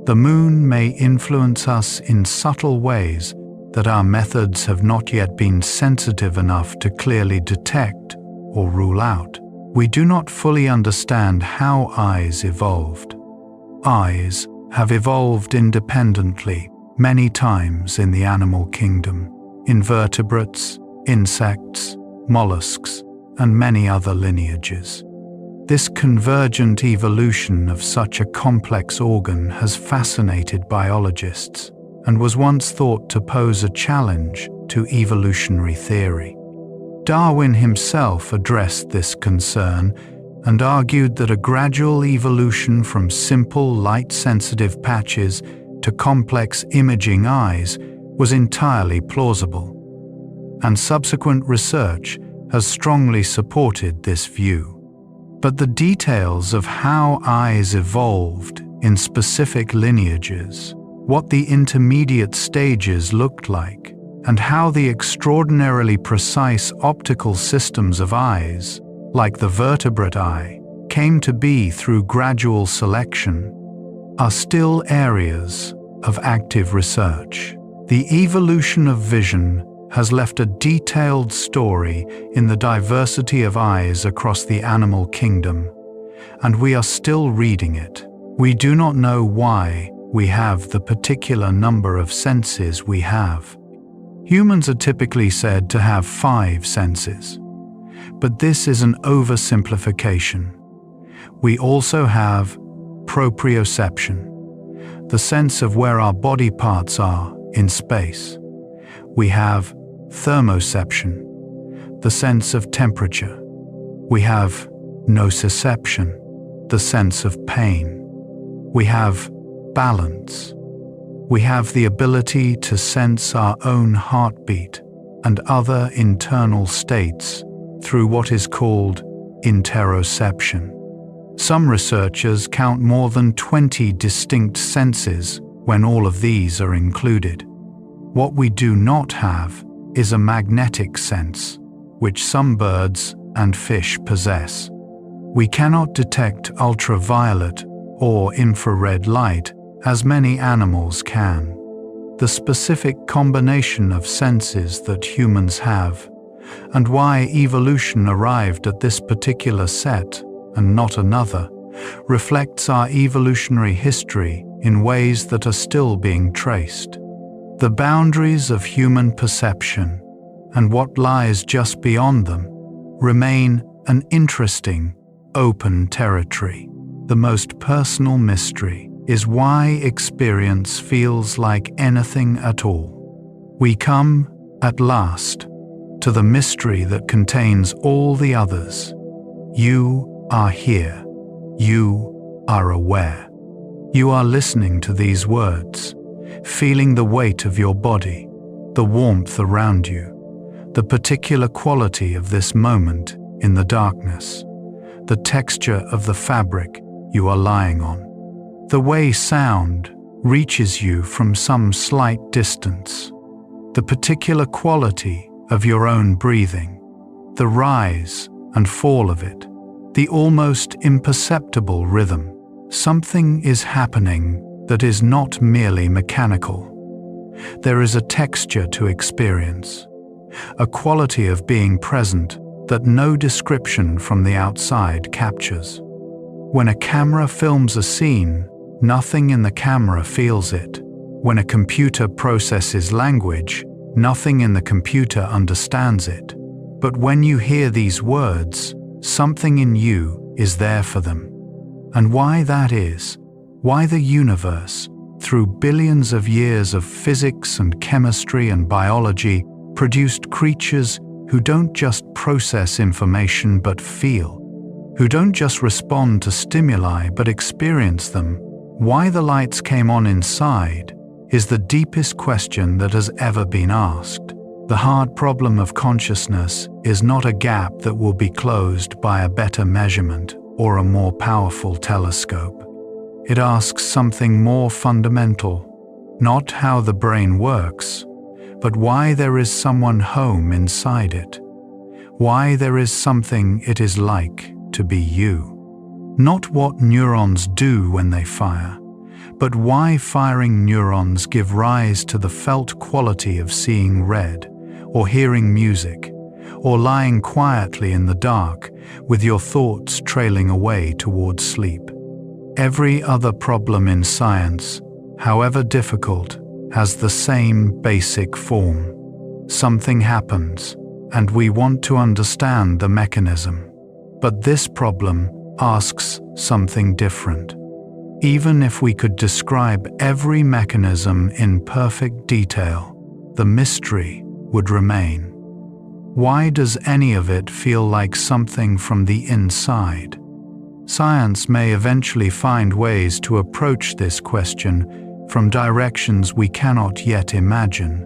The moon may influence us in subtle ways that our methods have not yet been sensitive enough to clearly detect or rule out. We do not fully understand how eyes evolved. Eyes have evolved independently many times in the animal kingdom, invertebrates, insects, mollusks, and many other lineages. This convergent evolution of such a complex organ has fascinated biologists and was once thought to pose a challenge to evolutionary theory. Darwin himself addressed this concern and argued that a gradual evolution from simple light-sensitive patches to complex imaging eyes was entirely plausible, and subsequent research has strongly supported this view. But the details of how eyes evolved in specific lineages, what the intermediate stages looked like, and how the extraordinarily precise optical systems of eyes, like the vertebrate eye, came to be through gradual selection, are still areas of active research. The evolution of vision has left a detailed story in the diversity of eyes across the animal kingdom, and we are still reading it. We do not know why we have the particular number of senses we have. Humans are typically said to have 5 senses, but this is an oversimplification. We also have proprioception, the sense of where our body parts are in space. We have thermoception, the sense of temperature. We have nociception, the sense of pain. We have balance. We have the ability to sense our own heartbeat and other internal states through what is called interoception. Some researchers count more than 20 distinct senses when all of these are included. What we do not have is a magnetic sense, which some birds and fish possess. We cannot detect ultraviolet or infrared light as many animals can. The specific combination of senses that humans have, and why evolution arrived at this particular set and not another, reflects our evolutionary history in ways that are still being traced. The boundaries of human perception and what lies just beyond them remain an interesting, open territory. The most personal mystery is why experience feels like anything at all. We come, at last, to the mystery that contains all the others. You are here. You are aware. You are listening to these words, feeling the weight of your body, the warmth around you, the particular quality of this moment in the darkness, the texture of the fabric you are lying on, the way sound reaches you from some slight distance, the particular quality of your own breathing, the rise and fall of it, the almost imperceptible rhythm. Something is happening that is not merely mechanical. There is a texture to experience, a quality of being present that no description from the outside captures. When a camera films a scene, nothing in the camera feels it. When a computer processes language, nothing in the computer understands it. But when you hear these words, something in you is there for them. And why that is, why the universe, through billions of years of physics and chemistry and biology, produced creatures who don't just process information but feel, who don't just respond to stimuli but experience them. Why the lights came on inside is the deepest question that has ever been asked. The hard problem of consciousness is not a gap that will be closed by a better measurement or a more powerful telescope. It asks something more fundamental, not how the brain works, but why there is someone home inside it. Why there is something it is like to be you. Not what neurons do when they fire, but why firing neurons give rise to the felt quality of seeing red, or hearing music, or lying quietly in the dark with your thoughts trailing away towards sleep. Every other problem in science, however difficult, has the same basic form. Something happens, and we want to understand the mechanism. But this problem asks something different. Even if we could describe every mechanism in perfect detail, the mystery would remain. Why does any of it feel like something from the inside? Science may eventually find ways to approach this question from directions we cannot yet imagine,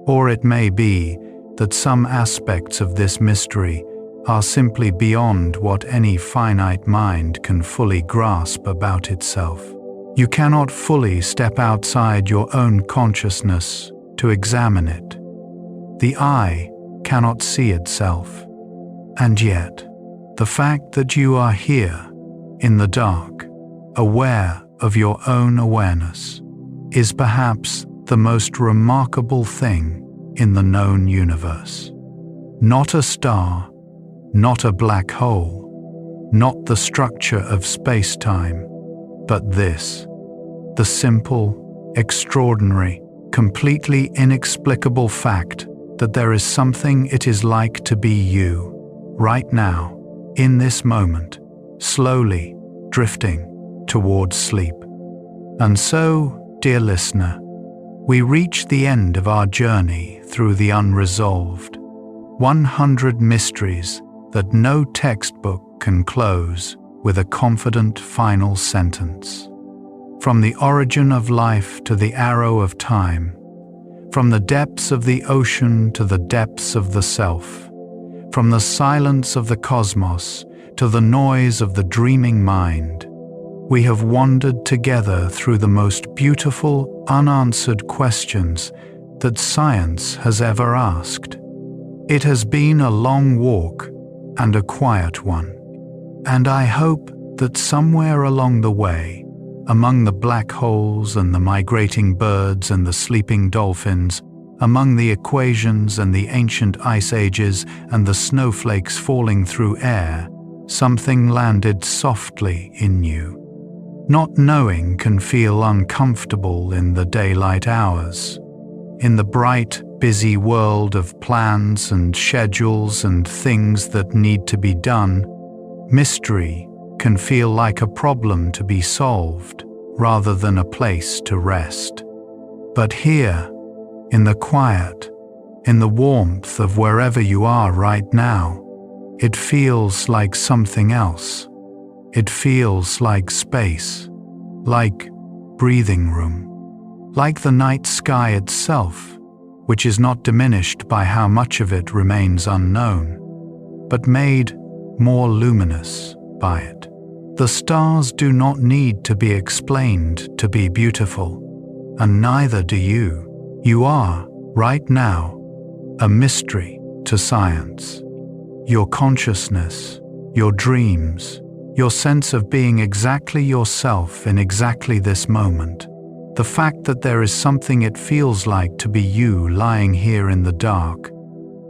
or it may be that some aspects of this mystery are simply beyond what any finite mind can fully grasp about itself. You cannot fully step outside your own consciousness to examine it. The eye cannot see itself. And yet, the fact that you are here, in the dark, aware of your own awareness, is perhaps the most remarkable thing in the known universe. Not a star, not a black hole, not the structure of space-time, but this, the simple, extraordinary, completely inexplicable fact that there is something it is like to be you, right now, in this moment, slowly drifting towards sleep. And so, dear listener, we reach the end of our journey through the unresolved, 100 mysteries that no textbook can close with a confident final sentence. From the origin of life to the arrow of time, from the depths of the ocean to the depths of the self, from the silence of the cosmos to the noise of the dreaming mind, we have wandered together through the most beautiful, unanswered questions that science has ever asked. It has been a long walk and a quiet one, and I hope that somewhere along the way, among the black holes and the migrating birds and the sleeping dolphins, among the equations and the ancient ice ages and the snowflakes falling through air, something landed softly in you. Not knowing can feel uncomfortable in the daylight hours. In the bright, busy world of plans and schedules and things that need to be done, mystery can feel like a problem to be solved rather than a place to rest. But here, in the quiet, in the warmth of wherever you are right now, it feels like something else. It feels like space, like breathing room, like the night sky itself, which is not diminished by how much of it remains unknown, but made more luminous by it. The stars do not need to be explained to be beautiful, and neither do you. You are, right now, a mystery to science. Your consciousness, your dreams, your sense of being exactly yourself in exactly this moment, the fact that there is something it feels like to be you lying here in the dark,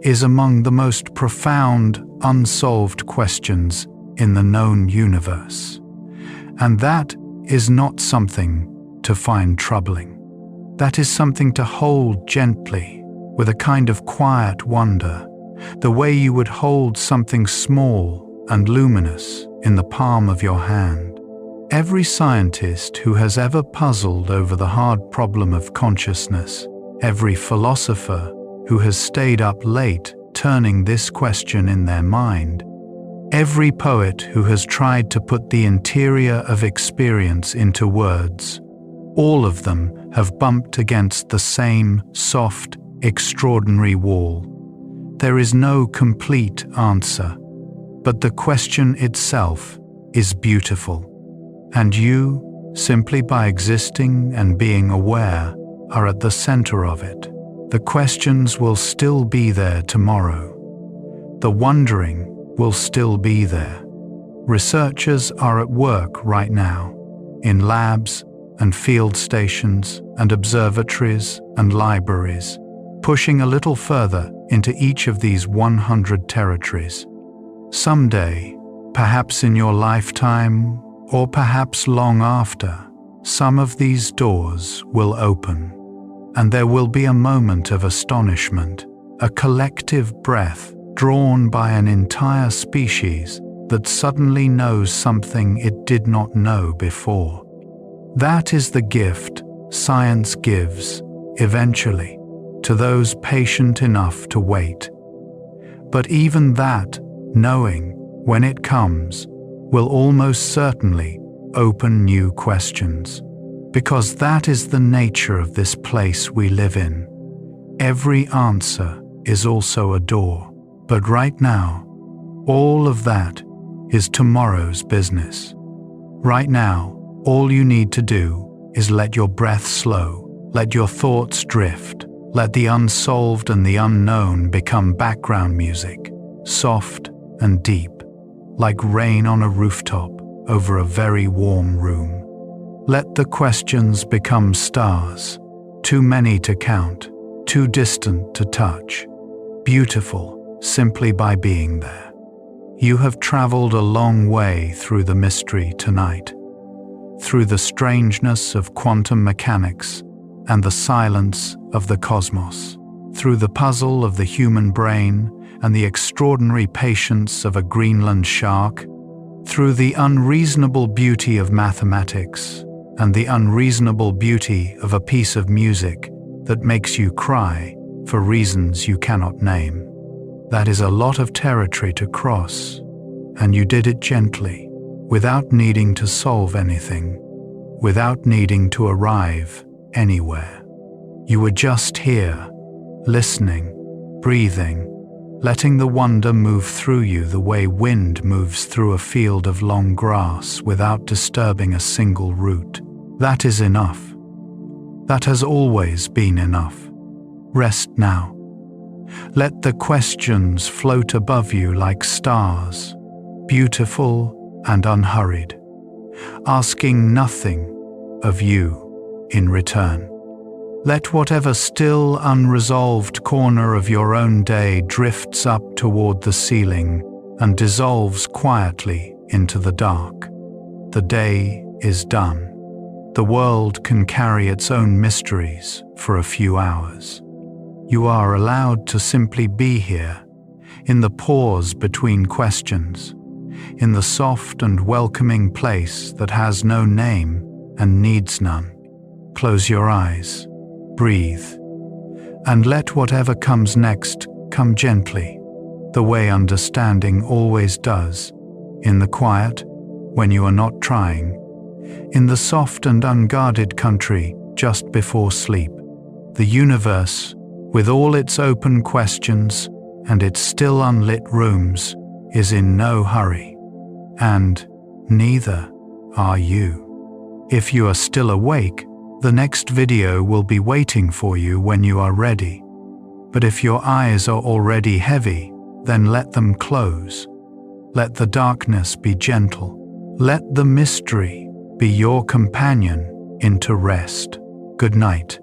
is among the most profound, unsolved questions in the known universe. And that is not something to find troubling. That is something to hold gently, with a kind of quiet wonder, the way you would hold something small and luminous in the palm of your hand. Every scientist who has ever puzzled over the hard problem of consciousness, every philosopher who has stayed up late turning this question in their mind, every poet who has tried to put the interior of experience into words, all of them have bumped against the same soft, extraordinary wall. There is no complete answer, but the question itself is beautiful. And you, simply by existing and being aware, are at the center of it. The questions will still be there tomorrow. The wondering will still be there. Researchers are at work right now, in labs and field stations and observatories and libraries, pushing a little further into each of these 100 territories. Someday, perhaps in your lifetime, or perhaps long after, some of these doors will open, and there will be a moment of astonishment, a collective breath drawn by an entire species that suddenly knows something it did not know before. That is the gift science gives, eventually, to those patient enough to wait. But even that, knowing, when it comes, will almost certainly open new questions, because that is the nature of this place we live in. Every answer is also a door, but right now, all of that is tomorrow's business. Right now, all you need to do is let your breath slow, let your thoughts drift, let the unsolved and the unknown become background music, soft and deep, like rain on a rooftop over a very warm room. Let the questions become stars, too many to count, too distant to touch, beautiful simply by being there. You have traveled a long way through the mystery tonight, through the strangeness of quantum mechanics and the silence of the cosmos, through the puzzle of the human brain and the extraordinary patience of a Greenland shark, through the unreasonable beauty of mathematics and the unreasonable beauty of a piece of music that makes you cry for reasons you cannot name. That is a lot of territory to cross, and you did it gently, without needing to solve anything, without needing to arrive anywhere. You were just here, listening, breathing, letting the wonder move through you the way wind moves through a field of long grass without disturbing a single root. That is enough. That has always been enough. Rest now. Let the questions float above you like stars, beautiful and unhurried, asking nothing of you in return. Let whatever still unresolved corner of your own day drifts up toward the ceiling and dissolves quietly into the dark. The day is done. The world can carry its own mysteries for a few hours. You are allowed to simply be here, in the pause between questions, in the soft and welcoming place that has no name and needs none. Close your eyes, breathe, and let whatever comes next come gently, the way understanding always does, in the quiet, when you are not trying, in the soft and unguarded country just before sleep. The universe, with all its open questions and its still unlit rooms, is in no hurry. And neither are you. If you are still awake, the next video will be waiting for you when you are ready. But if your eyes are already heavy, then let them close. Let the darkness be gentle. Let the mystery be your companion into rest. Good night.